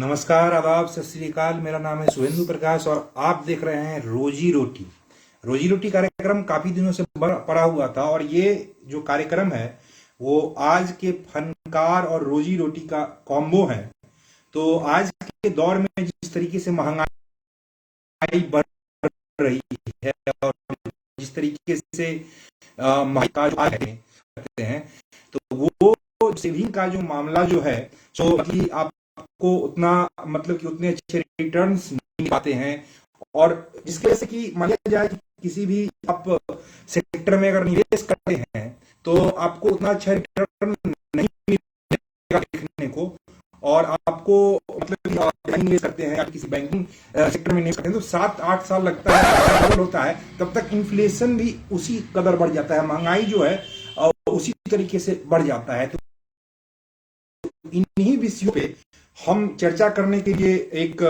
नमस्कार, आदाब, सत श्री अकाल। मेरा नाम है सुहेंदु प्रकाश और आप देख रहे हैं रोजी रोटी। रोजी रोटी कार्यक्रम काफी दिनों से पड़ा हुआ था और ये जो कार्यक्रम है वो आज के फनकार और रोजी रोटी का कॉम्बो है। तो आज के दौर में जिस तरीके से महंगाई बढ़ रही है और जिस तरीके से महंगाई का जो करते हैं, तो वो सेविंग का जो मामला जो है, सो कि आपको उतना मतलब कि उतने अच्छे रिटर्न्स नहीं पाते हैं। और जिसकी वजह से कि मान लिया जाए कि किसी भी आप सेक्टर में अगर निवेश करते हैं तो आपको उतना अच्छा रिटर्न नहीं मिलेगा देखने को। और आपको मतलब कि आप कहीं निवेश करते हैं या किसी बैंकिंग सेक्टर में निवेश करते हैं तो 7-8 साल लगता है, डबल होता है, तब तक इन्फ्लेशन भी उसी कदर बढ़ जाता है, महंगाई जो है उसी तरीके से बढ़ जाता है। तो इन्हीं विषयों पे हम चर्चा करने के लिए एक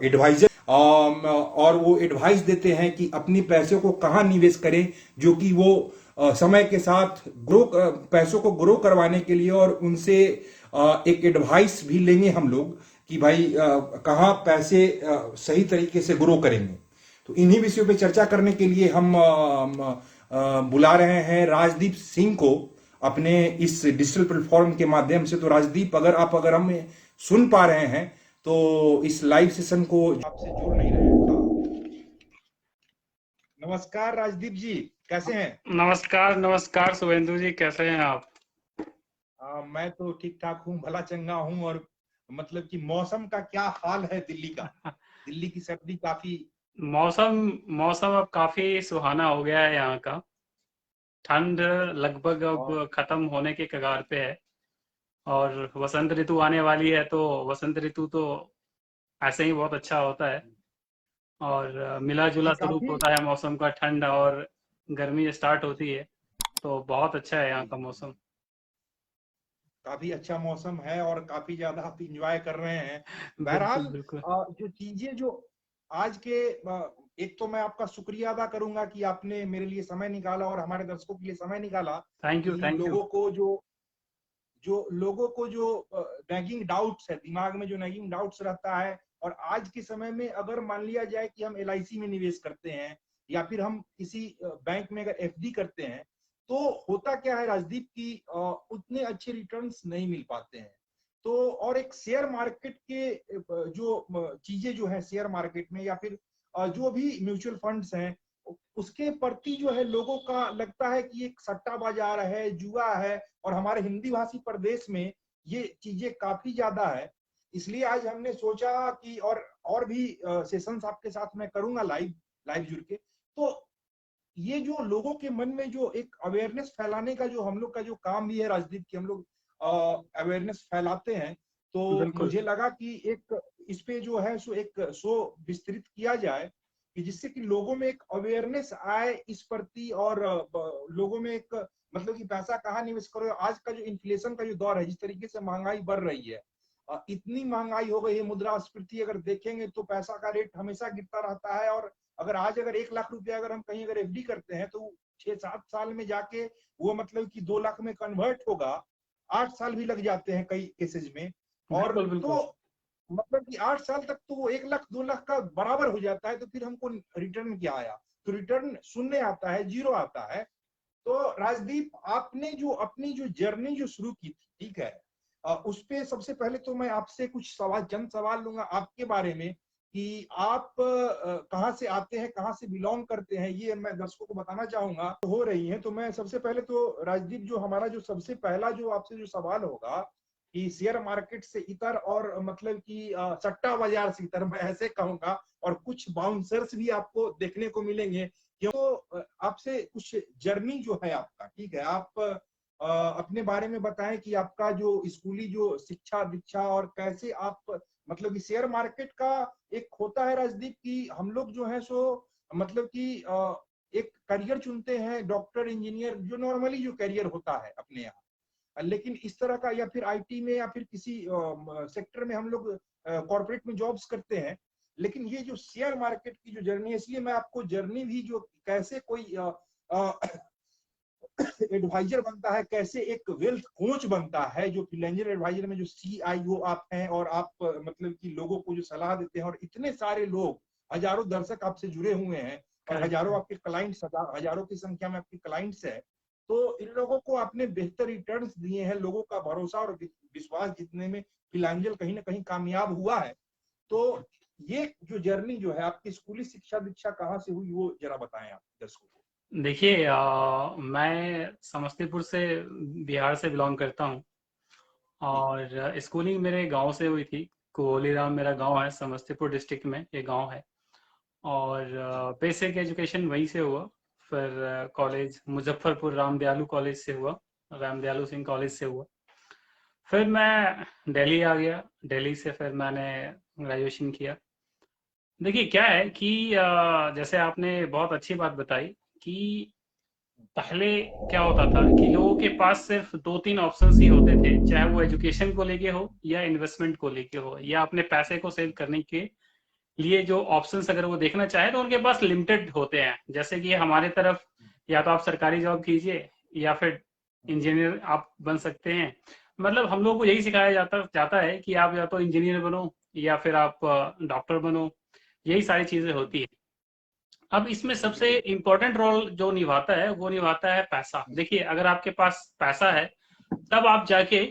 एडवाइजर और वो एडवाइस देते हैं कि अपने पैसों को कहाँ निवेश करें, जो कि वो समय के साथ ग्रो पैसों को ग्रो करवाने के लिए। और उनसे एक एडवाइस भी लेंगे हम लोग कि भाई कहाँ पैसे सही तरीके से ग्रो करेंगे। तो इन्हीं विषयों पे चर्चा करने के लिए हम बुला रहे हैं राजदीप सिंह को अपने इस डिजिटल प्लेटफॉर्म के माध्यम से। तो राजदीप, अगर हमें सुन पा रहे हैं तो इस लाइव सेशन को आपसे जोड़ नहीं रहे हैं। नमस्कार राजदीप जी, कैसे हैं? नमस्कार नमस्कार शुभेंदु जी, कैसे हैं आप? मैं तो ठीक ठाक हूँ, भला चंगा हूँ। और मतलब कि मौसम का क्या हाल है दिल्ली का? दिल्ली की सर्दी काफी मौसम मौसम अब काफी सुहाना हो गया है यहाँ का। ठंड लगभग और अब खत्म होने के कगार पे है और वसंत ऋतु आने वाली है, तो वसंत ऋतु तो ऐसे ही बहुत अच्छा होता है और मिला जी जुला स्वरूप काफी होता है मौसम का। ठंड और गर्मी स्टार्ट होती है, तो बहुत अच्छा है यहाँ जी का मौसम। काफी अच्छा मौसम है और काफी ज्यादा आप इंजॉय कर रहे हैं। बिल्कुल बहरहाल बिल्कुल। जो चीजें जो आज के एक तो मैं आपका शुक्रिया अदा करूंगा कि आपने मेरे लिए समय निकाला और हमारे दर्शकों के लिए समय निकाला थैंक यू कि थैंक यू। लोगों को जो नैगिंग डाउट्स है, दिमाग में जो नैगिंग डाउट्स रहता है। और आज के समय में अगर मान लिया जाए कि हम एलआईसी में निवेश करते हैं या फिर हम किसी बैंक में अगर एफडी करते हैं, तो होता क्या है राजदीप की उतने अच्छे रिटर्न्स नहीं मिल पाते हैं। तो और एक शेयर मार्केट के जो चीजें जो है शेयर मार्केट में या फिर जो भी म्यूचुअल फंड्स हैं, उसके प्रति जो है लोगों का लगता है कि एक सट्टा बाजार है, जुआ है। और हमारे हिंदी भाषी प्रदेश में ये चीजें काफी ज्यादा है। इसलिए आज हमने सोचा कि और भी सेशंस आपके साथ मैं करूंगा लाइव लाइव जुड़ के। तो ये जो लोगों के मन में जो एक अवेयरनेस फैलाने का जो हम लोग का जो काम भी है राजदीप की, हम लोग अवेयरनेस फैलाते हैं। तो बिल्कुल मुझे लगा कि एक इस पे जो है सो एक शो विस्तृत किया जाए कि जिससे कि लोगों में एक अवेयरनेस आए इस प्रति। और लोगों में एक मतलब कि पैसा कहाँ निवेश करो। आज का जो इन्फ्लेशन का जो दौर है, जिस तरीके से महंगाई बढ़ रही है, इतनी महंगाई हो गई है, मुद्रास्फीति अगर देखेंगे तो पैसा का रेट हमेशा गिरता रहता है। और अगर 1 लाख रुपया अगर हम कहीं अगर एफडी करते हैं तो 6-7 साल में जाके वो मतलब कि 2 लाख में कन्वर्ट होगा। 8 साल भी लग जाते हैं कई केसेज में। और बिल्कुल तो बिल्कुल। मतलब कि 8 साल तक तो वो 1 लाख 2 लाख का बराबर हो जाता है। तो फिर हमको रिटर्न क्या आया? तो रिटर्न शून्य आता है, जीरो आता है। तो राजदीप, आपने जो अपनी जो जर्नी जो शुरू की थी, ठीक है, उस पे सबसे पहले तो मैं आपसे कुछ सवाल, चंद सवाल लूंगा आपके बारे में कि आप कहाँ से आते हैं, कहाँ से बिलोंग करते हैं, ये मैं दर्शकों को बताना चाहूंगा। तो हो रही है तो मैं सबसे पहले तो राजदीप, जो हमारा जो सबसे पहला जो आपसे जो सवाल होगा कि शेयर मार्केट से इतर और मतलब कि सट्टा बाजार से इतर, मैं ऐसे कहूंगा। और कुछ बाउंसर्स भी आपको देखने को मिलेंगे। क्यों आपसे कुछ जर्नी जो है आपका, ठीक है, आप अपने बारे में बताएं कि आपका जो स्कूली जो शिक्षा दीक्षा और कैसे आप मतलब कि शेयर मार्केट का एक होता है राजदीप की हम लोग जो है सो मतलब कि एक करियर चुनते हैं, डॉक्टर इंजीनियर, जो नॉर्मली जो करियर होता है अपने यहाँ। लेकिन इस तरह का या फिर आईटी में या फिर किसी सेक्टर में हम लोग कॉर्पोरेट में जॉब्स करते हैं। लेकिन ये जो शेयर मार्केट की जो जर्नी है, इसलिए मैं आपको जर्नी भी जो कैसे कोई एडवाइजर बनता है, कैसे एक वेल्थ कोच बनता है, जो फ्रीलांसर एडवाइजर में जो CIO आप हैं और आप मतलब कि लोगों को जो सलाह देते हैं, और इतने सारे लोग, हजारों दर्शक आपसे जुड़े हुए हैं और हजारों आपके क्लाइंट्स, हजारों की संख्या में आपके क्लाइंट्स है, तो इन लोगों को आपने बेहतर रिटर्न्स दिए हैं, लोगों का भरोसा और विश्वास जीतने में फ्रीलांसर कहीं ना कहीं कामयाब हुआ है। तो ये जो जर्नी जो है आपकी स्कूली शिक्षा दीक्षा कहाँ से हुई, वो जरा बताएं आप दर्शकों को। देखिए, मैं समस्तीपुर से, बिहार से बिलोंग करता हूँ। और स्कूलिंग मेरे गांव से हुई थी। कोलीराम मेरा गांव है, समस्तीपुर डिस्ट्रिक्ट में ये गांव है। और बेसिक एजुकेशन वहीं से हुआ। फिर कॉलेज मुजफ्फरपुर रामदयालु कॉलेज से हुआ, रामदयालु सिंह कॉलेज से हुआ। फिर मैं दिल्ली आ गया, दिल्ली से फिर मैंने ग्रेजुएशन किया। देखिए क्या है कि जैसे आपने बहुत अच्छी बात बताई कि पहले क्या होता था कि लोगों के पास सिर्फ 2-3 ऑप्शंस ही होते थे, चाहे वो एजुकेशन को लेके हो या इन्वेस्टमेंट को लेके हो या अपने पैसे को सेव करने के लिए जो ऑप्शंस अगर वो देखना चाहे तो उनके पास लिमिटेड होते हैं। जैसे कि हमारे तरफ या तो आप सरकारी जॉब कीजिए या फिर इंजीनियर आप बन सकते हैं। मतलब हम लोगों को यही सिखाया जाता जाता है कि आप या तो इंजीनियर बनो या फिर आप डॉक्टर बनो, यही सारी चीजें होती है। अब इसमें सबसे इम्पोर्टेंट रोल जो निभाता है वो निभाता है पैसा। देखिए अगर आपके पास पैसा है तब आप जाके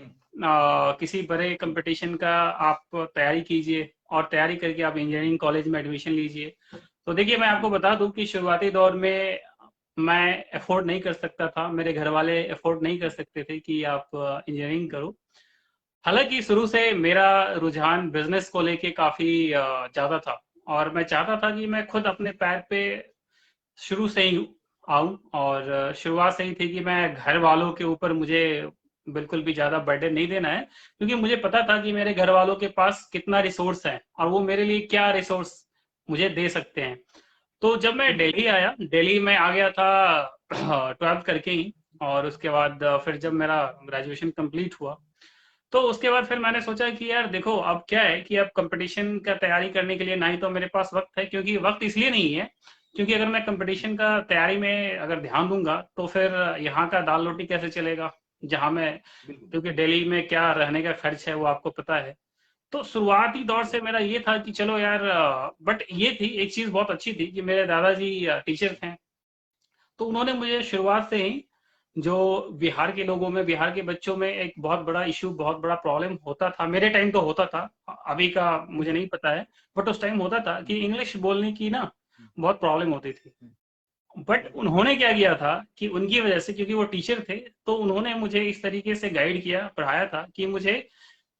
किसी बड़े कंपटीशन का आप तैयारी कीजिए और तैयारी करके आप इंजीनियरिंग कॉलेज में एडमिशन लीजिए। तो देखिए मैं आपको बता दूं कि शुरुआती दौर में मैं अफोर्ड नहीं कर सकता था, मेरे घर वाले अफोर्ड नहीं कर सकते थे कि आप इंजीनियरिंग करो। हालांकि शुरू से मेरा रुझान बिजनेस को लेके काफी ज्यादा था और मैं चाहता था कि मैं खुद अपने पैर पे शुरू से ही आऊं। और शुरुआत से ही थी कि मैं घर वालों के ऊपर मुझे बिल्कुल भी ज्यादा बर्डन नहीं देना है, क्योंकि मुझे पता था कि मेरे घर वालों के पास कितना रिसोर्स है और वो मेरे लिए क्या रिसोर्स मुझे दे सकते हैं। तो जब मैं दिल्ली आया, दिल्ली में आ गया था 12th करके ही। और उसके बाद फिर जब मेरा ग्रेजुएशन कंप्लीट हुआ तो उसके बाद फिर मैंने सोचा कि यार देखो अब क्या है कि अब कंपटीशन का तैयारी करने के लिए ना ही तो मेरे पास वक्त है, क्योंकि वक्त इसलिए नहीं है क्योंकि अगर मैं कंपटीशन का तैयारी में अगर ध्यान दूंगा तो फिर यहाँ का दाल रोटी कैसे चलेगा, जहाँ मैं, क्योंकि दिल्ली में क्या रहने का खर्च है वो आपको पता है। तो शुरुआती दौर से मेरा ये था कि चलो यार, बट ये थी एक चीज बहुत अच्छी थी कि मेरे दादाजी टीचर थे। तो उन्होंने मुझे शुरुआत से ही, जो बिहार के लोगों में, बिहार के बच्चों में एक बहुत बड़ा इशू, बहुत बड़ा प्रॉब्लम होता था, मेरे टाइम तो होता था, अभी का मुझे नहीं पता है, बट उस टाइम होता था कि इंग्लिश बोलने की ना बहुत प्रॉब्लम होती थी। बट उन्होंने क्या किया था कि उनकी वजह से, क्योंकि वो टीचर थे, तो उन्होंने मुझे इस तरीके से गाइड किया, पढ़ाया था कि मुझे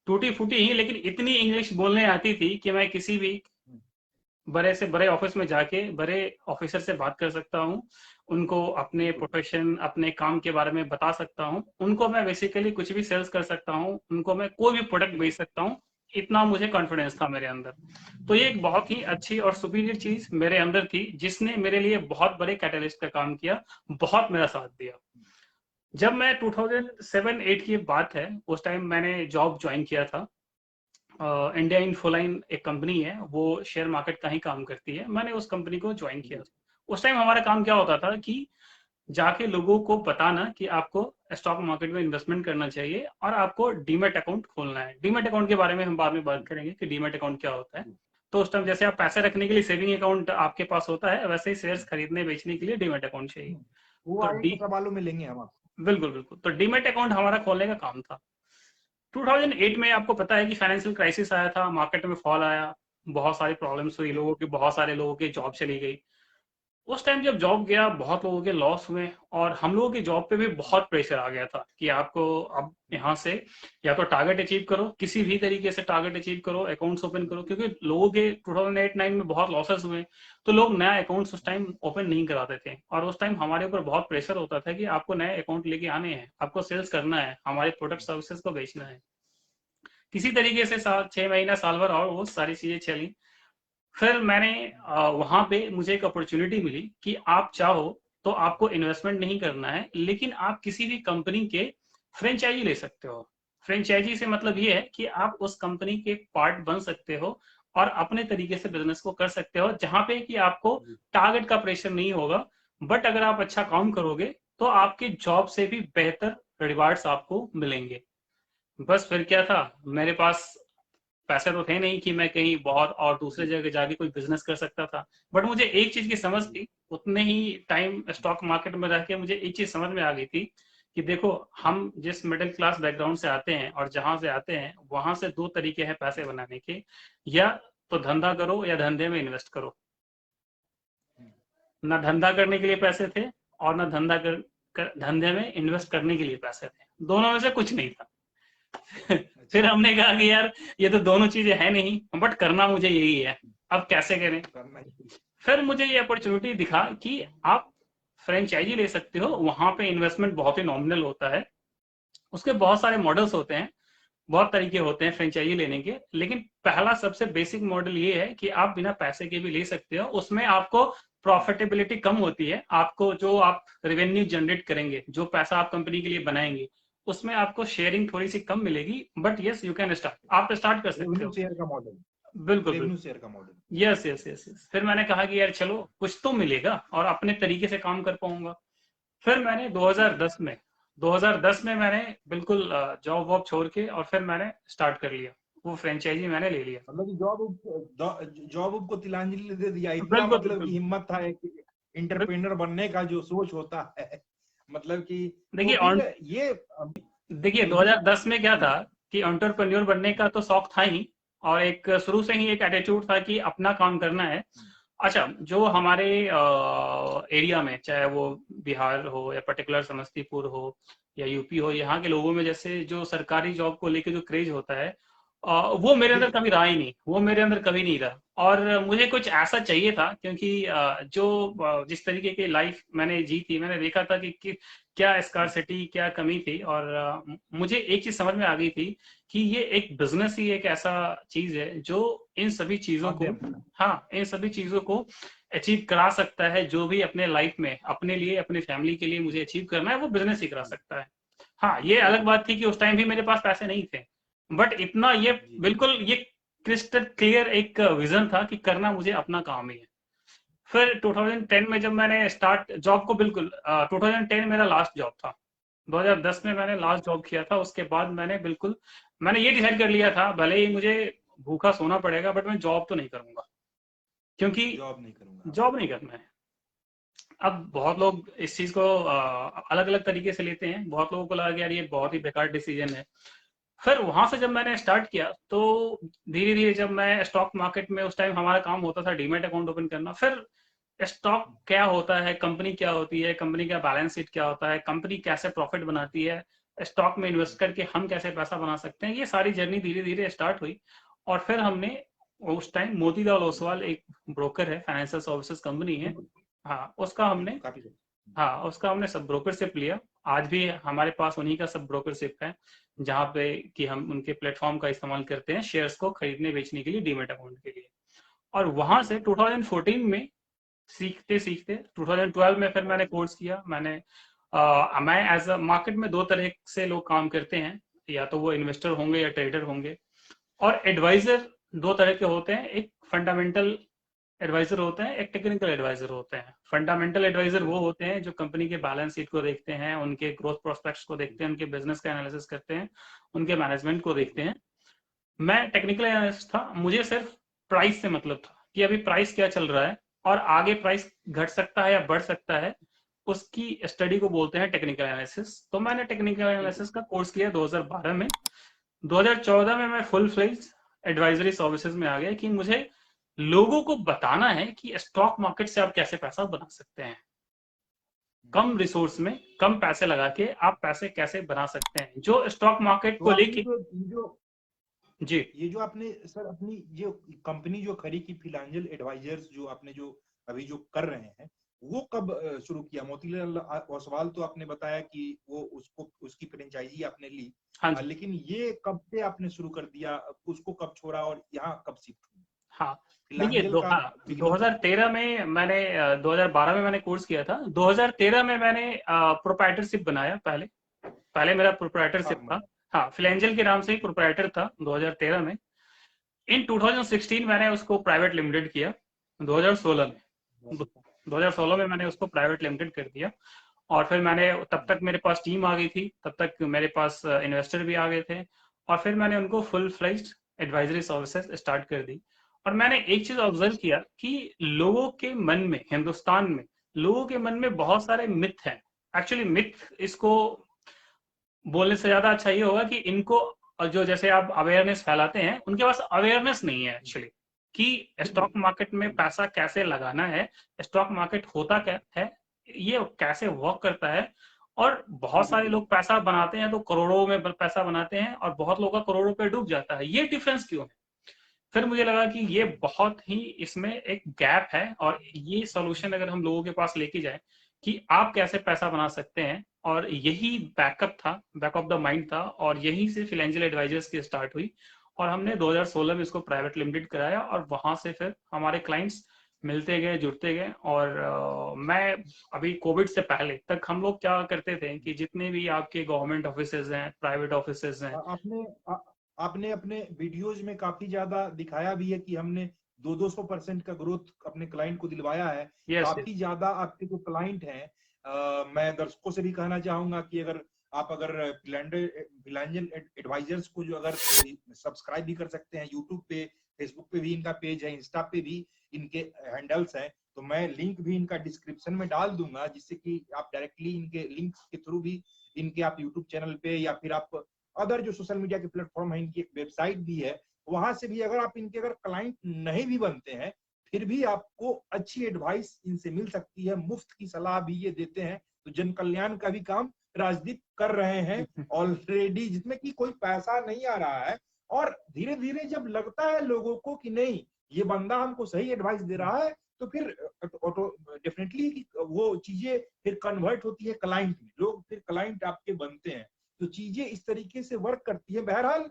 टूटी फूटी ही लेकिन इतनी इंग्लिश बोलने आती थी कि मैं किसी भी बड़े से बड़े ऑफिस में जाके बड़े ऑफिसर से बात कर सकता हूँ, उनको अपने प्रोफेशन, अपने काम के बारे में बता सकता हूँ, उनको मैं बेसिकली कुछ भी सेल्स कर सकता हूँ, उनको मैं कोई भी प्रोडक्ट बेच सकता हूँ। इतना मुझे कॉन्फिडेंस था मेरे अंदर। तो ये एक बहुत ही अच्छी और सुपीरियर चीज मेरे अंदर थी जिसने मेरे लिए बहुत बड़े कैटलिस्ट का काम किया, बहुत मेरा साथ दिया। जब मैं 2007-8 की बात है, उस टाइम मैंने जॉब ज्वाइन किया था। इंडिया इन्फोलाइन एक कंपनी है, वो शेयर मार्केट का ही काम करती है, मैंने उस कंपनी को ज्वाइन किया। उस टाइम हमारा काम क्या होता था कि जाके लोगों को बताना कि आपको स्टॉक मार्केट में इन्वेस्टमेंट करना चाहिए और आपको डीमेट अकाउंट खोलना है। डीमेट अकाउंट के बारे में हम बाद में बात करेंगे कि डीमेट अकाउंट क्या होता है। तो उस टाइम जैसे आप पैसे रखने के लिए सेविंग अकाउंट आपके पास होता है, वैसे ही शेयर्स खरीदने बेचने के लिए डीमेट अकाउंट चाहिए। वो तो आगे सवालों में लेंगे हम। बिल्कुल बिल्कुल, तो डीमेट अकाउंट हमारा खोलने का काम था। 2008 में आपको पता है कि फाइनेंशियल क्राइसिस आया था, मार्केट में फॉल आया, बहुत सारी प्रॉब्लम्स हुई लोगों की, बहुत सारे लोगों की जॉब चली गई। उस टाइम जब जॉब गया बहुत लोगों के लॉस हुए और हम लोगों की जॉब पे भी बहुत प्रेशर आ गया था कि आपको अब यहाँ से या तो टारगेट अचीव करो, किसी भी तरीके से टारगेट अचीव करो, अकाउंट्स ओपन करो, क्योंकि लोगों के 2008-9 में बहुत लॉसेस हुए, तो लोग नया अकाउंट्स उस टाइम ओपन नहीं कराते थे। और उस टाइम हमारे ऊपर बहुत प्रेशर होता था कि आपको नए अकाउंट लेके आने हैं, आपको सेल्स करना है, हमारे प्रोडक्ट सर्विसेज को बेचना है। किसी तरीके से 6 महीना साल भर और वो सारी चीजें चली। फिर मैंने वहां पे मुझे एक अपॉर्चुनिटी मिली कि आप चाहो तो आपको इन्वेस्टमेंट नहीं करना है, लेकिन आप किसी भी कंपनी के फ्रेंचाइजी ले सकते हो। फ्रेंचाइजी से मतलब ये है कि आप उस कंपनी के पार्ट बन सकते हो और अपने तरीके से बिजनेस को कर सकते हो, जहां पे कि आपको टारगेट का प्रेशर नहीं होगा, बट अगर आप अच्छा काम करोगे तो आपकी जॉब से भी बेहतर रिवार्ड्स आपको मिलेंगे। बस फिर क्या था, मेरे पास पैसे तो थे नहीं कि मैं कहीं बहुत और दूसरे जगह जाके कोई बिजनेस कर सकता था, बट मुझे एक चीज की समझ थी, उतने ही टाइम स्टॉक मार्केट में रह के मुझे एक चीज समझ में आ गई थी कि देखो, हम जिस मिडिल क्लास बैकग्राउंड से आते हैं और जहां से आते हैं वहां से दो तरीके हैं पैसे बनाने के, या तो धंधा करो या धंधे में इन्वेस्ट करो। ना धंधा करने के लिए पैसे थे और ना धंधे में इन्वेस्ट करने के लिए पैसे थे, दोनों में से कुछ नहीं था। फिर हमने कहा कि यार ये तो दोनों चीजें है नहीं, बट करना मुझे यही है, अब कैसे करें। फिर मुझे ये अपॉर्चुनिटी दिखा कि आप फ्रेंचाइजी ले सकते हो, वहां पे इन्वेस्टमेंट बहुत ही नॉमिनल होता है, उसके बहुत सारे मॉडल्स होते हैं, बहुत तरीके होते हैं फ्रेंचाइजी लेने के, लेकिन पहला सबसे बेसिक मॉडल ये है कि आप बिना पैसे के भी ले सकते हो। उसमें आपको प्रॉफिटेबिलिटी कम होती है, आपको जो आप रेवेन्यू जनरेट करेंगे, जो पैसा आप कंपनी के लिए बनाएंगे, उसमें आपको शेयरिंग थोड़ी सी कम मिलेगी, but yes you can start, आप स्टार्ट कर सकते हो। शेयर का मॉडल, बिल्कुल रेवेन्यू बिल्कुल, शेयर का model. Yes yes yes yes. फिर मैंने कहा कि यार चलो कुछ तो मिलेगा और अपने तरीके से काम कर पाऊंगा। फिर मैंने 2010 में मैंने बिल्कुल जॉब वॉब छोड़ के और फिर मैंने स्टार्ट कर लिया, वो फ्रेंचाइजी मैंने ले लिया। मतलब कि जॉब को तिलांजलि दे दिया, इतना बिल्कुल मतलब बिल्कुल कि हिम्मत था एक बिल्कुल। इंटरप्रेन्योर बनने का जो सोच होता है। मतलब कि तो देखिए फिर ये देखिए ये भी 2010 में क्या जी था कि एंटरप्रेन्योर बनने का तो शौक था ही, और एक शुरू से ही एक एटीट्यूड था कि अपना काम करना है। अच्छा, जो हमारे एरिया में, चाहे वो बिहार हो या पर्टिकुलर समस्तीपुर हो या यूपी हो, यहाँ के लोगों में जैसे जो सरकारी जॉब को लेके जो क्रेज होता है, वो मेरे जी अंदर कभी रहा ही नहीं, वो मेरे अंदर कभी नहीं रहा। और मुझे कुछ ऐसा चाहिए था, क्योंकि जिस तरीके की लाइफ मैंने जी थी, मैंने देखा था कि क्या स्कार्सिटी, क्या कमी थी, और मुझे एक चीज समझ में आ गई थी कि ये एक बिजनेस ही एक ऐसा चीज है जो इन सभी चीजों को, माध्यम। हाँ, इन सभी चीजों को अचीव करा सकता है। जो भी अपने लाइफ में अपने लिए, अपनी फैमिली के लिए मुझे अचीव करना है, वो बिजनेस ही करा सकता है। हाँ, ये अलग बात थी कि उस टाइम भी मेरे पास पैसे नहीं थे, बट इतना ये जी बिल्कुल ये क्रिस्टल क्लियर एक विजन था कि करना मुझे अपना काम ही है। फिर 2010 में जब मैंने स्टार्ट जॉब को, बिल्कुल 2010 मेरा लास्ट जॉब था, 2010 में मैंने लास्ट जॉब किया था। उसके बाद मैंने ये डिसाइड कर लिया था, भले ही मुझे भूखा सोना पड़ेगा, बट मैं जॉब तो नहीं करूंगा, क्योंकि जॉब नहीं करूंगा। जॉब नहीं करना है। अब बहुत लोग इस चीज को अलग अलग तरीके से लेते हैं, बहुत लोगों को लगा कि यार ये बहुत ही बेकार डिसीजन है। फिर वहां से जब मैंने स्टार्ट किया तो धीरे धीरे, जब मैं स्टॉक मार्केट में, उस टाइम हमारा काम होता था डीमैट अकाउंट ओपन करना। फिर स्टॉक क्या होता है, कंपनी क्या होती है, कंपनी का बैलेंस शीट क्या होता है, कंपनी कैसे प्रॉफिट बनाती है, स्टॉक में इन्वेस्ट करके हम कैसे पैसा बना सकते हैं, ये सारी जर्नी धीरे धीरे स्टार्ट हुई। और फिर हमने उस टाइम मोतीलाल ओसवाल एक ब्रोकर है, फाइनेंशियल सर्विसेज कंपनी है, हाँ, उसका हमने, काफी हाँ, उसका हमने सब ब्रोकरशिप लिया। आज भी हमारे पास उन्हीं का सब ब्रोकरशिप है, जहाँ पे कि हम उनके प्लेटफॉर्म का इस्तेमाल करते हैं शेयर्स को खरीदने बेचने के लिए, डीमेट अकाउंट के लिए। और वहां से 2014 में सीखते सीखते 2012 में फिर मैंने कोर्स किया। मैं एज अ मार्केट में दो तरह से लोग काम करते हैं, या तो वो इन्वेस्टर होंगे या ट्रेडर होंगे। और एडवाइजर दो तरह के होते हैं, एक फंडामेंटल एडवाइजर होते हैं, एक टेक्निकल एडवाइजर होते हैं। फंडामेंटल एडवाइजर वो होते हैं जो कंपनी के बैलेंस शीट को देखते हैं, उनके ग्रोथ प्रोस्पेक्ट्स को देखते हैं, उनके बिजनेस का एनालिसिस करते हैं, उनके मैनेजमेंट को देखते हैं। मैं टेक्निकल एनालिस्ट था, मुझे सिर्फ प्राइस से मतलब था कि अभी प्राइस क्या चल रहा है और आगे प्राइस घट सकता है या बढ़ सकता है, उसकी स्टडी को बोलते हैं टेक्निकल एनालिसिस। तो मैंने टेक्निकल एनालिसिस का कोर्स किया 2012 में। 2014 में मैं फुल फ्लेज एडवाइजरी सर्विसेज में आ गया कि मुझे लोगों को बताना है कि स्टॉक मार्केट से आप कैसे पैसा बना सकते हैं, कम रिसोर्स में कम पैसे लगा के आप पैसे कैसे बना सकते हैं, जो स्टॉक मार्केट तो को आपने लेके। जो जी ये जो आपने सर अपनी जो कंपनी जो खड़ी की फिलांजल एडवाइजर्स जो आपने जो अभी जो कर रहे हैं, वो कब शुरू किया? मोतीलाल ओसवाल तो आपने बताया कि वो उसको उसकी फ्रेंचाइजी आपने ली, हाँ जी, लेकिन ये कब से आपने शुरू कर दिया, उसको कब छोड़ा और यहाँ कब शिफ्ट हुआ? हाँ, देखिए फिलांजल का हाँ, बिगनिंग कब? 2013 में मैंने 2012 में मैंने कोर्स किया था, 2013 में मैंने प्रोप्राइटरशिप बनाया। पहले पहले मेरा प्रोप्राइटरशिप फर्म था, बना। हाँ, फिलेंजल के नाम से ही प्रोप्राइटर था 2013 में। इन 2016 मैंने उसको प्राइवेट लिमिटेड किया, 2016 में 2016 में मैंने उसको प्राइवेट लिमिटेड कर दिया। और फिर मैंने तब तक मेरे पास टीम आ गई थी, तब तक मेरे पास इन्वेस्टर भी आ गए थे, और फिर मैंने उनको full fledged advisory services start कर दी। और मैंने एक चीज ऑब्जर्व किया कि लोगों के मन में, हिंदुस्तान में लोगों के मन में बहुत सारे मिथ हैं। एक्चुअली मिथ इसको बोलने से ज्यादा अच्छा ये होगा कि इनको, जो जैसे आप अवेयरनेस फैलाते हैं, उनके पास अवेयरनेस नहीं है एक्चुअली कि स्टॉक मार्केट में पैसा कैसे लगाना है, स्टॉक मार्केट होता क्या है, ये कैसे वर्क करता है। और बहुत सारे लोग पैसा बनाते हैं तो करोड़ों में पैसा बनाते हैं, और बहुत लोगों का करोड़ों पे डूब जाता है। ये डिफरेंस क्यों है? फिर मुझे लगा कि ये बहुत ही इसमें एक गैप है, और ये सॉल्यूशन अगर हम लोगों के पास लेके जाए कि आप कैसे पैसा बना सकते हैं, और यही बैकअप था, बैक ऑफ द माइंड था, और यही से फिनेंशियल एडवाइजर्स की स्टार्ट हुई। और हमने 2016 में इसको प्राइवेट लिमिटेड कराया, और वहां से फिर हमारे क्लाइंट्स मिलते गए, जुड़ते गए। और मैं अभी कोविड से पहले तक हम लोग क्या करते थे कि जितने भी आपके गवर्नमेंट ऑफिसेज हैं, प्राइवेट ऑफिसेज हैं। आपने आपने अपने वीडियोज में काफी ज्यादा दिखाया भी है कि हमने 200% का ग्रोथ अपने क्लाइंट को दिलवाया है। यस। काफी ज्यादा आपके जो क्लाइंट हैं, मैं दर्शकों से भी कहना चाहूंगा कि अगर फिनेंशियल एडवाइजर्स को जो अगर सब्सक्राइब भी कर सकते हैं, यूट्यूब पे, फेसबुक पे भी इनका पेज है, इंस्टा पे भी इनके हैंडल्स हैं, तो मैं लिंक भी इनका डिस्क्रिप्शन में डाल दूंगा, जिससे कि आप डायरेक्टली इनके लिंक के थ्रू भी इनके आप यूट्यूब चैनल पे, या फिर आप अदर जो सोशल मीडिया के प्लेटफॉर्म है, इनकी एक वेबसाइट भी है, वहां से भी अगर आप इनके अगर क्लाइंट नहीं भी बनते हैं, फिर भी आपको अच्छी एडवाइस इनसे मिल सकती है, मुफ्त की सलाह भी ये देते हैं। तो जन कल्याण का भी काम राजदीप कर रहे हैं ऑलरेडी, जिसमें कि कोई पैसा नहीं आ रहा है। और धीरे धीरे जब लगता है लोगों को कि नहीं, ये बंदा हमको सही एडवाइस दे रहा है, तो फिर ऑटो डेफिनेटली वो चीजें फिर कन्वर्ट होती है क्लाइंट में, लोग फिर क्लाइंट आपके बनते हैं। तो चीजें इस तरीके से वर्क करती है। बहरहाल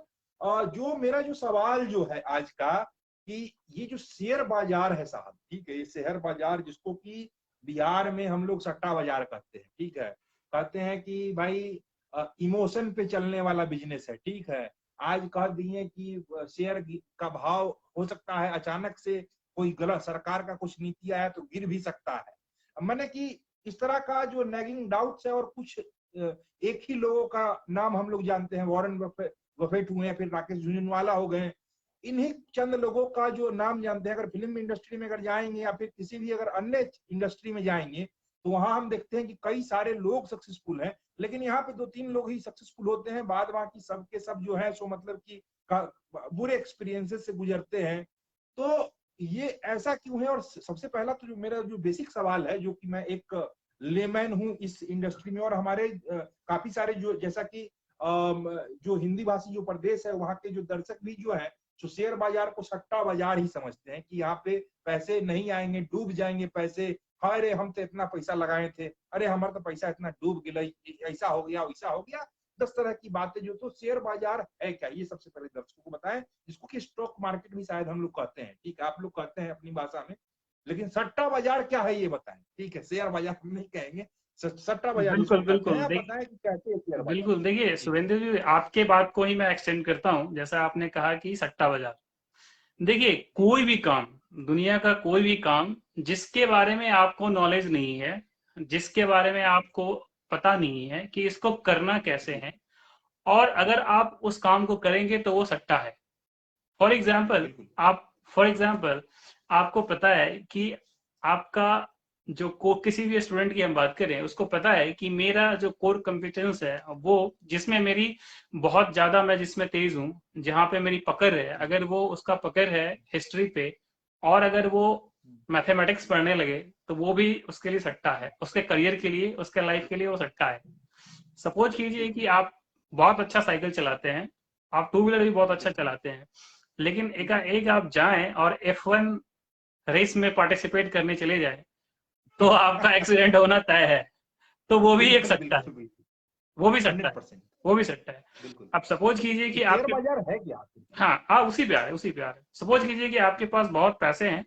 जो मेरा जो सवाल जो है आज का, कि ये जो शेयर बाजार है साहब, ठीक है, ये शेयर बाजार जिसको कि बिहार में हम लोग सट्टा बाजार कहते हैं, ठीक है, कहते हैं कि भाई इमोशन पे चलने वाला बिजनेस है, ठीक है। आज कह दिए कि शेयर का भाव हो सकता है अचानक से कोई गलत सरकार का कुछ नीति आया तो गिर भी सकता है। मैंने कि इस तरह का जो नैगिंग डाउट्स है, और कुछ एक ही लोगों का नाम हम लोग जानते हैं, वॉरेन बफेट हुए, फिर राकेश झुनझुनवाला हो गए, इन्हीं चंद लोगों का जो नाम जानते हैं। अगर फिल्म इंडस्ट्री में अगर जाएंगे, या फिर किसी भी अगर अन्य इंडस्ट्री में जाएंगे, तो वहां हम देखते हैं कि कई सारे लोग सक्सेसफुल हैं, लेकिन यहाँ पे 2-3 लोग ही सक्सेसफुल होते हैं, बाद बाकी सब के सब जो है सो मतलब कि बुरे एक्सपीरियंसेस से गुजरते हैं। तो ये ऐसा क्यों है? और सबसे पहला तो जो मेरा जो बेसिक सवाल है, जो कि मैं एक लेमैन हूँ इस इंडस्ट्री में, और हमारे काफी सारे जो जैसा कि जो हिंदी भाषी जो प्रदेश है, वहाँ के जो दर्शक भी जो है, जो शेयर बाजार को सट्टा बाजार ही समझते हैं कि यहाँ पे पैसे नहीं आएंगे, डूब जाएंगे पैसे। अरे हम तो इतना पैसा लगाए थे, अरे हमारा तो पैसा इतना डूब गया, ऐसा हो गया, वैसा हो गया, 10 तरह की बातें। जो तो शेयर बाजार है क्या, ये सबसे पहले दर्शकों को बताएं, जिसको कि स्टॉक मार्केट भी शायद हम लोग कहते हैं, ठीक है, आप लोग कहते हैं अपनी भाषा में, लेकिन सट्टा बाजार क्या है ये बताएं, ठीक है। शेयर बाजार हम नहीं कहेंगे, सट्टा बाजार जिसको बिल्कुल कहते हैं, बिल्कुल। आप बताएं कि कैसे शेयर बाजार। बिल्कुल, देखिए जी सुरेंद्र जी, आपके बात को ही मैं एक्सटेंड करता हूँ। जैसा आपने कहा कि सट्टा बाजार, देखिए कोई भी काम, दुनिया का कोई भी काम जिसके बारे में आपको नॉलेज नहीं है, जिसके बारे में आपको पता नहीं है कि इसको करना कैसे है, और अगर आप उस काम को करेंगे तो वो सट्टा है। फॉर एग्जाम्पल, बिल्कुल फॉर एग्जाम्पल आपको पता है कि आपका जो किसी भी स्टूडेंट की हम बात करें, उसको पता है कि मेरा जो कोर कॉम्पिटेंस है, वो जिसमें मेरी बहुत ज्यादा, मैं जिसमें तेज हूँ, जहां पे मेरी पकड़ है, अगर वो उसका पकड़ है हिस्ट्री पे, और अगर वो मैथमेटिक्स पढ़ने लगे, तो वो भी उसके लिए सट्टा है, उसके करियर के लिए, उसके लाइफ के लिए वो सट्टा है। सपोज कीजिए कि आप बहुत अच्छा साइकिल चलाते हैं, आप टू व्हीलर भी बहुत अच्छा चलाते हैं, लेकिन एक आप जाएं और F1 रेस में पार्टिसिपेट करने चले जाएं, तो आपका एक्सीडेंट होना तय है। तो वो भी एक सट्टा है, वो भी सट्टा है, 100%। वो भी सट्टा है। बिल्कुल। अब सपोज कीजिए कि शेयर आपके, बाजार है क्या? हाँ उसी पे आ रहा है, उसी पे आ रहा है। सपोज कीजिए कि आपके पास बहुत पैसे हैं,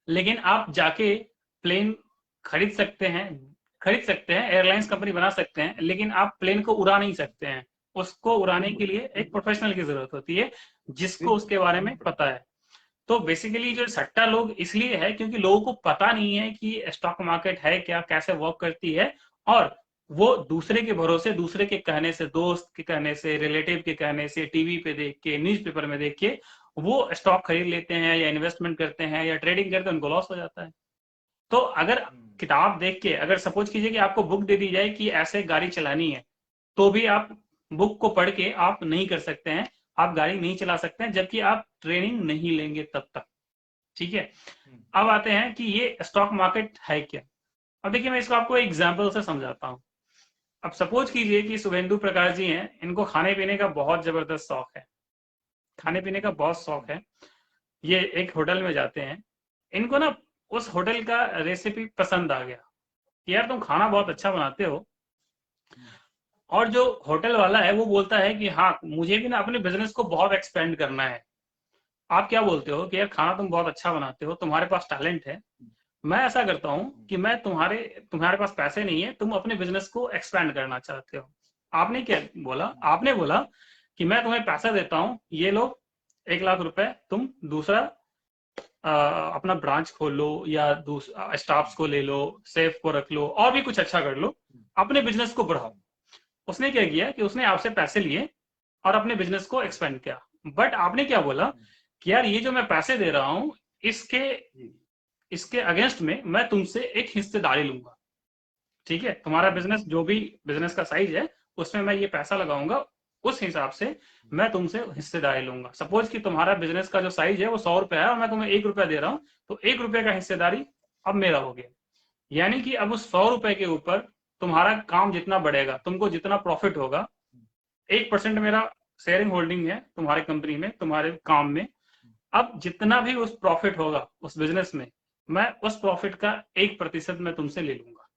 लेकिन आप जाके प्लेन खरीद सकते हैं, एयरलाइंस कंपनी बना सकते हैं, लेकिन आप प्लेन को उड़ा नहीं सकते हैं। उसको उड़ाने के लिए एक प्रोफेशनल की जरूरत होती है, जिसको उसके बारे में पता है। तो बेसिकली जो सट्टा लोग इसलिए है क्योंकि लोगों को पता नहीं है कि स्टॉक मार्केट है क्या, कैसे वर्क करती है, और वो दूसरे के भरोसे, दूसरे के कहने से, दोस्त के कहने से, रिलेटिव के कहने से, टीवी पे देख के, न्यूज़पेपर में देख के वो स्टॉक खरीद लेते हैं या इन्वेस्टमेंट करते हैं या ट्रेडिंग करते हैं, उनको लॉस हो जाता है। तो अगर किताब देख के, अगर सपोज कीजिए कि आपको बुक दे दी जाए कि ऐसे गाड़ी चलानी है, तो भी आप बुक को पढ़ के आप नहीं कर सकते हैं, आप गाड़ी नहीं चला सकते हैं, जबकि आप ट्रेनिंग नहीं लेंगे तब तक। ठीक है, अब आते हैं कि ये स्टॉक मार्केट है क्या। अब देखिए, मैं इसको आपको एग्जाम्पल से समझाता हूँ। अब सपोज कीजिए कि शुभेंदु प्रकाश जी हैं, इनको खाने पीने का बहुत जबरदस्त शौक है, खाने पीने का बहुत शौक है। ये एक होटल में जाते हैं, इनको ना उस होटल का रेसिपी पसंद आ गया कि यार तुम खाना बहुत अच्छा बनाते हो, और जो होटल वाला है वो बोलता है कि हाँ मुझे भी ना अपने बिजनेस को बहुत एक्सपेंड करना है। आप क्या बोलते हो कि यार खाना तुम बहुत अच्छा बनाते हो, तुम्हारे पास टैलेंट है, मैं ऐसा करता हूँ कि मैं तुम्हारे पास पैसे नहीं है, तुम अपने बिजनेस को एक्सपेंड करना चाहते हो। आपने क्या बोला? आपने बोला कि मैं तुम्हें पैसा देता हूँ, ये लो 1 लाख रुपए, तुम दूसरा अपना ब्रांच खोल लो या दूसरा स्टाफ्स को ले लो, सेफ को रख लो और भी कुछ अच्छा कर लो, अपने बिजनेस को बढ़ाओ। उसने क्या किया कि उसने आपसे पैसे लिए और अपने बिजनेस को एक्सपेंड किया। बट आपने क्या बोला कि यार ये जो मैं पैसे दे रहा हूं, इसके अगेंस्ट में मैं तुमसे एक हिस्सेदारी लूंगा। ठीक है, तुम्हारा बिजनेस जो भी बिजनेस का साइज है उसमें मैं ये पैसा लगाऊंगा, उस हिसाब से मैं तुमसे हिस्सेदारी लूंगा। सपोज कि तुम्हारा बिजनेस का जो साइज है वो 100 रुपए है और मैं तुम्हें 1 रुपया दे रहा हूं, तो 1 रुपये का हिस्सेदारी अब मेरा हो गया। यानी कि अब उस 100 रुपए के ऊपर तुम्हारा काम जितना बढ़ेगा, तुमको जितना प्रॉफिट होगा, 1% मेरा शेयरिंग होल्डिंग है तुम्हारी कंपनी में, तुम्हारे काम में। अब जितना भी उस प्रॉफिट होगा उस बिजनेस में, मैं उस प्रॉफिट का 1% मैं तुमसे ले लूंगा।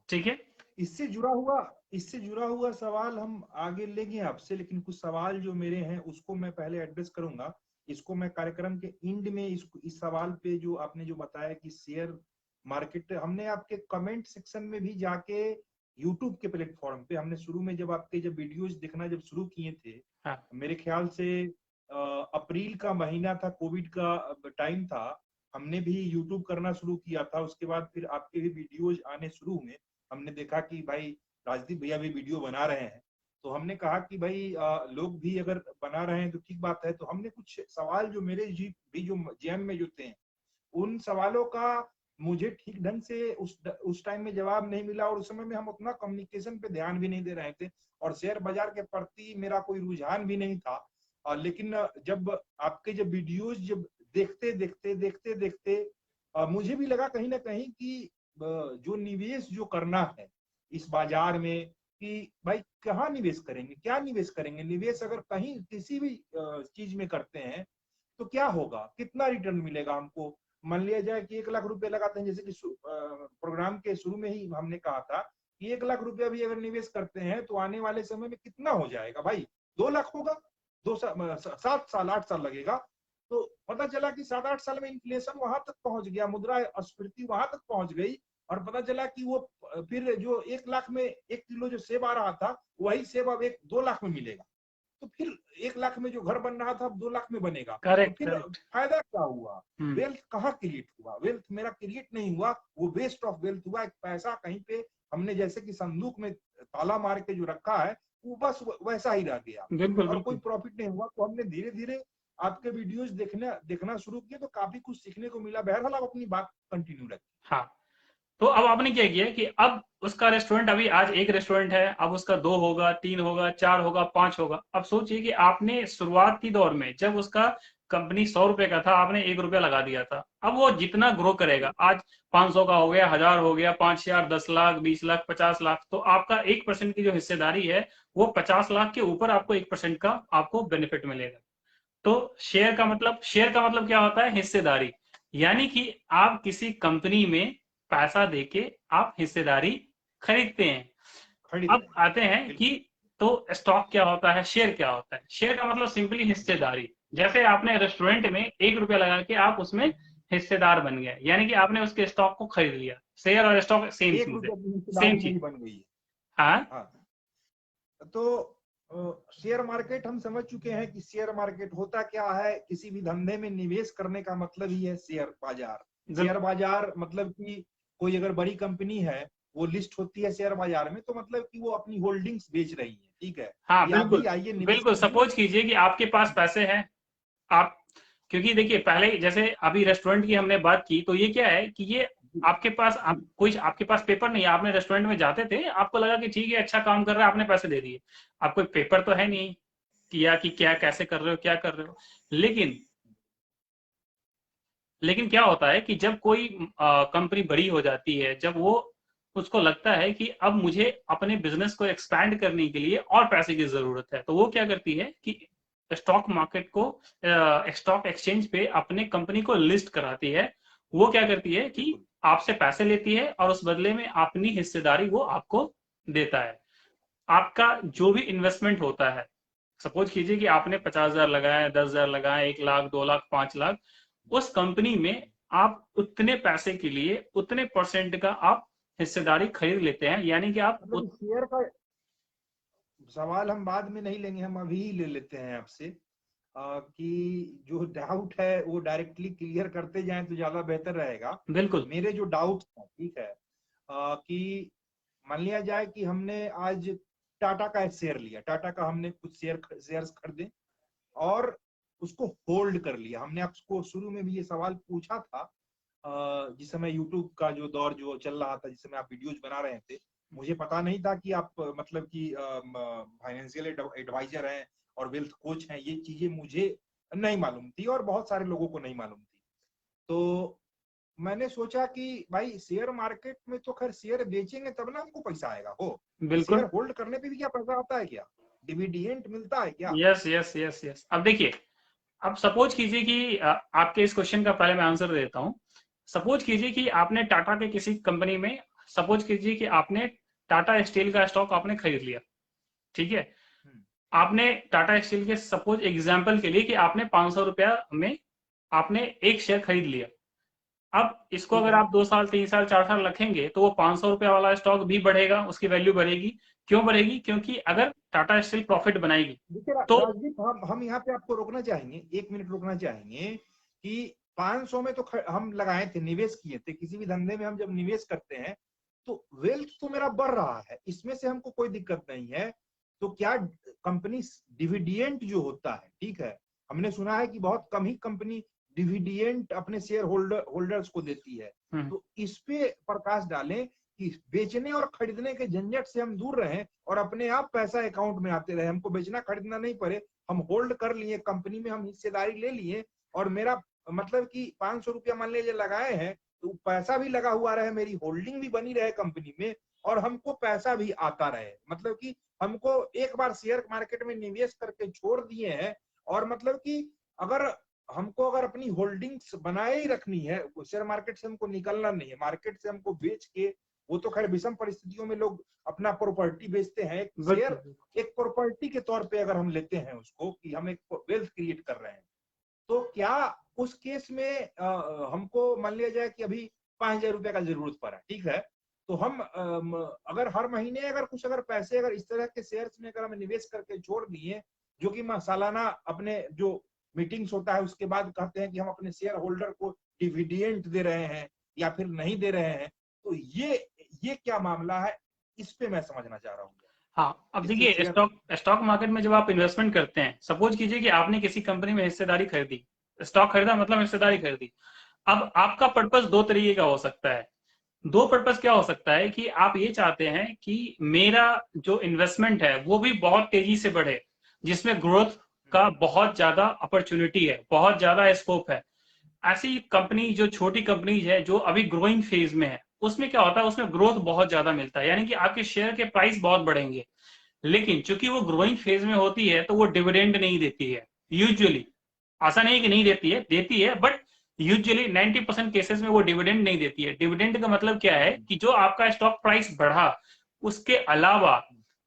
ठीक है, इससे जुड़ा हुआ सवाल हम आगे लेंगे आपसे, लेकिन कुछ सवाल जो मेरे हैं उसको मैं पहले एड्रेस करूंगा। इसको मैं कार्यक्रम के एंड में इस सवाल पे जो आपने जो बताया कि शेयर मार्केट, हमने आपके कमेंट सेक्शन में भी जाके यूट्यूब के प्लेटफॉर्म पे हमने शुरू में जब आपके जब वीडियोस देखना जब शुरू किए थे, हाँ, मेरे ख्याल से अप्रैल का महीना था, कोविड का टाइम था, हमने भी यूट्यूब करना शुरू किया था। उसके बाद फिर आपके भी वीडियोज आने शुरू हुए, हमने देखा कि भाई राजदीप भैया भी वीडियो बना रहे हैं, तो हमने कहा कि भाई लोग भी अगर बना रहे हैं तो ठीक बात है। तो हमने कुछ सवाल जो मेरे जी भी जो जहन में जो थे, उन सवालों का मुझे ठीक ढंग से उस टाइम में जवाब नहीं मिला, और उस समय में हम उतना कम्युनिकेशन पे ध्यान भी नहीं दे रहे थे और शेयर बाजार के प्रति मेरा कोई रुझान भी नहीं था। लेकिन जब आपके जब वीडियोज जब देखते देखते देखते देखते मुझे भी लगा कहीं ना कहीं कि जो निवेश जो करना है इस बाजार में, कि भाई कहाँ निवेश करेंगे, क्या निवेश करेंगे, निवेश अगर कहीं किसी भी चीज में करते हैं तो क्या होगा, कितना रिटर्न मिलेगा हमको। मान लिया जाए कि 1 लाख रुपए लगाते हैं, जैसे कि प्रोग्राम के शुरू में ही हमने कहा था कि 1 लाख रुपया भी अगर निवेश करते हैं तो आने वाले समय में कितना हो जाएगा भाई, 2 लाख होगा, 7 साल 8 साल लगेगा। तो पता चला कि 7-8 साल में इन्फ्लेशन वहां तक पहुंच गया, मुद्रास्फीति वहां तक पहुंच गई, और पता चला कि वो फिर जो 1 लाख में 1 किलो जो सेब आ रहा था, वही सेब अब 2 लाख में मिलेगा। तो फिर 1 लाख में जो घर बन रहा था अब 2 लाख में बनेगा, तो करेक्ट फिर करेक्ट। फायदा क्या हुआ, वेल्थ कहाँ क्रिएट हुआ, वेल्थ मेरा क्रिएट नहीं हुआ, वो वेस्ट ऑफ वेल्थ हुआ। एक पैसा कहीं पे हमने जैसे कि संदूक में ताला मार के जो रखा है वो बस वैसा ही रह गया बिल्कुल और कोई बिल्कुल। प्रॉफिट नहीं हुआ। तो हमने धीरे धीरे आपके वीडियोस देखना शुरू किए, तो काफी कुछ सीखने को मिला। बहरहाल आप अपनी बात कंटिन्यू रखें। हाँ, तो अब आपने क्या किया कि अब उसका रेस्टोरेंट, अभी आज एक रेस्टोरेंट है, अब उसका 2 होगा, 3 होगा, 4 होगा, 5 होगा। अब सोचिए कि आपने शुरुआती दौर में जब उसका कंपनी 100 रुपए का था, आपने 1 रुपया लगा दिया था। अब वो जितना ग्रो करेगा, आज 500 का हो गया, 1000 हो गया, 5000, 10 लाख, 20 लाख, 50 लाख, तो आपका 1% की जो हिस्सेदारी है वो 50 लाख के ऊपर आपको 1% का आपको बेनिफिट मिलेगा। तो शेयर का मतलब क्या होता है? हिस्सेदारी। यानी कि आप किसी कंपनी में पैसा देके आप हिस्सेदारी खरीदते हैं। खरीद अब रहे हैं, आते हैं कि बिल्कुल। तो स्टॉक क्या होता है, शेयर क्या होता है? शेयर का मतलब सिंपली हिस्सेदारी। जैसे आपने रेस्टोरेंट में 1 रुपया लगा के आप उसमें हिस्सेदार बन गए, यानी कि आपने उसके स्टॉक को खरीद लिया। शेयर और स्टॉक सेम एक चीज है, रुपये की सेम हिस्सेदारी चीज। मेरी बन गई है। हाँ, हाँ, तो शेयर मार्केट हम समझ चुके हैं कि शेयर मार्केट होता क्या है। किसी भी धंधे में निवेश करने का मतलब ही है शेयर बाजार। शेयर बिल्कुल। बाजार मतलब कि कोई अगर बड़ी कंपनी है वो लिस्ट होती है शेयर बाजार में, तो मतलब कि वो अपनी होल्डिंग्स बेच रही है, ठीक है। हाँ कि आप बिल्कुल भी आइए निवेश बिल्कुल। कीजिए। सपोज कीजिए कि आपके पास पैसे हैं, आप, क्योंकि देखिए पहले जैसे अभी रेस्टोरेंट की हमने बात की, तो ये क्या है कि ये आपके पास आप कोई आपके पास पेपर नहीं है, आपने रेस्टोरेंट में जाते थे, आपको लगा कि ठीक है अच्छा काम कर रहा है, आपने पैसे दे दिए, आपको पेपर तो है नहीं किया कि क्या कैसे कर रहे हो क्या कर रहे हो। लेकिन क्या होता है कि जब कोई कंपनी बड़ी हो जाती है, जब वो उसको लगता है कि अब मुझे अपने बिजनेस को एक्सपैंड करने के लिए और पैसे की जरूरत है, तो वो क्या करती है कि स्टॉक मार्केट को, स्टॉक एक्सचेंज पे अपने कंपनी को लिस्ट कराती है। वो क्या करती है कि आपसे पैसे लेती है और उस बदले में अपनी हिस्सेदारी वो आपको देता है। आपका जो भी इन्वेस्टमेंट होता है, सपोज कीजिए कि आपने 50,000 लगाया, 10,000 लगाया, 1 लाख, 2 लाख, 5 लाख, उस कंपनी में आप उतने पैसे के लिए उतने परसेंट का आप हिस्सेदारी खरीद लेते हैं, यानी कि आप मतलब शेयर का सवाल हम बाद में नहीं लेंगे, हम अभी ही ले लेते हैं आपसे, कि जो डाउट है वो डायरेक्टली क्लियर करते जाएं तो ज्यादा बेहतर रहेगा। बिल्कुल मेरे जो डाउट है, ठीक है, कि मान लिया जाए कि हमने आज टाटा का एक शेयर लिया, टाटा का हमने कुछ शेयर्स खरीदे और उसको होल्ड कर लिया। हमने आपको शुरू में भी ये सवाल पूछा था, जिस समय यूट्यूब का जो दौर जो चल रहा था, जिस समय आप वीडियोज बना रहे थे, मुझे पता नहीं था कि आप मतलब कि फाइनेंशियल एडवाइजर हैं और वेल्थ कोच हैं। ये चीजें मुझे नहीं मालूम थी और बहुत सारे लोगों को नहीं मालूम थी। तो मैंने सोचा कि भाई शेयर मार्केट में तो खैर शेयर बेचेंगे तब ना हमको पैसा आएगा, हो शेयर बिल्कुल। होल्ड करने पे भी क्या पैसा आता है, क्या डिविडेंड मिलता है क्या? Yes yes yes yes. अब देखिए, अब सपोज कीजिए कि आपके इस क्वेश्चन का पहले मैं आंसर देता हूं। सपोज कीजिए कि आपने टाटा के किसी कंपनी में, सपोज कीजिए कि आपने टाटा स्टील का स्टॉक आपने खरीद लिया, ठीक है। आपने टाटा स्टील के, सपोज एग्जांपल के लिए, कि आपने 500 रुपया में आपने एक शेयर खरीद लिया। अब इसको ठीक अगर है। आप 2 साल 3 साल 4 साल रखेंगे तो वो 500 रुपया वाला स्टॉक भी बढ़ेगा, उसकी वैल्यू बढ़ेगी। क्यों बढ़ेगी? क्योंकि अगर टाटा स्टील प्रॉफिट बनाएगी देखिए तो। राजदीप, हम यहाँ पे आपको रोकना चाहेंगे, 1 मिनट रोकना चाहेंगे कि 500 में तो हम लगाए थे, निवेश किए थे। किसी भी धंधे में हम जब निवेश करते हैं तो वेल्थ तो मेरा बढ़ रहा है, इसमें से हमको कोई दिक्कत नहीं है। तो क्या कंपनी डिविडेंट जो होता है, ठीक है, हमने सुना है कि बहुत कम ही कंपनी डिविडेंट अपने शेयर होल्डर्स को देती है। तो इस पे प्रकाश डालें कि बेचने और खरीदने के झंझट से हम दूर रहें और अपने आप पैसा अकाउंट में आते रहे, हमको बेचना खरीदना नहीं पड़े। हम होल्ड कर लिए, कंपनी में हम हिस्सेदारी ले लिए, और मेरा मतलब कि 500 रुपया मान लीजिए लगाए हैं, तो पैसा भी लगा हुआ रहे, मेरी होल्डिंग भी बनी रहे कंपनी में, और हमको पैसा भी आता रहे। मतलब कि हमको एक बार शेयर मार्केट में निवेश करके छोड़ दिए हैं, और मतलब कि अगर हमको अगर अपनी होल्डिंग्स बनाए ही रखनी है, शेयर मार्केट से हमको निकलना नहीं है, मार्केट से हमको बेच के, वो तो खैर विषम परिस्थितियों में लोग अपना प्रॉपर्टी बेचते हैं, एक शेयर एक प्रॉपर्टी के तौर पे अगर हम लेते हैं उसको कि हम एक वेल्थ क्रिएट कर रहे हैं, तो क्या उस केस में हमको मान लिया जाए कि अभी 5,000 रुपए का जरूरत पड़ा, ठीक है, तो हम अगर हर महीने अगर कुछ अगर पैसे अगर इस तरह के शेयर्स में अगर हम निवेश करके छोड़ दिए, जो कि सालाना अपने जो मीटिंग्स होता है उसके बाद कहते हैं कि हम अपने शेयर होल्डर को डिविडेंड दे रहे हैं या फिर नहीं दे रहे हैं, तो ये क्या मामला है, इस पे मैं समझना चाह रहा हूँ। हाँ, अब इससे देखिए, शेयर स्टॉक मार्केट में जब आप इन्वेस्टमेंट करते हैं, सपोज कीजिए कि आपने किसी कंपनी में हिस्सेदारी खरीदी, स्टॉक खरीदा मतलब हिस्सेदारी खरीदी। अब आपका पर्पस दो तरीके का हो सकता है। दो पर्पस क्या हो सकता है कि आप ये चाहते हैं कि मेरा जो इन्वेस्टमेंट है वो भी बहुत तेजी से बढ़े, जिसमें ग्रोथ का बहुत ज्यादा अपॉर्चुनिटी है, बहुत ज्यादा स्कोप है। ऐसी कंपनी, जो छोटी कंपनीज है जो अभी ग्रोइंग फेज में है, उसमें क्या होता है, उसमें ग्रोथ बहुत ज्यादा मिलता है, यानी कि आपके शेयर के प्राइस बहुत बढ़ेंगे। लेकिन चूंकि वो ग्रोइंग फेज में होती है तो वो डिविडेंड नहीं देती है यूजुअली। ऐसा नहीं कि नहीं देती है, देती है, बट यूजुअली 90% केसेस में वो डिविडेंड नहीं देती है। डिविडेंड का मतलब क्या है कि जो आपका स्टॉक प्राइस बढ़ा, उसके अलावा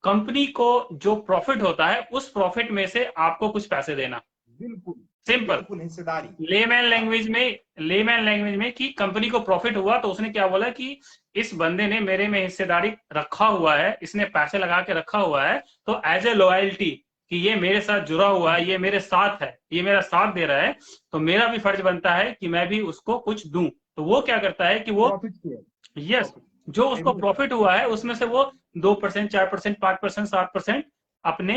कंपनी को जो प्रॉफिट होता है, उस प्रॉफिट में से आपको कुछ पैसे देना। बिल्कुल सिंपल। बिल्कुल हिस्सेदारी। हाँ, लेमैन लैंग्वेज में कि कंपनी को प्रॉफिट हुआ तो उसने क्या बोला कि इस बंदे ने मेरे में हिस्सेदारी रखा हुआ है, इसने पैसे लगा के रखा हुआ है, तो एज ए लॉयल्टी कि ये मेरे साथ जुड़ा हुआ है, ये मेरे साथ है, ये मेरा साथ दे रहा है, तो मेरा भी फर्ज बनता है कि मैं भी उसको कुछ दूं। तो वो क्या करता है कि वो, प्रॉफिट शेयर। यस, प्रॉफिट जो उसको प्रॉफिट हुआ है उसमें से वो 2%, 4%, 5%, 7% अपने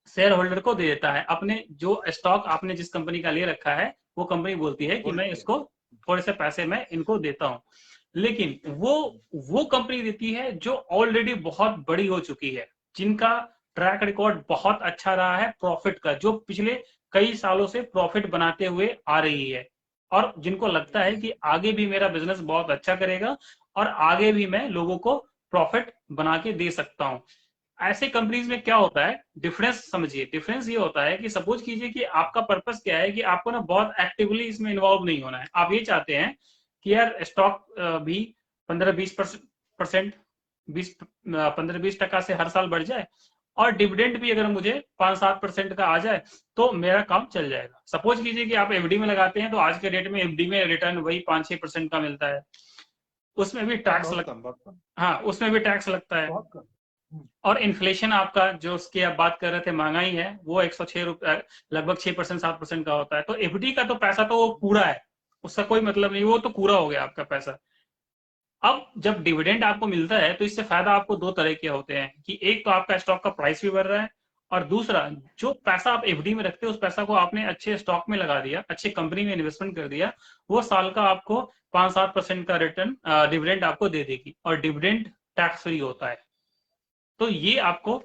शेयर होल्डर को दे देता है। अपने जो स्टॉक आपने जिस कंपनी का ले रखा है वो कंपनी बोलती है कि मैं इसको थोड़े से पैसे मैं इनको देता हूं, लेकिन वो कंपनी देती है जो ऑलरेडी बहुत बड़ी हो चुकी है, जिनका ट्रैक रिकॉर्ड बहुत अच्छा रहा है प्रॉफिट का, जो पिछले कई सालों से प्रॉफिट बनाते हुए आ रही है, और जिनको लगता है कि आगे भी मेरा बिजनेस बहुत अच्छा करेगा और आगे भी मैं लोगों को प्रॉफिट बना के दे सकता हूं। ऐसे कंपनीज में क्या होता है, डिफरेंस समझिए, डिफरेंस ये होता है कि सपोज कीजिए कि आपका पर्पस क्या है कि आपको ना बहुत एक्टिवली इसमें इन्वॉल्व नहीं होना है। आप ये चाहते हैं कि यार स्टॉक भी 15-20% 15-20% से हर साल बढ़ जाए और डिविडेंड भी अगर मुझे 5-7% का आ जाए तो मेरा काम चल जाएगा। सपोज कीजिए कि आप एफडी में लगाते हैं तो आज के डेट में एफडी में रिटर्न वही 5-6% का मिलता है, उसमें भी टैक्स हाँ उसमें भी टैक्स लगता है, और इन्फ्लेशन आपका जो उसकी आप बात कर रहे थे महंगाई है वो 106 रुपए लगभग 6% 7% का होता है। तो एफडी का तो पैसा तो वो पूरा है, उसका कोई मतलब नहीं, वो तो पूरा हो गया आपका पैसा। अब जब डिविडेंड आपको मिलता है तो इससे फायदा आपको दो तरह के होते हैं कि एक तो आपका स्टॉक का प्राइस भी बढ़ रहा है, और दूसरा जो पैसा आप एफडी में रखते हैं उस पैसा को आपने अच्छे स्टॉक में लगा दिया, अच्छी कंपनी में इन्वेस्टमेंट कर दिया, वो साल का आपको 5-7% का रिटर्न डिविडेंड आपको दे देगी, और डिविडेंड टैक्स फ्री होता है। तो ये आपको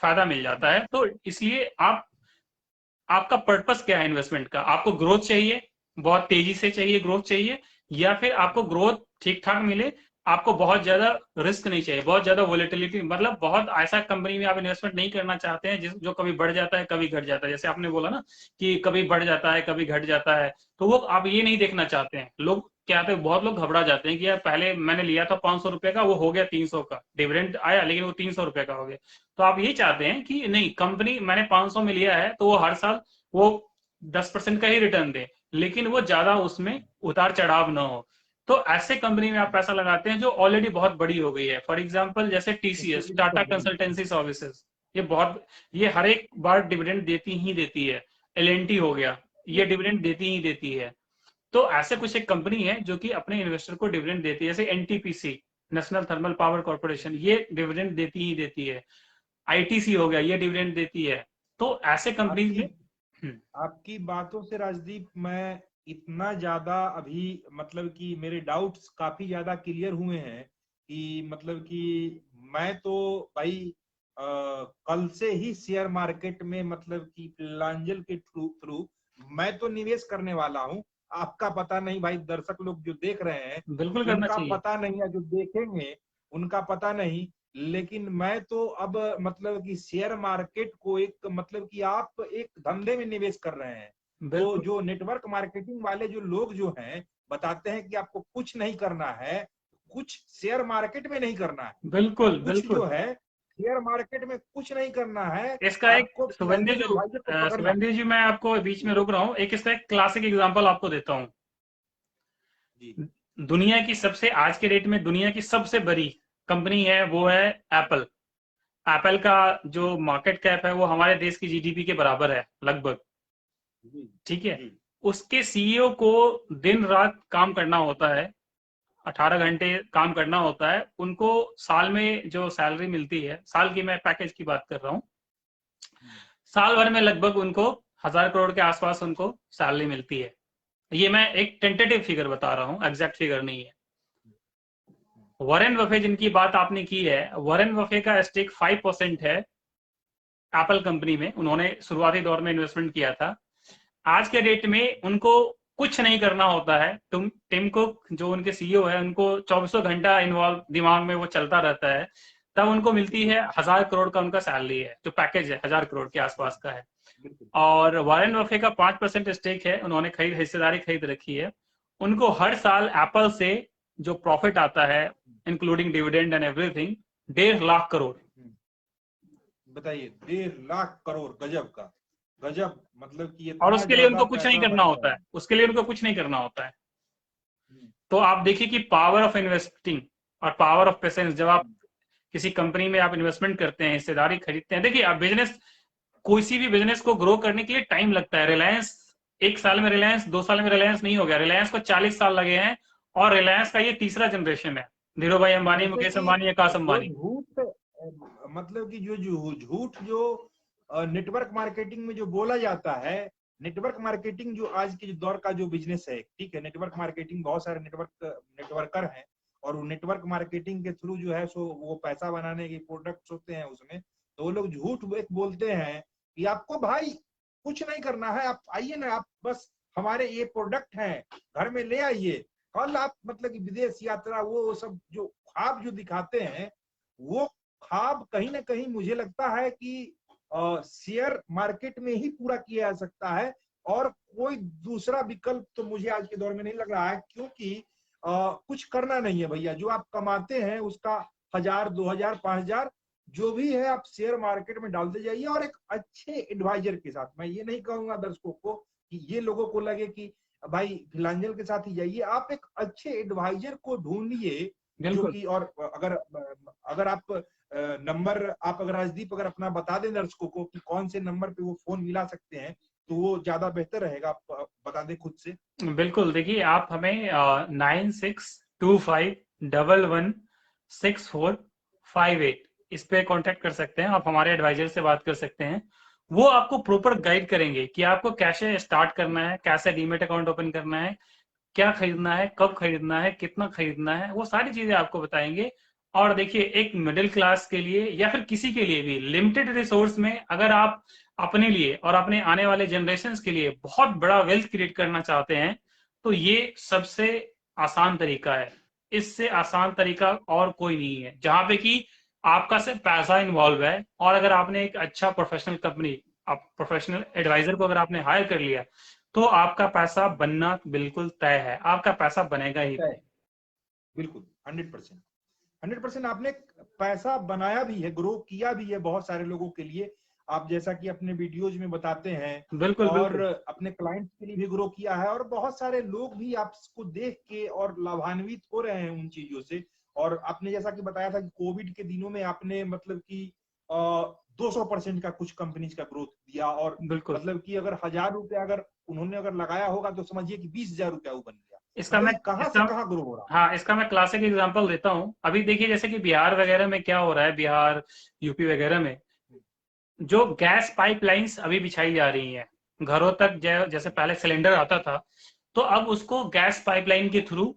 फायदा मिल जाता है। तो इसलिए आपका पर्पस क्या है इन्वेस्टमेंट का, आपको ग्रोथ चाहिए, बहुत तेजी से चाहिए ग्रोथ चाहिए, या फिर आपको ग्रोथ ठीक ठाक मिले, आपको बहुत ज्यादा रिस्क नहीं चाहिए, बहुत ज्यादा वोलेटिलिटी, मतलब बहुत ऐसा कंपनी में आप इन्वेस्टमेंट नहीं करना चाहते हैं जो कभी बढ़ जाता है कभी घट जाता है, जैसे आपने बोला ना कि कभी बढ़ जाता है कभी घट जाता है, तो वो आप ये नहीं देखना चाहते हैं। लोग क्या होते हैं, बहुत लोग घबरा जाते हैं कि यार पहले मैंने लिया था 500 रुपए का, वो हो गया 300 का, डिविडेंड आया लेकिन वो 300 रुपए का हो गया। तो आप ये चाहते हैं कि नहीं, कंपनी मैंने 500 में लिया है तो वो हर साल वो 10% का ही रिटर्न दे, लेकिन वो ज्यादा उसमें उतार चढ़ाव ना हो। तो ऐसे कंपनी में आप पैसा लगाते हैं जो ऑलरेडी बहुत बड़ी हो गई है। फॉर एग्जांपल जैसे टीसीएस, टाटा कंसल्टेंसी सर्विसेज, ये हर एक बार डिविडेंड देती ही देती है। एलएनटी हो गया, ये डिविडेंड देती ही देती है। तो ऐसे कुछ एक कंपनी है जो कि अपने इन्वेस्टर को डिविडेंड देती है, जैसे NTPC, national thermal power corporation, ये डिविडेंड देती ही देती है। आईटीसी हो गया, ये डिविडेंड देती है। तो ऐसे कंपनीज में आपकी बातों से राजदीप मैं इतना ज्यादा अभी मतलब कि मेरे डाउट्स काफी ज्यादा क्लियर हुए हैं कि मतलब कि मैं तो भाई कल से ही शेयर मार्केट में मतलब कि लांजल के थ्रू मैं तो निवेश करने वाला हूं। आपका पता नहीं भाई, दर्शक लोग जो देख रहे हैं बिल्कुल करना उनका चाहिए। पता नहीं है, जो देखेंगे उनका पता नहीं, लेकिन मैं तो अब मतलब कि शेयर मार्केट को एक मतलब कि आप एक धंधे में निवेश कर रहे हैं। तो जो नेटवर्क मार्केटिंग वाले जो लोग जो हैं बताते हैं कि आपको कुछ नहीं करना है, कुछ शेयर मार्केट में नहीं करना है, बिल्कुल कुछ बिल्कुल जो है शेयर मार्केट में कुछ नहीं करना है, इसका एक आपको फाइनेंशियल एडवाइजर को पकड़ना। शुभेंदु जी, मैं आपको बीच में रोक रहा हूँ, एक इसका एक क्लासिक एग्जांपल आपको देता हूँ। दुनिया की सबसे, आज के डेट में दुनिया की सबसे बड़ी कंपनी है वो है एप्पल। एप्पल का जो मार्केट कैप है वो हमारे देश की जीडीपी के बराबर है लगभग, ठीक है। उसके सीईओ को दिन रात काम करना होता है, 18 घंटे काम करना होता है। उनको साल में जो सैलरी मिलती है, साल की मैं पैकेज की बात कर रहा हूँ, साल भर में लगभग उनको 1000 करोड़ के आसपास उनको सैलरी मिलती है। ये मैं एक टेंटेटिव फिगर बता रहा हूँ, एग्जैक्ट फिगर नहीं है। वॉरेन बफे जिनकी बात आपने की है, वॉरेन बफे का स्टेक 5% है एप्पल कंपनी में, उन्होंने शुरुआती दौर में इन्वेस्टमेंट किया था। आज के डेट में उनको कुछ नहीं करना होता है। टिम कुक जो उनके सीईओ है, उनको 24 घंटा इन्वॉल्व दिमाग में वो चलता रहता है, तब उनको मिलती है 1000 करोड़ का उनका सैलरी है, जो पैकेज है 1000 करोड़ के आसपास का है। और वॉरेन बफे का 5% स्टेक है, उन्होंने हिस्सेदारी खरीद रखी है। उनको हर साल एप्पल से जो प्रॉफिट आता है including dividend and everything, 1.5 lakh crore. बताइए, 1.5 लाख करोड़, गजब का गजब, मतलब कि और उसके लिए उनको कुछ नहीं करना होता है, उसके लिए उनको कुछ नहीं करना होता है। तो आप देखिए कि पावर ऑफ इन्वेस्टिंग और पावर ऑफ पेशेंस, जब आप किसी कंपनी में आप इन्वेस्टमेंट करते हैं, हिस्सेदारी खरीदते हैं, देखिए आप बिजनेस, कोई सी भी बिजनेस को ग्रो करने के लिए टाइम लगता है। रिलायंस 1 साल में, रिलायंस 2 साल में रिलायंस नहीं हो गया, रिलायंस को 40 साल लगे हैं और रिलायंस का ये तीसरा जनरेशन है, धीरू भाई अंबानी, जैसे मुकेश कि अंबानी, आकाश जो अंबानी। झूठ, मतलब कि जो झूठ जो नेटवर्क मार्केटिंग में जो बोला जाता है, नेटवर्क मार्केटिंग जो आज के दौर का जो बिजनेस है, ठीक है, नेटवर्क मार्केटिंग, बहुत सारे नेटवर्कर हैं, और वो नेटवर्क मार्केटिंग के थ्रू जो है सो वो पैसा बनाने के प्रोडक्ट्स होते हैं उसमें, तो वो लोग झूठ एक बोलते हैं कि आपको भाई कुछ नहीं करना है, आप आइए ना, आप बस हमारे ये प्रोडक्ट हैं घर में ले आइए, कल आप मतलब कि विदेश यात्रा, वो सब जो ख्वाब जो दिखाते हैं, वो ख्वाब कहीं ना कहीं मुझे लगता है कि शेयर मार्केट में ही पूरा किया जा सकता है, और कोई दूसरा विकल्प तो मुझे आज के दौर में नहीं लग रहा है, क्योंकि कुछ करना नहीं है भैया, जो आप कमाते हैं उसका 1000, 2000, 5000 जो भी है आप शेयर मार्केट में डालते जाइए, और एक अच्छे एडवाइजर के साथ। मैं ये नहीं कहूंगा दर्शकों को कि ये लोगों को लगे कि भाई फिलांजल के साथ ही जाइए, आप एक अच्छे एडवाइजर को ढूंढिए जो बिल्कुल। कि, और अगर अगर आप नंबर, आप अगर राजदीप अगर अपना बता दें दर्शकों को कि कौन से नंबर पे वो फोन मिला सकते हैं, तो वो ज्यादा बेहतर रहेगा, आप बता दें खुद से। बिल्कुल, देखिए आप हमें 9625116458 इस पे कांटेक्ट कर सकते हैं, आप हमारे एडवाइजर से बात कर सकते हैं। वो आपको प्रॉपर गाइड करेंगे कि आपको कैसे स्टार्ट करना है, कैसे डीमेट अकाउंट ओपन करना है, क्या खरीदना है, कब खरीदना है, कितना खरीदना है, वो सारी चीजें आपको बताएंगे। और देखिए, एक मिडिल क्लास के लिए या फिर किसी के लिए भी लिमिटेड रिसोर्स में अगर आप अपने लिए और अपने आने वाले जनरेशन के लिए बहुत बड़ा वेल्थ क्रिएट करना चाहते हैं, तो ये सबसे आसान तरीका है। इससे आसान तरीका और कोई नहीं है, जहां पे कि आपका सिर्फ पैसा इन्वॉल्व है। और अगर आपने एक अच्छा प्रोफेशनल कंपनी, आप प्रोफेशनल एडवाइजर को अगर आपने हायर कर लिया, तो आपका पैसा बनना बिल्कुल तय है, आपका पैसा बनेगा ही बनेगा। बिल्कुल 100%, 100% आपने पैसा बनाया भी है, ग्रो किया भी है बहुत सारे लोगों के लिए, आप जैसा कि अपने वीडियोज में बताते हैं, बिल्कुल और बिल्कुल। अपने क्लाइंट्स के लिए भी ग्रो किया है, और बहुत सारे लोग भी आपको देख के और लाभान्वित हो रहे हैं उन चीजों से। और आपने जैसा कि बताया था कि कोविड के दिनों में आपने मतलब कि 200% का कुछ कंपनीज का ग्रोथ दिया, और बिल्कुल। मतलब कि अगर 1000 रुपया अगर उन्होंने अगर लगाया होगा तो समझिए कि 20,000 रुपया वो बन गया, इसका मतलब मैं कि कहाँ से इसका कहाँ ग्रो हो रहा हाँ, इसका मैं क्लासिक एग्जांपल देता हूँ। अभी देखिए, जैसे कि बिहार वगैरह में क्या हो रहा है, बिहार, यूपी वगैरह में जो गैस पाइपलाइंस अभी बिछाई जा रही हैं घरों तक, जैसे पहले सिलेंडर आता था, तो अब उसको गैस पाइपलाइन के थ्रू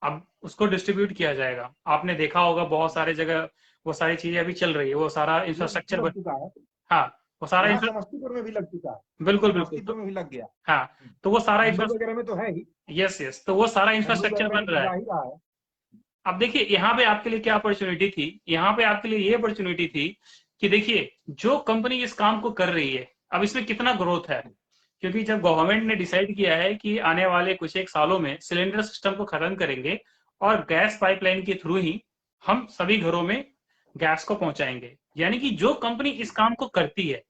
अब उसको डिस्ट्रीब्यूट किया जाएगा। आपने देखा होगा बहुत है। सारे जगह वो सारी चीजें अभी चल रही है, वो सारा इंफ्रास्ट्रक्चर लग चुका है, हाँ, वो सारा यहाँ समस्तीपुर में भी लग चुका है, बिल्कुल बिल्कुल। समस्तीपुर में भी लग गया। हाँ, तो वो सारा मुंबई वगैरह में तो है ही, यस यस, तो वो सारा मुंबई इंफ्रास्ट्रक्चर वगैरह में बन तो रहा है। जा ही रहा है। अब देखिए, यहाँ पे आपके लिए क्या अपॉर्चुनिटी थी, यहाँ पे आपके लिए ये अपॉर्चुनिटी थी कि देखिए, जो कंपनी इस काम को कर रही है, अब इसमें कितना ग्रोथ है। क्योंकि जब गवर्नमेंट ने डिसाइड किया है कि आने वाले कुछ एक सालों में सिलेंडर सिस्टम को खत्म करेंगे और गैस पाइपलाइन के थ्रू ही हम सभी घरों में गैस को पहुंचाएंगे, यानी कि जो कंपनी इस काम को करती है,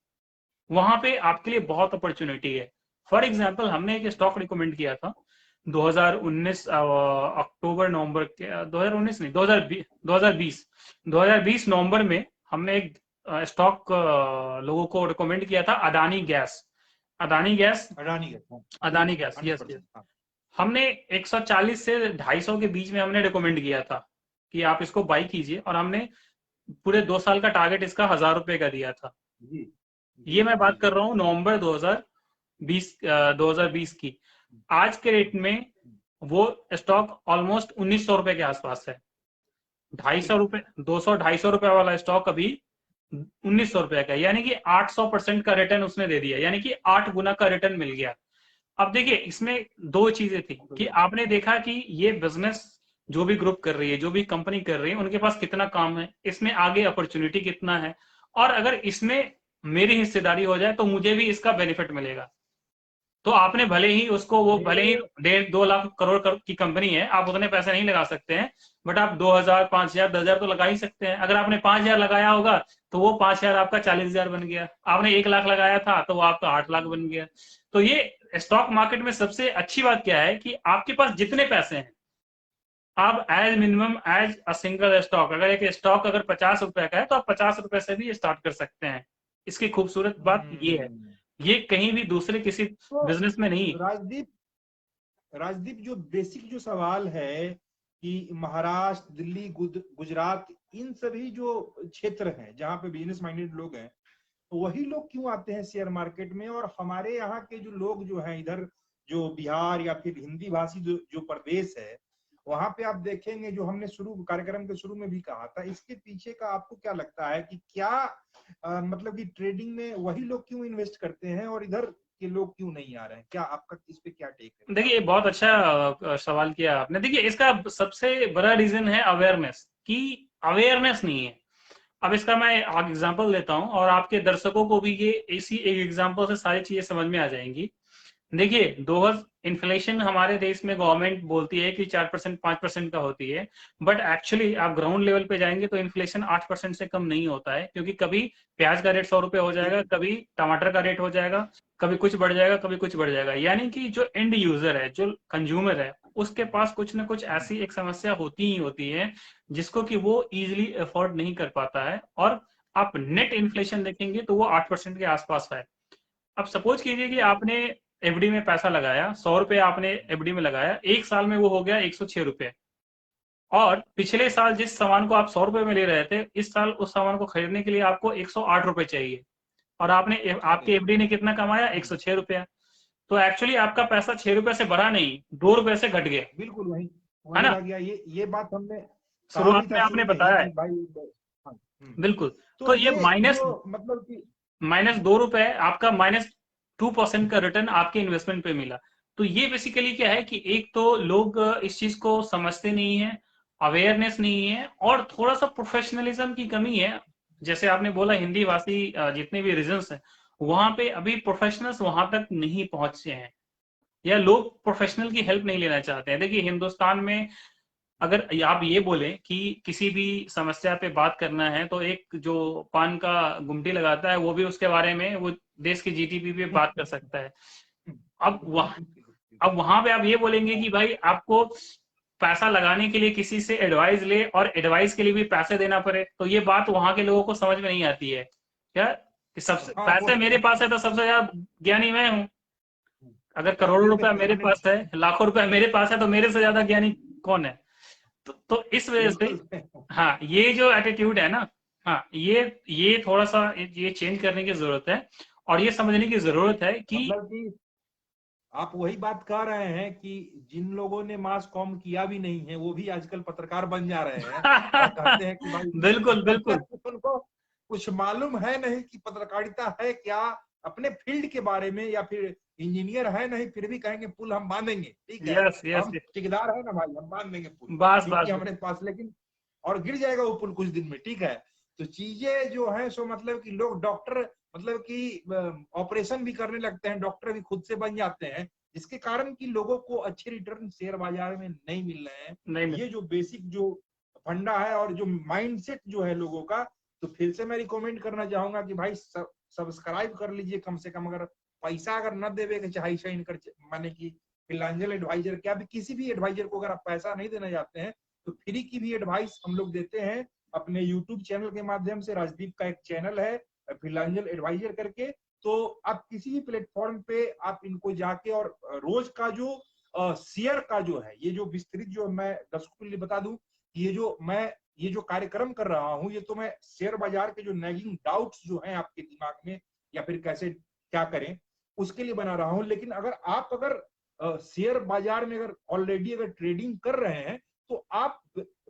वहां पे आपके लिए बहुत अपॉर्चुनिटी है। फॉर एग्जाम्पल, हमने एक स्टॉक रिकमेंड किया था 2019 अक्टूबर नवंबर के 2019 नहीं, 2020 नवंबर में हमने एक स्टॉक लोगों को रिकमेंड किया था, अडानी गैस। अडानी गैस, अडानी का, हाँ, अडानी बिल्कुल गैस, यस यस। 100%, हाँ। हमने 140 से 250 के बीच में हमने रिकमेंड किया था कि आप इसको बाई कीजिए, और हमने पूरे 2 साल का टारगेट इसका 1000 रुपए का दिया था। जी जी ये मैं जी बात कर जी। रहा हूँ नवंबर 2020 की। आज के रेट में वो स्टॉक ऑलमोस्ट 1900 रुपए के आसपास है। 250 रुपए, 200-250 रुपए वाला स्टॉक अभी 1900 रुपए का है, यानी कि 800% का रिटर्न उसने दे दिया, यानी कि 8 गुना का रिटर्न मिल गया। अब देखिए, इसमें दो चीजें थी कि आपने देखा कि ये बिजनेस जो भी ग्रुप कर रही है, जो भी कंपनी कर रही है, उनके पास कितना काम है, इसमें आगे अपॉर्चुनिटी कितना है, और अगर इसमें मेरी हिस्सेदारी हो जाए तो मुझे भी इसका बेनिफिट मिलेगा। तो आपने भले ही उसको, वो भले ही मेरे 1.5-2 लाख करोड़ की कंपनी है, आप उतने पैसे नहीं लगा सकते हैं, बट आप 2000, 5000, 10,000 तो लगा ही सकते हैं। अगर आपने 5000 लगाया होगा तो वो 5000 आपका 40,000 बन गया। आपने 1 लाख लगाया था तो वो आपका 8 लाख बन गया। तो ये स्टॉक मार्केट में सबसे अच्छी बात क्या है कि आपके पास जितने पैसे हैं, आप as minimum as a single stock, अगर एक स्टॉक अगर 50 रुपए का है तो आप 50 रुपए से भी स्टार्ट कर सकते हैं। इसकी खूबसूरत बात ये है, ये कहीं भी दूसरे किसी तो बिजनेस में नहीं। राजदीप, राजदीप, जो बेसिक जो सवाल है कि महाराष्ट्र, दिल्ली, गुजरात, इन सभी जो क्षेत्र हैं जहाँ पे बिजनेस माइंडेड लोग हैं, तो वही लोग क्यों आते हैं शेयर मार्केट में, और हमारे यहाँ के जो लोग जो हैं इधर, जो बिहार या फिर हिंदी भाषी जो प्रदेश है, वहां पे आप देखेंगे, जो हमने शुरू कार्यक्रम के शुरू में भी कहा था, इसके पीछे का आपको क्या लगता है कि क्या मतलब कि ट्रेडिंग में वही लोग क्यों इन्वेस्ट करते हैं और इधर के लोग क्यों नहीं आ रहे हैं? क्या आपका इस पे क्या टेक है? देखिए, बहुत अच्छा सवाल किया आपने। देखिए, इसका सबसे बड़ा रीजन है अवेयरनेस, कि अवेयरनेस नहीं है। अब इसका मैं एग्जांपल देता हूं और आपके दर्शकों को भी ये इसी एक एग्जांपल से सारी चीजें समझ में आ जाएंगी। देखिए, इन्फ्लेशन हमारे देश में गवर्नमेंट बोलती है कि 4% 5% का होती है, बट एक्चुअली आप ग्राउंड लेवल पे जाएंगे तो इन्फ्लेशन 8% से कम नहीं होता है, क्योंकि कभी प्याज का रेट 100 रुपए हो जाएगा, कभी टमाटर का रेट हो जाएगा, कभी कुछ बढ़ जाएगा, कभी कुछ बढ़ जाएगा। यानी कि जो एंड यूजर है, जो कंज्यूमर है, उसके पास कुछ ना कुछ ऐसी एक समस्या होती ही होती है जिसको कि वो इजिली अफोर्ड नहीं कर पाता है। और आप नेट इन्फ्लेशन देखेंगे तो वो 8% के आसपास है। अब सपोज कीजिए कि आपने एफडी में पैसा लगाया, 100 रुपए आपने एफडी में लगाया, एक साल में वो हो गया 106 रुपए। और पिछले साल जिस सामान को आप 100 रुपए में ले रहे थे, इस साल उस सामान को खरीदने के लिए आपको 108 रुपए चाहिए, और आपके एफडी ने कितना कमाया? 106 रुपया। तो एक्चुअली आपका पैसा 6 रुपए से बढ़ा नहीं, 2 रुपए से घट गया, बिल्कुल वही है वही ना? रह गया। ये बात हमने कहा शुरुआत भी में था आपने शुरू में ही बताया कि है। भाई हाँ, बिल्कुल। तो तो ये ये माइनस जो मतलब कि -2 रुपए, आपका -2% का रिटर्न आपके इन्वेस्टमेंट पे मिला। तो ये बेसिकली क्या है कि एक तो लोग इस चीज को समझते नहीं है, अवेयरनेस नहीं है, और थोड़ा सा प्रोफेशनलिज्म की कमी है। जैसे आपने बोला हिंदी भाषी जितने भी रीजन्स हैं, वहां पे अभी प्रोफेशनल्स वहां तक नहीं पहुंचे हैं, या लोग प्रोफेशनल की हेल्प नहीं लेना चाहते हैं। देखिए, हिंदुस्तान में अगर आप ये बोले कि किसी भी समस्या पे बात करना है, तो एक जो पान का गुमटी लगाता है वो भी उसके बारे में, वो देश की जीडीपी पे बात कर सकता है। अब वहां पे आप ये बोलेंगे कि भाई आपको पैसा लगाने के लिए किसी से एडवाइस ले, और एडवाइस के लिए भी पैसे देना पड़े, तो ये बात वहां के लोगों को समझ में नहीं आती है क्या, कि सबसे हाँ वो पैसे मेरे पास है तो सबसे ज्यादा ज्ञानी मैं हूँ। अगर करोड़ों रुपया मेरे पास है, लाखों रुपया मेरे पास है, तो मेरे से ज्यादा ज्ञानी कौन है? तो इस वजह से, बिल्कुल हाँ, ये जो एटीट्यूड है ना, हाँ, ये थोड़ा सा ये चेंज करने की जरूरत है, और ये समझने की जरूरत है कि मतलब कि आप वही बात कह रहे हैं कि जिन लोगों ने मास कॉम किया भी नहीं है वो भी आजकल पत्रकार बन जा रहे हैं और कहते हैं कि भाई बिल्कुल बिल्कुल। उनको कुछ मालूम है नहीं कि पत्रकारिता है क्या, अपने फील्ड के बारे में, या फिर इंजीनियर है नहीं फिर भी कहेंगे पुल हम बांधेंगे, ठीक है, यस यस, हम ठेकेदार है ना भाई, हम बांध देंगे पुल बस क्योंकि बस। हमारे पास, लेकिन और गिर जाएगा वो पुल कुछ दिन में, ठीक है। तो चीजें जो है सो मतलब कि लोग डॉक्टर, मतलब कि ऑपरेशन भी करने लगते हैं, डॉक्टर भी खुद से बन जाते हैं, जिसके कारण कि लोगों को अच्छे रिटर्न शेयर बाजार में नहीं मिल रहे हैं। नहीं मिल, ये जो बेसिक जो फंडा है और जो माइंडसेट जो है लोगों का, तो फिर से मैं रिकमेंड करना चाहूंगा कि भाई सब्सक्राइब कर लीजिए कम से कम। अगर पैसा अगर न देवे के चाहिए इनकर, माने कि फिलांजल एडवाइजर, क्या भी किसी भी एडवाइजर को अगर आप पैसा नहीं देना चाहते हैं, तो फ्री की भी एडवाइस हम लोग देते हैं अपने यूट्यूब चैनल के माध्यम से। राजदीप का एक चैनल है फिलांजल एडवाइजर करके, तो आप किसी भी प्लेटफॉर्म पे आप इनको जाके, और रोज का जो शेयर का जो है, ये जो विस्तृत, जो मैं दर्शकों के लिए बता दूं, ये जो कार्यक्रम कर रहा हूं, ये तो मैं शेयर बाजार के जो नैगिंग डाउट्स जो हैं आपके दिमाग में, या फिर कैसे क्या करें उसके लिए बना रहा हूं। लेकिन अगर शेयर बाजार में अगर ऑलरेडी अगर ट्रेडिंग कर रहे हैं, तो आप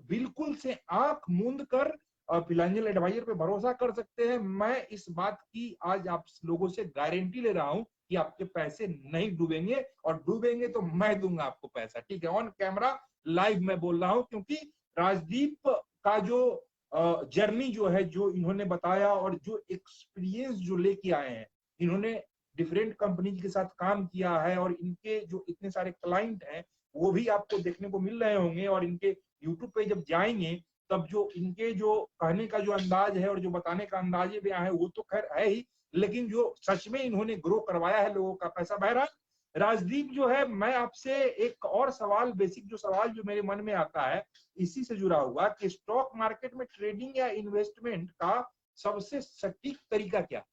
बिल्कुल से आंख मूंद कर फिलांजल एडवाइजर पे भरोसा कर सकते हैं। मैं इस बात की आज आप लोगों से गारंटी ले रहा हूं कि आपके पैसे नहीं डूबेंगे, और डूबेंगे तो मैं दूंगा आपको पैसा, ठीक है, ऑन कैमरा लाइव मैं बोल रहा हूं। क्योंकि राजदीप का जो जर्नी जो है, जो इन्होंने बताया, और जो एक्सपीरियंस जो लेके आए हैं, इन्होंने डिफरेंट कंपनीज के साथ काम किया है, और इनके जो इतने सारे क्लाइंट हैं वो भी आपको देखने को मिल रहे होंगे, और इनके यूट्यूब पे जब जाएंगे तब जो इनके जो कहने का जो अंदाज है और जो बताने का अंदाज भी है वो तो खैर है ही, लेकिन जो सच में इन्होंने ग्रो करवाया है लोगों का पैसा। बहरहाल राजदीप जो है, मैं आपसे एक और सवाल, बेसिक जो सवाल जो मेरे मन में आता है इसी से जुड़ा हुआ, कि स्टॉक मार्केट में ट्रेडिंग या इन्वेस्टमेंट का सबसे सटीक तरीका क्या?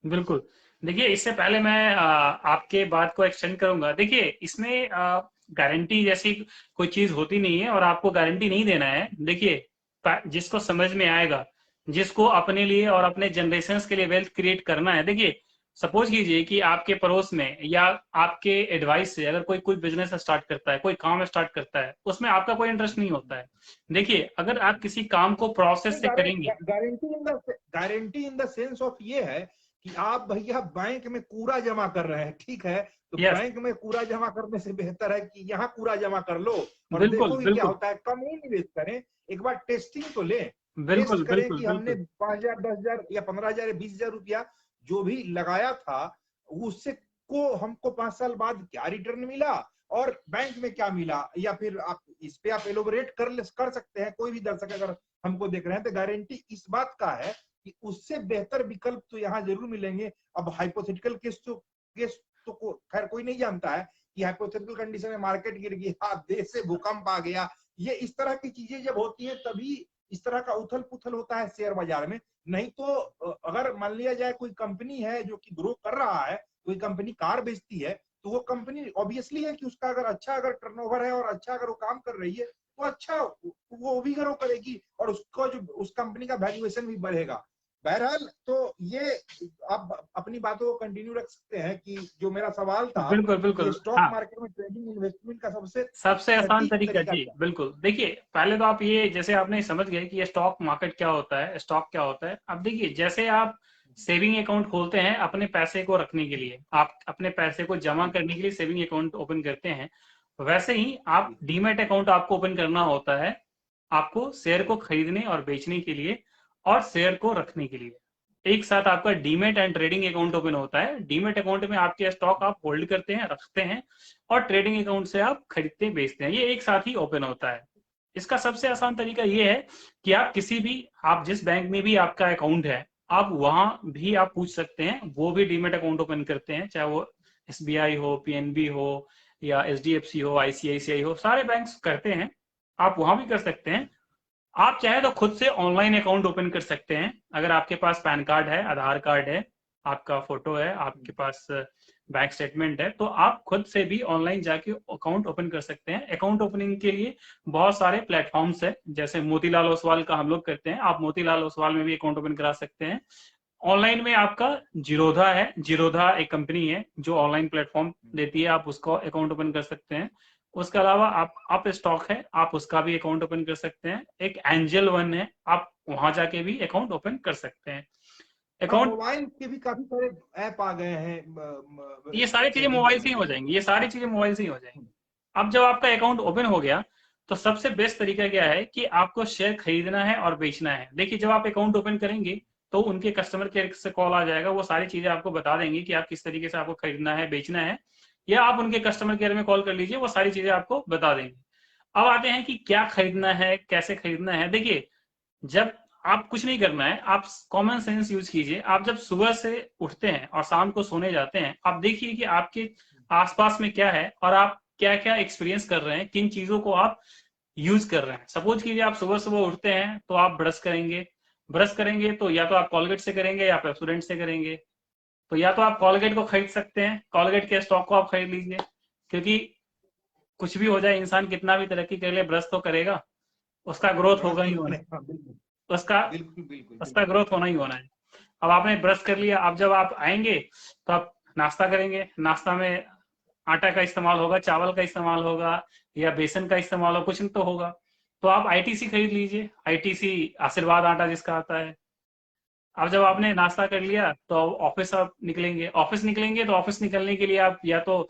बिल्कुल। देखिए, इससे पहले मैं आपके बात को एक्सटेंड करूंगा। देखिए, इसमें गारंटी जैसी कोई चीज होती नहीं है और आपको गारंटी नहीं देना है। देखिए, जिसको समझ में आएगा, जिसको अपने लिए और अपने जनरेशन के लिए वेल्थ क्रिएट करना है, देखिए सपोज कीजिए कि आपके पड़ोस में या आपके एडवाइस से अगर कोई बिजनेस स्टार्ट करता है, कोई काम स्टार्ट करता है, उसमें आपका कोई इंटरेस्ट नहीं होता है। देखिए, अगर आप किसी काम को प्रोसेस से करेंगे, guarantee in the sense of ये है कि आप भैया बैंक में कूड़ा जमा कर रहे हैं, ठीक है, तो यस, बैंक में कूड़ा जमा करने से बेहतर है कि यहाँ कूड़ा जमा कर लो और बिल्कुल देखो कि क्या बिल्कुल होता है। कम ही निवेश करें, एक बार टेस्टिंग तो लें, टेस्ट बिल्कुल करें बिल्कुल कि हमने बिल्कुल 5,000, 10,000 या 15,000 या 20,000 रुपया जो भी लगाया था उससे को हमको 5 साल बाद क्या रिटर्न मिला और बैंक में क्या मिला, या फिर आप इस पे आप एलोबरेट कर सकते हैं। कोई भी दर्शक अगर हमको देख रहे हैं तो गारंटी इस बात का है कि उससे बेहतर विकल्प तो यहाँ जरूर मिलेंगे। अब हाइपोथेटिकल केस तो खैर कोई नहीं जानता है कि हाइपोथेटिकल कंडीशन में मार्केट गिर गया, देश से भूकंप आ गया, ये इस तरह की चीजें जब होती है तभी इस तरह का उथल पुथल होता है शेयर बाजार में। नहीं तो अगर मान लिया जाए कोई कंपनी है जो कि ग्रो कर रहा है, कोई कंपनी कार बेचती है, तो वो कंपनी ऑब्वियसली है कि उसका अगर टर्नओवर है और अच्छा अगर वो काम कर रही है तो अच्छा वो भी ग्रो करेगी और उसको जो उस कंपनी का वैल्यूएशन भी बढ़ेगा। बहरहाल तो ये आप अपनी बातों को कंटिन्यू रख सकते हैं कि जो मेरा सवाल था बिल्कुल कि बिल्कुल। स्टॉक हाँ, मार्केट में ट्रेडिंग इन्वेस्टमेंट का सबसे सबसे आसान सटीक तरीका, तरीका जी क्या बिल्कुल। देखिए, पहले तो आप ये जैसे आपने समझ गए कि ये स्टॉक मार्केट क्या होता है, स्टॉक क्या होता है। अब देखिए, जैसे आप सेविंग अकाउंट खोलते हैं अपने पैसे को रखने के लिए, आप अपने पैसे को जमा है? करने के लिए सेविंग अकाउंट ओपन करते हैं, वैसे ही आप जी डीमैट अकाउंट आपको ओपन करना होता है, आपको शेयर को खरीदने और बेचने के लिए और शेयर को रखने के लिए। एक साथ आपका demat and trading account open होता है। डीमैट अकाउंट में आपके स्टॉक आप होल्ड करते हैं, रखते हैं, और ट्रेडिंग अकाउंट से आप खरीदते बेचते हैं, ये एक साथ ही ओपन होता है। इसका सबसे आसान तरीका ये है कि आप किसी भी, आप जिस बैंक में भी आपका अकाउंट है, आप वहां भी आप पूछ सकते हैं, वो भी डीमैट अकाउंट ओपन करते हैं, चाहे वो एसबीआई हो, पीएनबी हो, या एचडीएफसी हो, आईसीआईसीआई हो, सारे बैंक करते हैं, आप वहां भी कर सकते हैं। आप चाहे तो खुद से ऑनलाइन अकाउंट ओपन कर सकते हैं। अगर आपके पास पैन कार्ड है, आधार कार्ड है, आपका फोटो है, आपके पास बैंक स्टेटमेंट है, तो आप खुद से भी ऑनलाइन जाके अकाउंट ओपन कर सकते हैं। अकाउंट ओपनिंग के लिए बहुत सारे प्लेटफॉर्म्स है, जैसे मोतीलाल ओसवाल का हम लोग करते हैं, आप मोतीलाल ओसवाल में भी अकाउंट ओपन करा सकते हैं। ऑनलाइन में आपका जीरोधा है, जीरोधा एक कंपनी है जो ऑनलाइन प्लेटफॉर्म देती है, आप उसको अकाउंट ओपन कर सकते हैं। उसके अलावा आप स्टॉक है, आप उसका भी अकाउंट ओपन कर सकते हैं। एक एंजल वन है, आप वहां जाके भी अकाउंट ओपन कर सकते हैं। हाँ, अकाउंट, मोबाइल के भी काफी सारे ऐप आ गए हैं ये सारी चीजें ट्रेडिंग मोबाइल से करने ही हो के जाएंगी, ये सारी चीजें मोबाइल से ही हो जाएंगी। लिए। अब जब आपका अकाउंट ओपन हो गया, तो सबसे बेस्ट तरीका क्या है कि आपको शेयर खरीदना है और बेचना है। देखिए, जब आप अकाउंट ओपन करेंगे तो उनके कस्टमर केयर से कॉल आ जाएगा, वो सारी चीजें आपको बता देंगे कि आप किस तरीके से आपको खरीदना है, बेचना है, या आप उनके कस्टमर केयर में कॉल कर लीजिए, वो सारी चीजें आपको बता देंगे। अब आते हैं कि क्या खरीदना है, कैसे खरीदना है। देखिए, जब आप कुछ नहीं करना है, आप कॉमन सेंस यूज कीजिए। आप जब सुबह से उठते हैं और शाम को सोने जाते हैं, आप देखिए कि आपके आसपास में क्या है और आप क्या क्या एक्सपीरियंस कर रहे हैं, किन चीजों को आप यूज कर रहे हैं। सपोज कीजिए आप सुबह सुबह उठते हैं तो आप ब्रश करेंगे, ब्रश करेंगे तो या तो आप कॉलगेट से करेंगे या पेप्सोडेंट से करेंगे। तो या तो आप कॉलगेट को खरीद सकते हैं, कॉलगेट के स्टॉक को आप खरीद लीजिए, क्योंकि कुछ भी हो जाए, इंसान कितना भी तरक्की कर ले, ब्रश तो करेगा, उसका ग्रोथ ब्रश होगा ही जरूर होना, करें, हाँ बिल्कुल उसका बिल्कुल बिल्कुल उसका बिल्कुल। ग्रोथ होना ही होना है। अब आपने ब्रश कर लिया, अब जब आप आएंगे तो आप नाश्ता करेंगे, नाश्ता में आटा का इस्तेमाल होगा, चावल का इस्तेमाल होगा, या बेसन का इस्तेमाल हो, कुछ तो होगा। तो आप आईटीसी खरीद लीजिए, आईटीसी आशीर्वाद आटा जिसका आता है। अब जब आपने नाश्ता कर लिया तो ऑफिस आप निकलेंगे, ऑफिस निकलेंगे तो ऑफिस निकलने के लिए आप या तो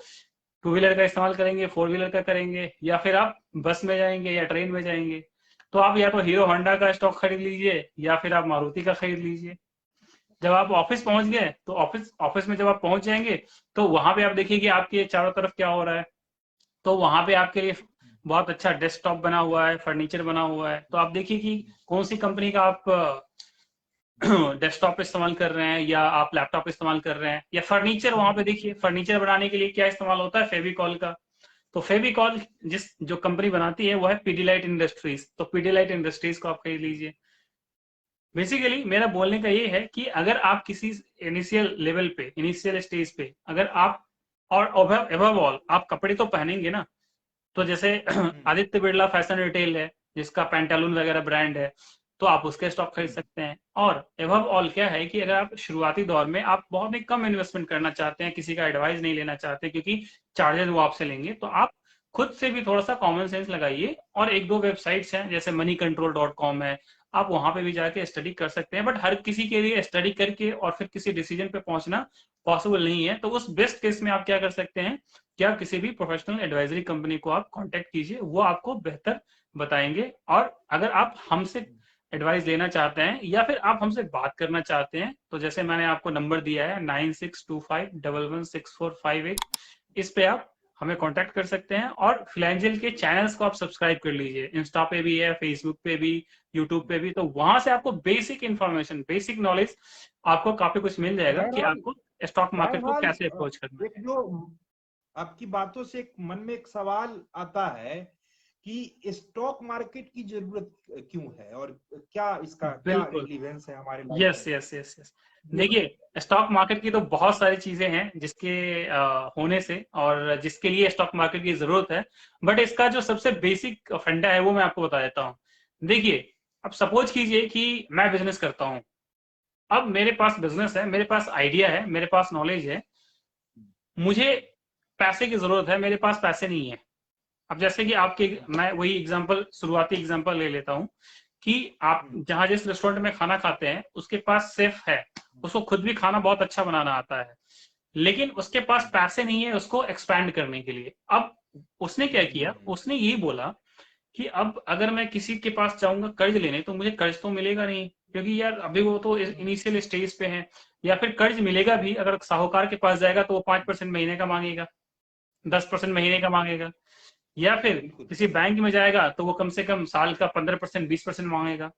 टू व्हीलर का इस्तेमाल करेंगे, फोर व्हीलर का करेंगे, या फिर आप बस में जाएंगे या ट्रेन में जाएंगे। तो आप या तो हीरो होंडा का स्टॉक खरीद लीजिए या फिर आप मारुति का खरीद लीजिए। जब आप ऑफिस पहुंच गए तो ऑफिस ऑफिस में जब आप पहुंच जाएंगे तो वहां पे आप देखिए कि आपके चारों तरफ क्या हो रहा है। तो वहां पे आपके लिए बहुत अच्छा डेस्कटॉप बना हुआ है, फर्नीचर बना हुआ है, तो आप देखिए कि कौन सी कंपनी का आप डेस्कटॉप इस्तेमाल कर रहे हैं या आप लैपटॉप इस्तेमाल कर रहे हैं। या फर्नीचर, वहां पे देखिए फर्नीचर बनाने के लिए क्या इस्तेमाल होता है, फेविकॉल का। तो फेविकॉल जिस जो कंपनी बनाती है वो है पीडीलाइट इंडस्ट्रीज, तो पीडीलाइट इंडस्ट्रीज को आप खरीद लीजिए। बेसिकली मेरा बोलने का ये है कि अगर आप किसी इनिशियल लेवल पे, इनिशियल स्टेज पे, अगर आप, और अबव ऑल आप कपड़े तो पहनेंगे ना, तो जैसे आदित्य बिरला फैशन रिटेल है, जिसका पैंटालून वगैरह ब्रांड है, तो आप उसके स्टॉक खरीद सकते हैं। और एबव ऑल क्या है कि अगर आप शुरुआती दौर में आप बहुत ही कम इन्वेस्टमेंट करना चाहते हैं, किसी का एडवाइस नहीं लेना चाहते क्योंकि चार्जेस वो आपसे लेंगे, तो आप खुद से भी थोड़ा सा कॉमन सेंस लगाइए। और एक दो वेबसाइट्स हैं जैसे moneycontrol.com है, आप वहां पे भी जाके स्टडी कर सकते हैं। बट हर किसी के लिए स्टडी करके और फिर किसी डिसीजन पे पहुंचना पॉसिबल नहीं है। तो उस बेस्ट केस में आप क्या कर सकते हैं कि आप किसी भी प्रोफेशनल एडवाइजरी कंपनी को आप कांटेक्ट कीजिए, वो आपको बेहतर बताएंगे। और अगर आप हमसे एडवाइस लेना चाहते हैं या फिर आप हमसे बात करना चाहते हैं, तो जैसे मैंने आपको नंबर दिया है 9625116458, इस पे आप हमें कांटेक्ट कर सकते हैं। और फिलेंजियल के चैनल्स को आप सब्सक्राइब कर लीजिए, इंस्टा पे भी है, फेसबुक पे भी, यूट्यूब पे भी। तो वहां से आपको बेसिक इंफॉर्मेशन, बेसिक नॉलेज आपको काफी कुछ मिल जाएगा कि बहरहाल आपको स्टॉक मार्केट को बहरहाल कैसे अप्रोच करना एक जो आपकी बातों से एक मन में एक सवाल आता है कि स्टॉक मार्केट की जरूरत क्यों है और क्या इसका है। क्या बिल्कुल, रिलीवेंस है हमारे लाइफ यस में। Yes yes yes. ये देखिए, स्टॉक मार्केट की तो बहुत सारी चीजें हैं जिसके होने से और जिसके लिए स्टॉक मार्केट की जरूरत है। बट इसका जो सबसे बेसिक फंडा है वो मैं आपको बता देता हूँ। देखिए, अब सपोज कीजिए कि मैं बिजनेस करता हूँ। अब मेरे पास बिजनेस है, मेरे पास आइडिया है, मेरे पास नॉलेज है, मुझे पैसे की जरूरत है, मेरे पास पैसे नहीं है। अब जैसे कि आपके, मैं वही एग्जांपल, शुरुआती एग्जांपल ले लेता हूं कि आप जहां जिस रेस्टोरेंट में खाना खाते हैं उसके पास शेफ है, उसको खुद भी खाना बहुत अच्छा बनाना आता है, लेकिन उसके पास पैसे नहीं है उसको एक्सपैंड करने के लिए। अब उसने क्या किया, उसने ये बोला कि अब अगर मैं किसी के पास जाऊंगा कर्ज लेने तो मुझे कर्ज तो मिलेगा नहीं, क्योंकि यार अभी वो तो इनिशियल स्टेज पे है। या फिर कर्ज मिलेगा भी, अगर साहूकार के पास जाएगा तो वो 5% महीने का मांगेगा, 10% महीने का मांगेगा। या फिर बिल्कुल किसी बैंक में जाएगा तो वो कम से कम साल का 15% 20% मांगेगा।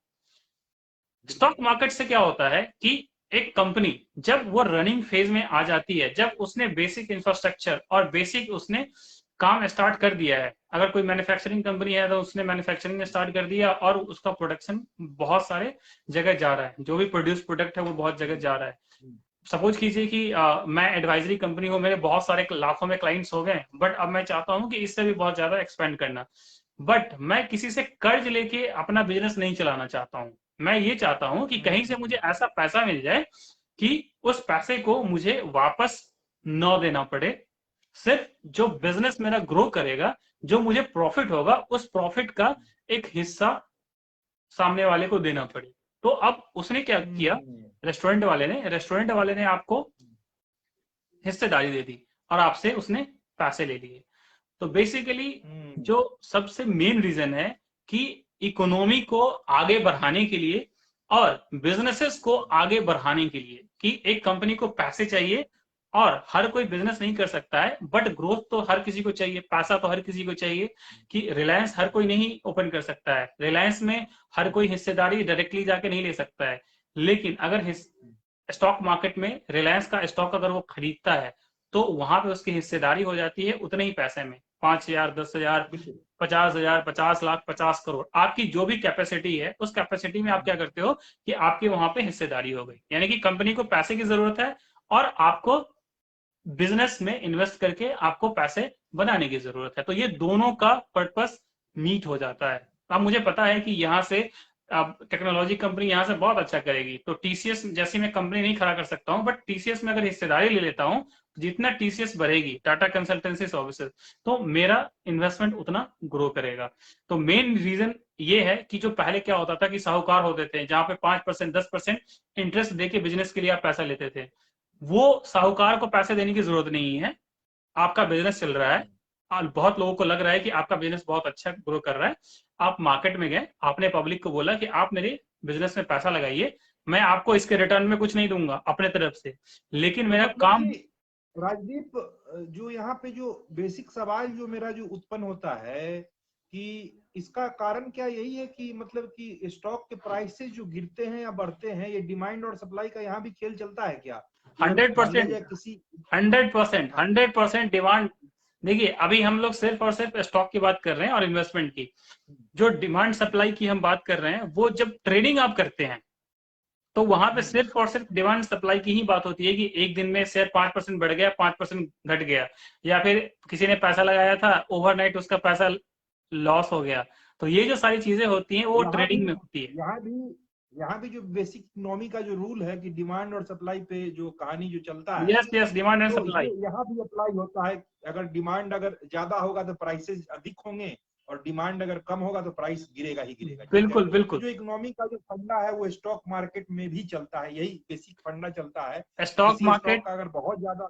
स्टॉक मार्केट से क्या होता है कि एक कंपनी जब वो रनिंग फेज में आ जाती है, जब उसने बेसिक इंफ्रास्ट्रक्चर और बेसिक उसने काम स्टार्ट कर दिया है, अगर कोई मैन्युफैक्चरिंग कंपनी है तो उसने मैन्युफैक्चरिंग स्टार्ट कर दिया और उसका प्रोडक्शन बहुत सारे जगह जा रहा है, जो भी प्रोड्यूस प्रोडक्ट है वो बहुत जगह जा रहा है। सपोज कीजिए कि मैं एडवाइजरी कंपनी हूँ, मेरे बहुत सारे लाखों में क्लाइंट्स हो गए, बट अब मैं चाहता हूँ कि इससे भी बहुत ज्यादा एक्सपेंड करना। बट मैं किसी से कर्ज लेके अपना बिजनेस नहीं चलाना चाहता हूँ। मैं ये चाहता हूँ कि कहीं से मुझे ऐसा पैसा मिल जाए कि उस पैसे को मुझे वापस न देना पड़े, सिर्फ जो बिजनेस मेरा ग्रो करेगा, जो मुझे प्रॉफिट होगा, उस प्रॉफिट का एक हिस्सा सामने वाले को देना पड़े। तो अब उसने क्या किया, रेस्टोरेंट वाले ने आपको हिस्सेदारी दे दी और आपसे उसने पैसे ले लिए। तो बेसिकली जो सबसे मेन रीजन है कि इकोनॉमी को आगे बढ़ाने के लिए और बिजनेसेस को आगे बढ़ाने के लिए, कि एक कंपनी को पैसे चाहिए और हर कोई बिजनेस नहीं कर सकता है, बट ग्रोथ तो हर किसी को चाहिए, पैसा तो हर किसी को चाहिए। कि रिलायंस हर कोई नहीं ओपन कर सकता है, रिलायंस में हर कोई हिस्सेदारी डायरेक्टली जाके नहीं ले सकता है, लेकिन अगर स्टॉक मार्केट में रिलायंस का स्टॉक अगर वो खरीदता है तो वहां पे उसकी हिस्सेदारी हो जाती है उतने ही पैसे में, 5,000, 10,000, 50,000, 50 लाख, 50 करोड़, आपकी जो भी कैपेसिटी है उस कैपेसिटी में आप क्या करते हो कि आपकी वहां पे हिस्सेदारी हो गई। यानी कि कंपनी को पैसे की जरूरत है और आपको बिजनेस में इन्वेस्ट करके आपको पैसे बनाने की जरूरत है। तो ये दोनों का पर्पस मीट हो जाता है। अब मुझे पता है कि यहाँ से अब टेक्नोलॉजी कंपनी यहाँ से बहुत अच्छा करेगी, तो टीसीएस जैसी मैं कंपनी नहीं खड़ा कर सकता हूँ, बट टीसीएस में अगर हिस्सेदारी ले लेता हूँ, जितना टीसीएस बढ़ेगी, टाटा कंसल्टेंसी सर्विसेज, तो मेरा इन्वेस्टमेंट उतना ग्रो करेगा। तो मेन रीजन ये है कि जो पहले क्या होता था कि साहूकार होते थे जहां पे 5% 10% इंटरेस्ट देके बिजनेस के लिए आप पैसा लेते थे, वो साहूकार को पैसे देने की जरूरत नहीं है। आपका बिजनेस चल रहा है और बहुत लोगों को लग रहा है कि आपका बिजनेस बहुत अच्छा ग्रो कर रहा है, आप मार्केट में गए, आपने पब्लिक को बोला कि आप मेरे बिजनेस में पैसा लगाइए, मैं आपको इसके रिटर्न में कुछ नहीं दूंगा अपने तरफ से, लेकिन तो मेरा मतलब काम। कि राजदीप, जो यहाँ पे जो बेसिक सवाल जो मेरा जो उत्पन्न होता है कि इसका कारण क्या यही है कि मतलब कि स्टॉक के प्राइसेस जो गिरते हैं या बढ़ते हैं, ये डिमांड और सप्लाई का यहाँ भी खेल चलता है क्या? मतलब मान लिया 100%, जाए किसी 100%, हाँ 100% डिमांड। देखिए, अभी हम लोग सिर्फ और सिर्फ स्टॉक की बात कर रहे हैं और इन्वेस्टमेंट की। जो डिमांड सप्लाई की हम बात कर रहे हैं, वो जब ट्रेडिंग आप करते हैं, तो वहां पे सिर्फ और सिर्फ डिमांड सप्लाई की ही बात होती है कि एक दिन में शेयर 5% बढ़ गया, 5% घट गया, या फिर किसी ने पैसा लगाया था ओवरनाइट उसका पैसा लॉस हो गया। तो ये जो सारी चीजें होती हैं वो यहाँ भी ट्रेडिंग में होती है। यहाँ भी यहाँ भी जो बेसिक इकोनॉमी का जो रूल है कि डिमांड और सप्लाई पे जो कहानी जो चलता है, यस यस, डिमांड एंड तो सप्लाई। ये यहाँ भी अप्लाई होता है। अगर डिमांड अगर ज्यादा होगा तो प्राइसेस अधिक होंगे, और डिमांड अगर कम होगा तो प्राइस गिरेगा ही गिरेगा। ठीक है, बिल्कुल तो बिल्कुल। जो इकोनॉमी का जो फंडा है वो स्टॉक मार्केट में भी चलता है, यही बेसिक फंडा चलता है। स्टॉक किसी स्टॉक मार्केट, का अगर बहुत ज्यादा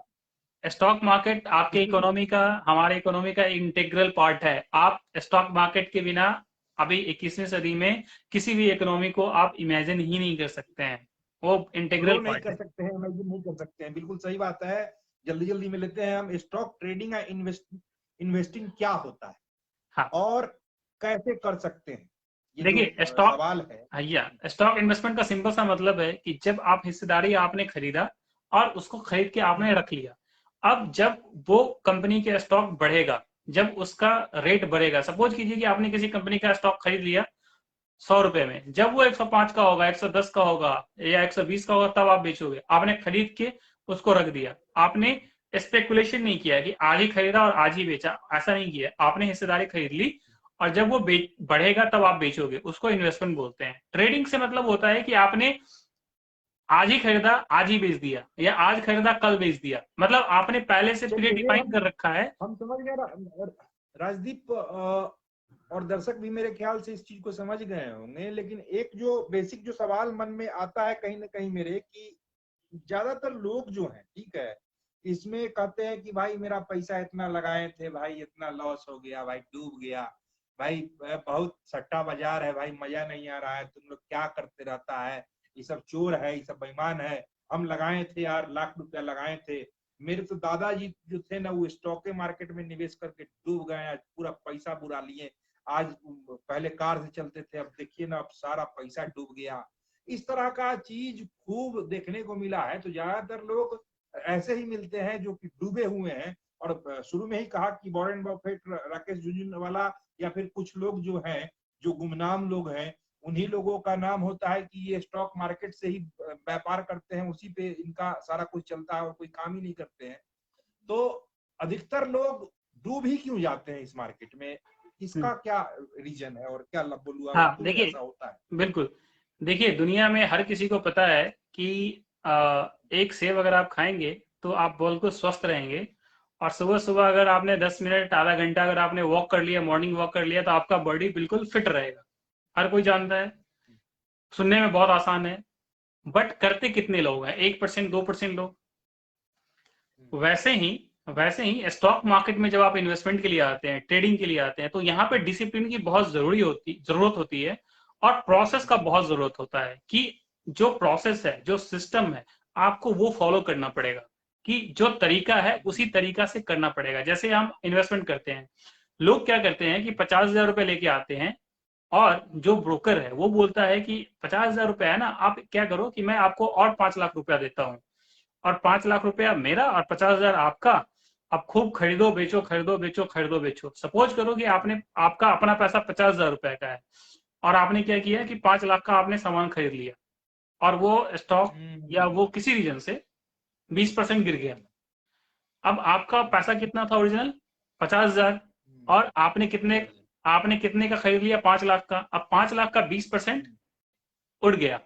स्टॉक मार्केट आपके किसी इकोनॉमी का, हमारे इकोनॉमी का इंटीग्रल पार्ट है। आप स्टॉक मार्केट के बिना अभी 21वीं सदी में किसी भी इकोनॉमी को आप इमेजिन ही नहीं कर सकते हैं, वो इंटीग्रल ग्रो नहीं पार्ट कर है। सकते हैं, इमेजिन नहीं कर सकते हैं, बिल्कुल सही बात है। जल्दी जल्दी में लेते हैं हम स्टॉक ट्रेडिंग या इन्वेस्टिंग क्या होता है हाँ और कैसे कर सकते हैं, ये जो देखिए, स्टॉक, सवाल है। भैया स्टॉक इन्वेस्टमेंट का सिंपल सा मतलब है कि जब आप हिस्सेदारी आपने खरीदा और उसको खरीद के आपने रख लिया, अब जब वो कंपनी के स्टॉक बढ़ेगा, जब उसका रेट बढ़ेगा, सपोज कीजिए कि आपने किसी कंपनी का स्टॉक खरीद लिया 100 रुपए में, जब वो 105 का होगा, 110 का होगा या 120 का होगा, तब आप बेचोगे। आपने खरीद के उसको रख दिया, आपने स्पेकुलेशन नहीं किया कि आज ही खरीदा और आज ही बेचा, ऐसा नहीं किया। आपने हिस्सेदारी खरीद ली और जब वो बढ़ेगा तब आप बेचोगे, उसको इन्वेस्टमेंट बोलते हैं। ट्रेडिंग से मतलब होता है कि आपने आज ही खरीदा आज ही बेच दिया, या आज खरीदा कल बेच दिया, मतलब आपने पहले से प्री चलिए ये डिफाइन कर रखा है। हम समझ गए राजदीप, और दर्शक भी मेरे ख्याल से इस चीज को समझ गए होंगे। लेकिन एक जो बेसिक जो सवाल मन में आता है कहीं ना कहीं मेरे, कि ज्यादातर लोग जो हैं, ठीक है, इसमें कहते हैं कि भाई मेरा पैसा इतना लगाए थे भाई, इतना लॉस हो गया भाई, डूब गया भाई, बहुत सट्टा बाजार है भाई, मजा नहीं आ रहा है, तुम लोग क्या करते रहता है, ये सब चोर है, ये सब बेईमान है, हम लगाए थे यार, लाख रुपया लगाए थे, मेरे तो दादाजी जो थे ना वो स्टॉक मार्केट में निवेश करके डूब गए, आज पूरा पैसा बुरा लिए, आज पहले कार से चलते थे, अब देखिए ना अब सारा पैसा डूब गया। इस तरह का चीज खूब देखने को मिला है। तो ज्यादातर लोग ऐसे ही मिलते हैं जो कि डूबे हुए हैं। और शुरू में ही कहा कि वॉरेन बफेट, राकेश झुनझुनवाला या फिर कुछ लोग जो हैं, जो गुमनाम लोग हैं, उन्हीं लोगों का नाम होता है कि ये स्टॉक मार्केट से ही व्यापार करते हैं, उसी पे इनका सारा कुछ चलता है और कोई काम ही नहीं करते हैं। तो अधिकतर लोग डूब ही क्यों जाते हैं इस मार्केट में, इसका क्या रीजन है और क्या बोलूँ हाँ क्यों देखिए, ऐसा होता है? बिल्कुल, देखिए दुनिया में हर किसी को पता है कि एक सेब अगर आप खाएंगे तो आप बिल्कुल स्वस्थ रहेंगे, और सुबह सुबह अगर आपने 10 मिनट आधा घंटा अगर आपने वॉक कर लिया, मॉर्निंग वॉक कर लिया, तो आपका बॉडी बिल्कुल फिट रहेगा। हर कोई जानता है, सुनने में बहुत आसान है, बट करते कितने लोग हैं? 1%, 2% लोग। वैसे ही स्टॉक मार्केट में जब आप इन्वेस्टमेंट के लिए आते हैं, ट्रेडिंग के लिए आते हैं, तो यहाँ पे डिसिप्लिन की बहुत जरूरत होती है, और प्रोसेस का बहुत जरूरत होता है कि जो प्रोसेस है, जो सिस्टम है, आपको वो फॉलो करना पड़ेगा, कि जो तरीका है उसी तरीका से करना पड़ेगा। जैसे हम इन्वेस्टमेंट करते हैं, लोग क्या करते हैं कि 50,000 रुपए लेके आते हैं, और जो ब्रोकर है वो बोलता है कि 50,000 रुपए है ना, आप क्या करो कि मैं आपको और 5 लाख रुपया देता हूँ, और 5 लाख रुपया मेरा और 50,000 आपका, अब खूब खरीदो बेचो, खरीदो बेचो, खरीदो बेचो। सपोज करो कि आपका अपना पैसा 50,000 रुपए का है, और आपने क्या किया कि 5 लाख का आपने सामान खरीद लिया, और वो स्टॉक या वो किसी रीजन से 20% गिर गया। अब आपका पैसा कितना था ओरिजिनल? 50,000, और आपने कितने का खरीद लिया? 5 लाख का। अब 5 लाख का 20% उड़ गया,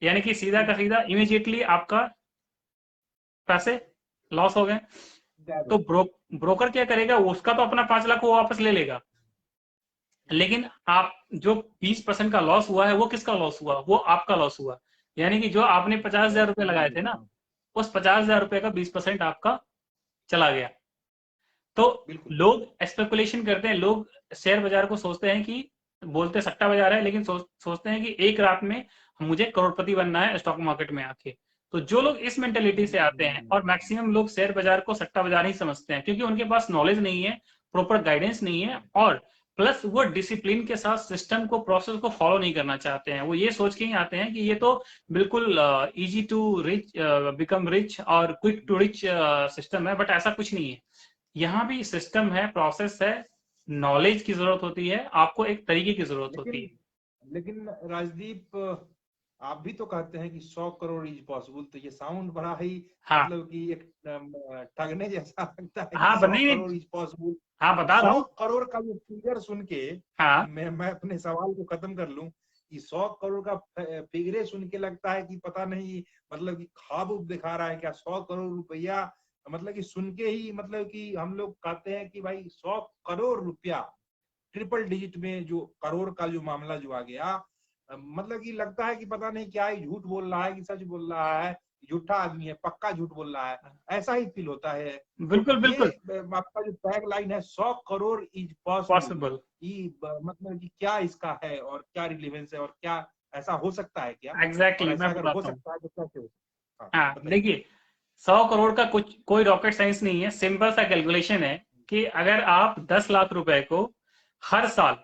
यानी कि सीधा का सीधा इमीडिएटली आपका पैसे लॉस हो गए। तो ब्रोकर क्या करेगा? उसका तो अपना 5 लाख वो वापस ले लेगा, लेकिन आप जो 20% का लॉस हुआ है वो किसका लॉस हुआ? वो आपका लॉस हुआ। यानी कि जो आपने 50,000 रुपए लगाए थे ना, उस 50,000 रुपए का 20% आपका चला गया। तो लोग स्पेकुलेशन करते हैं, लोग शेयर बाजार को सोचते हैं कि, बोलते सट्टा बाजार है, लेकिन सोचते हैं कि एक रात में मुझे करोड़पति बनना है स्टॉक मार्केट में आके। तो जो लोग इस मेंटेलिटी से आते हैं, और मैक्सिमम लोग शेयर बाजार को सट्टा बाजार ही समझते हैं, क्योंकि उनके पास नॉलेज नहीं है, प्रॉपर गाइडेंस नहीं है, और प्लस वो डिसिप्लिन के साथ सिस्टम को, प्रोसेस को फॉलो नहीं करना चाहते हैं। वो ये सोच के ही आते हैं कि ये तो बिल्कुल easy to rich, become rich और क्विक टू रिच सिस्टम है, बट ऐसा कुछ नहीं है। यहाँ भी सिस्टम है, प्रोसेस है, नॉलेज की जरूरत होती है, आपको एक तरीके की जरूरत होती है। लेकिन राजदीप, आप भी तो कहते हैं कि 100 करोड़ इज पॉसिबल, तो ये साउंड बड़ा ही हाँ मतलब कि एक ठगने जैसा लगता है कि हाँ 100 नहीं, करोड़ इज पॉसिबल। हाँ अब बता रहा 100 हूँ। करोड़ का ये फिगर सुन के हाँ मैं अपने सवाल को खत्म कर लूं कि 100 करोड़ का फिगरे सुन के लगता है कि पता नहीं मतलब कि ख्वाब दिखा रहा है क्या 100 करोड़ रुपया। मतलब कि सुन के ही मतलब कि हम लोग कहते हैं कि भाई 100 करोड़ रुपया ट्रिपल डिजिट में जो करोड़ का जो मामला जो आ गया, मतलब कि लगता है कि पता नहीं क्या है, झूठ बोल रहा है कि सच बोल रहा है, झूठा आदमी है, पक्का झूठ बोल रहा है, ऐसा ही फील होता है। तो बिल्कुल ये बिल्कुल आपका जो टैग लाइन है 100 करोड़ इज पॉसिबल, पॉसिबल। ये मतलब कि क्या इसका है और क्या रिलेवेंस है और क्या ऐसा हो सकता है क्या, और एग्जैक्टली ऐसा मैं अगर हो बताता हूँ। सकता है तो कैसे हो सकता है? हाँ हाँ बताइए। देखिए, 100 करोड़ का कुछ कोई रॉकेट साइंस नहीं है, सिंपल सा कैलकुलेशन है कि अगर आप 10 लाख रुपए को हर साल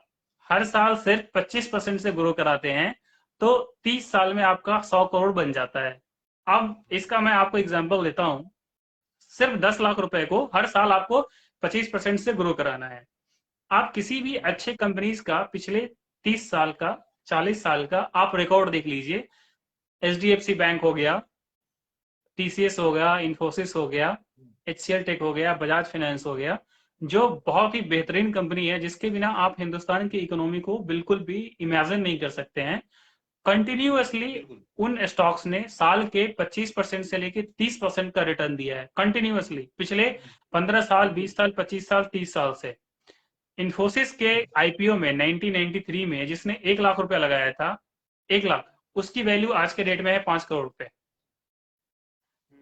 हर साल सिर्फ 25% से ग्रो कराते हैं तो 30 साल में आपका 100 करोड़ बन जाता है। अब इसका मैं आपको एग्जांपल देता हूं। सिर्फ 10 लाख रुपए को हर साल आपको 25% से ग्रो कराना है। आप किसी भी अच्छे कंपनीज का पिछले 30 साल का 40 साल का आप रिकॉर्ड देख लीजिए। HDFC बैंक हो गया, TCS हो गया, इन्फोसिस हो गया, HCL टेक हो गया, बजाज फाइनेंस हो गया, जो बहुत ही बेहतरीन कंपनी है जिसके बिना आप हिंदुस्तान की इकोनॉमी को बिल्कुल भी इमेजिन नहीं कर सकते हैं। कंटिन्यूअसली बिल्कुल उन स्टॉक्स ने साल के 25% से लेके 30% का रिटर्न दिया है कंटिन्यूअसली पिछले 15 साल, 20 साल, 25 साल, 30 साल से। इन्फोसिस के आईपीओ में 1993 में जिसने 1 लाख रुपया लगाया था, 1 लाख, उसकी वैल्यू आज के डेट में है 5 करोड़ रुपए।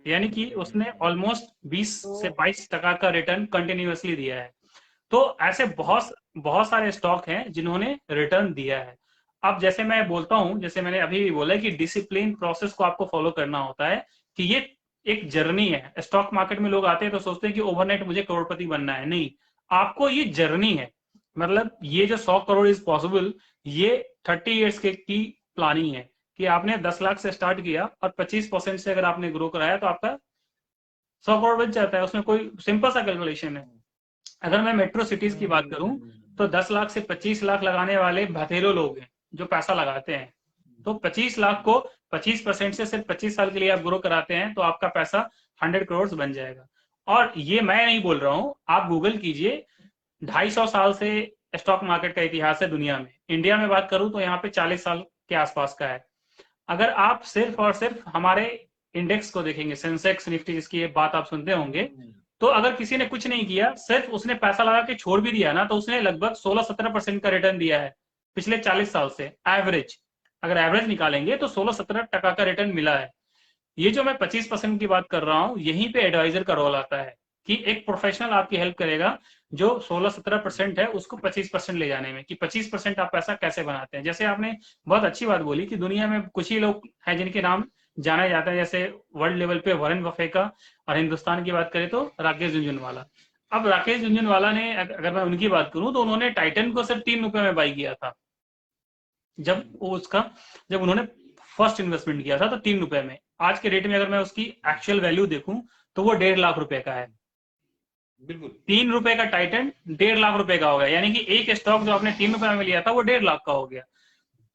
यानी कि उसने ऑलमोस्ट 20 से तो 22% का रिटर्न कंटिन्यूअसली दिया है। तो ऐसे बहुत बहुत सारे स्टॉक हैं जिन्होंने रिटर्न दिया है। अब जैसे मैं बोलता हूं, जैसे मैंने अभी भी बोला कि डिसिप्लिन प्रोसेस को आपको फॉलो करना होता है कि ये एक जर्नी है। स्टॉक मार्केट में लोग आते हैं तो सोचते हैं कि ओवरनाइट मुझे करोड़पति बनना है, नहीं, आपको ये जर्नी है। मतलब ये जो 100 करोड़ इज पॉसिबल, ये 30 ईयर्स की प्लानिंग है कि आपने 10 लाख से स्टार्ट किया और 25% से अगर आपने ग्रो कराया तो आपका 100 करोड़ बच जाता है। उसमें कोई सिंपल सा कैलकुलेशन है। अगर मैं मेट्रो सिटीज की बात करूं तो 10 लाख से 25 लाख लगाने वाले भतेरो लोग हैं जो पैसा लगाते हैं। तो 25 लाख को 25% से सिर्फ 25 साल के लिए आप ग्रो कराते हैं तो आपका पैसा 100 करोड़ बन जाएगा। और ये मैं नहीं बोल रहा हूं, आप गूगल कीजिए। 250 साल से स्टॉक मार्केट का इतिहास है दुनिया में। इंडिया में बात करूं तो यहाँ पे 40 साल के आसपास का है। अगर आप सिर्फ और सिर्फ हमारे इंडेक्स को देखेंगे, सेंसेक्स निफ्टी जिसकी बात आप सुनते होंगे, तो अगर किसी ने कुछ नहीं किया, सिर्फ उसने पैसा लगा के छोड़ भी दिया ना, तो उसने लगभग 16-17% का रिटर्न दिया है पिछले 40 साल से एवरेज। अगर एवरेज निकालेंगे तो 16-17% का रिटर्न मिला है। ये जो मैं 25% की बात कर रहा हूं, यहीं पे एडवाइजर का रोल आता है कि एक प्रोफेशनल आपकी हेल्प करेगा जो 16-17% है उसको 25% ले जाने में, कि 25% आप पैसा कैसे बनाते हैं। जैसे आपने बहुत अच्छी बात बोली कि दुनिया में कुछ ही लोग हैं जिनके नाम जाना जाता है, जैसे वर्ल्ड लेवल पे वॉरेन बफे का, और हिंदुस्तान की बात करें तो राकेश झुनझुनवाला। अब राकेश झुनझुनवाला ने, अगर मैं उनकी बात करूं तो उन्होंने टाइटन को सिर्फ 3 रुपए में बाई किया था। जब वो उसका जब उन्होंने फर्स्ट इन्वेस्टमेंट किया था तो 3 रुपए में। आज के रेट में अगर मैं उसकी एक्चुअल वैल्यू देखूं तो वो 1.5 लाख रुपए का है। बिल्कुल 3 रुपए का टाइटन 1.5 लाख रुपए का हो गया, यानी कि एक स्टॉक जो आपने 3 रुपए में लिया था वो 1.5 लाख का हो गया।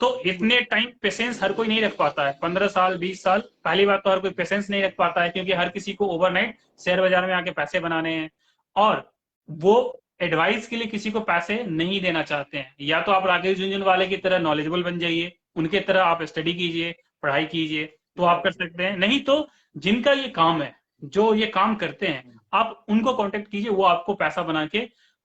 तो बिल्कुल। इतने टाइम पेशेंस हर कोई नहीं रख पाता है, 15 साल 20 साल। पहली बात तो हर कोई पेशेंस नहीं रख पाता है क्योंकि हर किसी को ओवरनाइट शेयर बाजार में आके पैसे बनाने हैं, और वो एडवाइस के लिए किसी को पैसे नहीं देना चाहते हैं। या तो आप राकेश झुनझुनवाले की तरह नॉलेजेबल बन जाइए, उनके तरह आप स्टडी कीजिए, पढ़ाई कीजिए, तो आप कर सकते हैं। नहीं तो जिनका ये काम है, जो ये काम करते हैं, आप उनको कांटेक्ट कीजिए, वो आपको पैसा बना के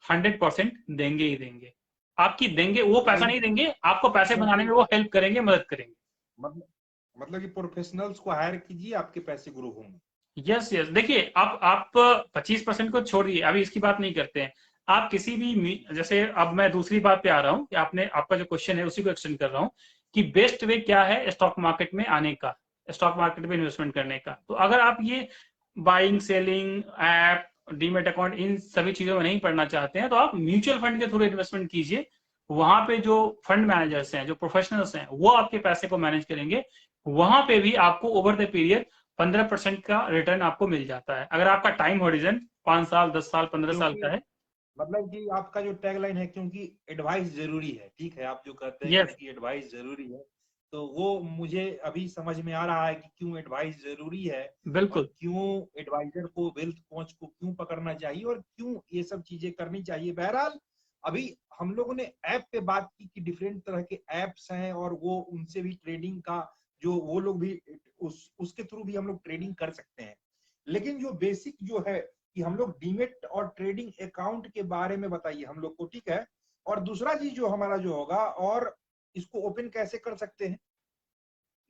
100% देंगे ही देंगे। आपकी देंगे, वो पैसा वही नहीं देंगे, आपको पैसे बनाने क्योंकि में वो हेल्प करेंगे, मदद करेंगे। मतलब मतलब कि प्रोफेशनल्स को हायर कीजिए, आपके पैसे ग्रो होंगे। यस यस, देखिए आप 25% को छोड़िए, अभी इसकी बात नहीं करते हैं। आप किसी भी, जैसे अब मैं दूसरी बात पे आ रहा हूँ कि आपने, आपका जो क्वेश्चन है उसी को एक्सटेंड कर रहा हूँ कि बेस्ट वे क्या है स्टॉक मार्केट में आने का, स्टॉक मार्केट में इन्वेस्टमेंट करने का। तो अगर आप ये buying selling app, demat account, इन सभी चीजों में नहीं पढ़ना चाहते हैं तो आप म्यूचुअल फंड के थ्रू इन्वेस्टमेंट कीजिए। वहां पे जो फंड मैनेजर्स हैं, जो प्रोफेशनल्स हैं, वो आपके पैसे को मैनेज करेंगे। वहां पे भी आपको ओवर द पीरियड 15% का रिटर्न आपको मिल जाता है, अगर आपका टाइम होरिजन 5 साल, 10 साल, 15 साल क्योंकि का है। मतलब कि आपका जो टैगलाइन है, क्योंकि एडवाइस जरूरी है, ठीक है, आप जो कहते हैं कि यस उनकी एडवाइस जरूरी है। तो वो मुझे अभी समझ में आ रहा है कि क्यों एडवाइस जरूरी है और बिल्कुल। क्यों एडवाइजर को, वेल्थ कोच को क्यों पकड़ना चाहिए और क्यों ये सब चीजें करनी चाहिए। बहरहाल अभी हम लोगों ने ऐप पे बात की कि डिफरेंट तरह के ऐप्स हैं और वो उनसे भी ट्रेडिंग का जो वो लोग भी उसके थ्रू भी हम लोग ट्रेडिंग कर सकते हैं। लेकिन जो बेसिक जो है कि हम लोग डीमेट और ट्रेडिंग अकाउंट के बारे में बताइए हम लोग को, ठीक है। और दूसरा चीज जो हमारा जो होगा, और इसको ओपन कैसे कर सकते हैं,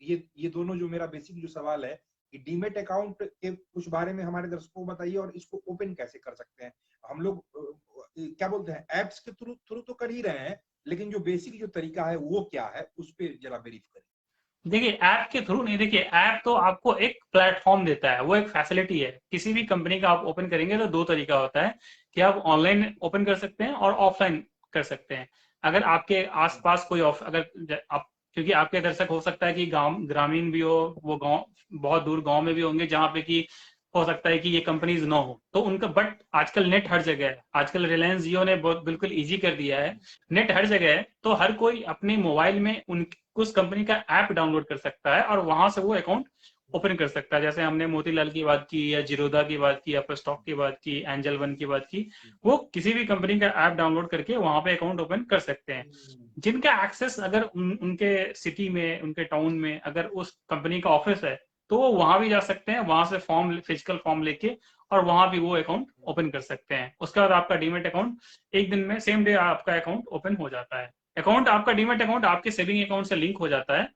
ये दोनों जो मेरा बेसिक जो सवाल है कि डीमेट अकाउंट के कुछ बारे में हमारे दर्शकों को बताइए और इसको ओपन कैसे कर सकते हैं हम लोग। क्या बोलते हैं, एप्स के थ्रू थ्रू तो कर ही रहे हैं, लेकिन जो बेसिक जो तरीका है वो क्या है, उस पर जरा ब्रीफ करें। देखिए ऐप के थ्रू नहीं, देखिए ऐप तो आपको एक प्लेटफॉर्म देता है, वो एक फैसिलिटी है। किसी भी कंपनी का आप ओपन करेंगे तो दो तरीका होता है कि आप ऑनलाइन ओपन कर सकते हैं और ऑफलाइन कर सकते हैं। अगर आपके आसपास कोई अगर आप, क्योंकि आपके दर्शक हो सकता है कि गांव ग्रामीण भी हो, वो गांव बहुत दूर गांव में भी होंगे जहां पे कि हो सकता है कि ये कंपनीज ना हो, तो उनका बट आजकल नेट हर जगह है। आजकल रिलायंस जियो ने बहुत बिल्कुल इजी कर दिया है, नेट हर जगह है, तो हर कोई अपने मोबाइल में उस कंपनी का ऐप डाउनलोड कर सकता है और वहां से वो अकाउंट ओपन कर सकता है। जैसे हमने मोतीलाल की बात की या जीरोधा की बात की, अपना स्टॉक की बात की, एंजल वन की बात की, वो किसी भी कंपनी का ऐप डाउनलोड करके वहां पे अकाउंट ओपन कर सकते हैं। जिनका एक्सेस अगर उनके सिटी में, उनके टाउन में अगर उस कंपनी का ऑफिस है, तो वो वहां भी जा सकते हैं, वहां से फॉर्म, फिजिकल फॉर्म लेके, और वहां भी वो अकाउंट ओपन कर सकते हैं। उसके बाद आपका डीमेट अकाउंट एक दिन में, सेम डे आपका अकाउंट ओपन हो जाता है। अकाउंट आपका डीमेट अकाउंट आपके सेविंग अकाउंट से लिंक हो जाता है।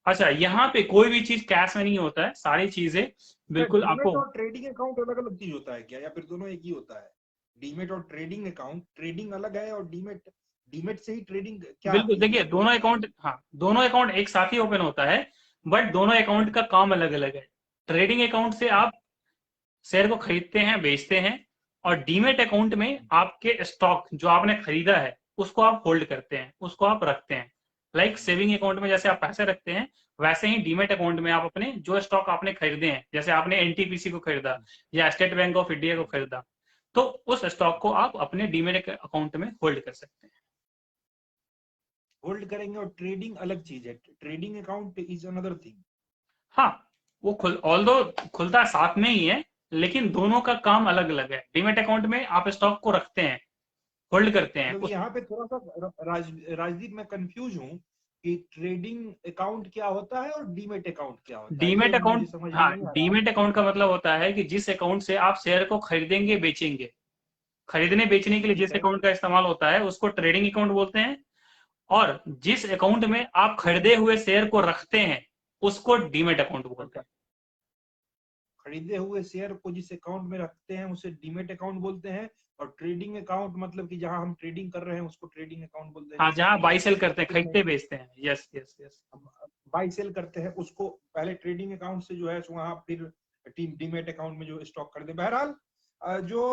अच्छा, यहाँ पे कोई भी चीज कैश में नहीं होता है, सारी चीजें क्या बिल्कुल डीमेट आपको। और ट्रेडिंग अकाउंट अलग अलग चीज होता है क्या, या फिर दोनों एक ही होता है? डीमेट और ट्रेडिंग अकाउंट, ट्रेडिंग अलग है और डीमेट, डीमेट से ही ट्रेडिंग क्या बिल्कुल, देखिए मतलब दोनों होता है? अकाउंट, हाँ दोनों अकाउंट एक साथ ही ओपन होता है, बट दोनों अकाउंट का काम अलग अलग है। ट्रेडिंग अकाउंट से आप शेयर को खरीदते हैं, बेचते हैं, और डीमेट अकाउंट में आपके स्टॉक जो आपने खरीदा है उसको आप होल्ड करते हैं, उसको आप रखते हैं। लाइक सेविंग अकाउंट में जैसे आप पैसे रखते हैं, वैसे ही डीमेट अकाउंट में आप अपने जो स्टॉक आपने खरीदे हैं, जैसे आपने एनटीपीसी को खरीदा या स्टेट बैंक ऑफ इंडिया को खरीदा, तो उस स्टॉक को आप अपने डीमेट अकाउंट में होल्ड कर सकते हैं। होल्ड करेंगे, और ट्रेडिंग अलग चीज है, trading account is another thing. हाँ, वो ऑल्दो खुलता साथ में ही है, लेकिन दोनों का काम अलग अलग है। डीमेट अकाउंट में आप स्टॉक को रखते हैं, होल्ड करते हैं मतलब उस। यहाँ पे थोड़ा सा राजदीप मैं कंफ्यूज हूँ कि ट्रेडिंग अकाउंट क्या होता है और डीमेट अकाउंट क्या होता है, ये डीमेट मुझे अकाउंट, समझ में हाँ नहीं आ रहा। डीमेट अकाउंट का मतलब होता है कि जिस अकाउंट से आप शेयर को खरीदेंगे बेचेंगे, खरीदने बेचने के लिए ठीक जिस है। अकाउंट का इस्तेमाल होता है उसको ट्रेडिंग अकाउंट बोलते हैं। और जिस अकाउंट में आप खरीदे हुए शेयर को रखते हैं उसको डीमेट अकाउंट बोलते हैं। खरीदे हुए शेयर को जिस अकाउंट में रखते हैं उसे डीमेट अकाउंट बोलते हैं, और ट्रेडिंग अकाउंट मतलब कि जहां हम ट्रेडिंग कर रहे हैं उसको ट्रेडिंग अकाउंट बोलते हैं। हाँ, जैसे जहां कि बाई सेल करते हैं, फिर मैं खरीदते बेचते हैं। Yes yes yes. Buy sell करते हैं उसको पहले ट्रेडिंग अकाउंट से जो है सो वहां फिर डीमेट अकाउंट में जो स्टॉक कर दे। बहरहाल जो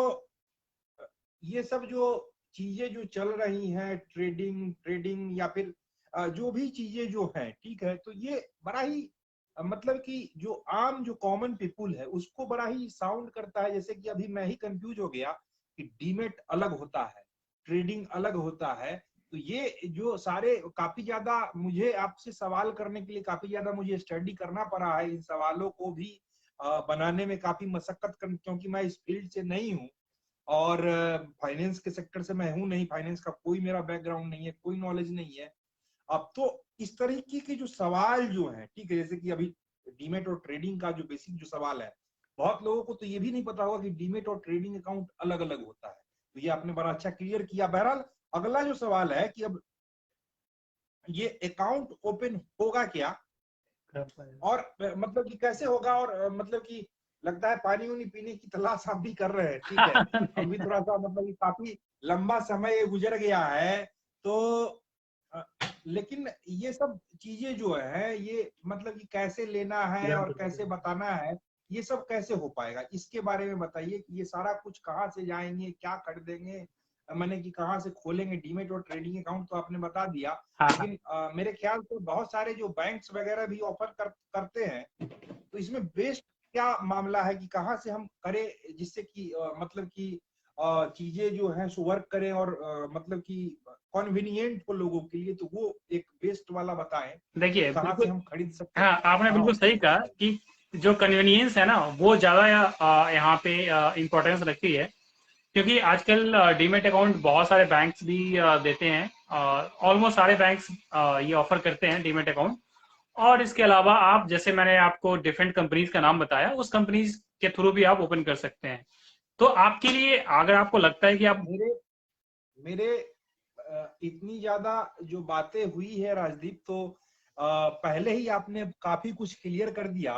ये सब जो चीजें जो चल रही हैं, ट्रेडिंग ट्रेडिंग या फिर जो भी चीजें जो है, ठीक है, तो ये बड़ा ही मतलब कि जो आम जो कॉमन पीपुल है उसको बड़ा ही साउंड करता है। जैसे कि अभी मैं ही कंफ्यूज हो गया कि डीमेट अलग होता है, ट्रेडिंग अलग होता है। तो ये जो सारे काफी ज्यादा मुझे आपसे सवाल करने के लिए काफी ज्यादा मुझे स्टडी करना पड़ा है, इन सवालों को भी बनाने में काफी मशक्कत कर, क्योंकि मैं इस फील्ड से नहीं हूँ और फाइनेंस के सेक्टर से मैं हूं नहीं, फाइनेंस का कोई मेरा बैकग्राउंड नहीं है, कोई नॉलेज नहीं है। अब तो इस तरीके के जो सवाल जो है, ठीक है, जैसे कि अभी डीमेट और ट्रेडिंग का जो बेसिक जो सवाल है, बहुत लोगों को तो ये भी नहीं पता होगा कि डीमेट और ट्रेडिंग अकाउंट अलग अलग होता है। तो ये आपने बड़ा अच्छा क्लियर किया। बहरहाल अगला जो सवाल है कि अब ये अकाउंट ओपन होगा क्या, और मतलब कि कैसे होगा, और मतलब कि लगता है पानी उनी पीने की तलाश आप भी कर रहे हैं, ठीक है। हम भी थोड़ा सा मतलब कि काफी लंबा समय गुजर गया है, तो अ, लेकिन ये सब चीजें जो है ये मतलब कि कैसे लेना है और कैसे बताना है, ये सब कैसे हो पाएगा, इसके बारे में बताइए कि ये सारा कुछ कहाँ से जाएंगे, क्या खरीदेंगे, मैंने कि कहाँ से खोलेंगे। डीमेट और ट्रेडिंग अकाउंट तो आपने बता दिया, हाँ हाँ। लेकिन मेरे ख्याल से बहुत सारे जो बैंक्स वगैरह भी ऑफर करते हैं, तो इसमें बेस्ट क्या मामला है कि कहाँ से हम करें जिससे कि मतलब कि चीजें जो है सो वर्क करें, और मतलब कि कन्वीनियंट हो लोगों के लिए, तो वो एक बेस्ट वाला बताएं, देखिए कहाँ से हम खरीद सकते हैं। हाँ, आपने हाँ बिल्कुल सही कहा कि जो कन्वीनियंस है ना वो ज्यादा यहाँ पे इम्पोर्टेंस रखती है, क्योंकि आजकल डीमेट अकाउंट बहुत सारे बैंक्स भी देते हैं, ऑलमोस्ट सारे बैंक्स ये ऑफर करते हैं डीमेट अकाउंट। और इसके अलावा आप, जैसे मैंने आपको डिफरेंट कंपनीज का नाम बताया, उस कंपनीज के थ्रू भी आप ओपन कर सकते हैं। तो आपके लिए अगर आपको लगता है कि आप मेरे मेरे इतनी ज्यादा जो बातें हुई है राजदीप, तो पहले ही आपने काफी कुछ क्लियर कर दिया।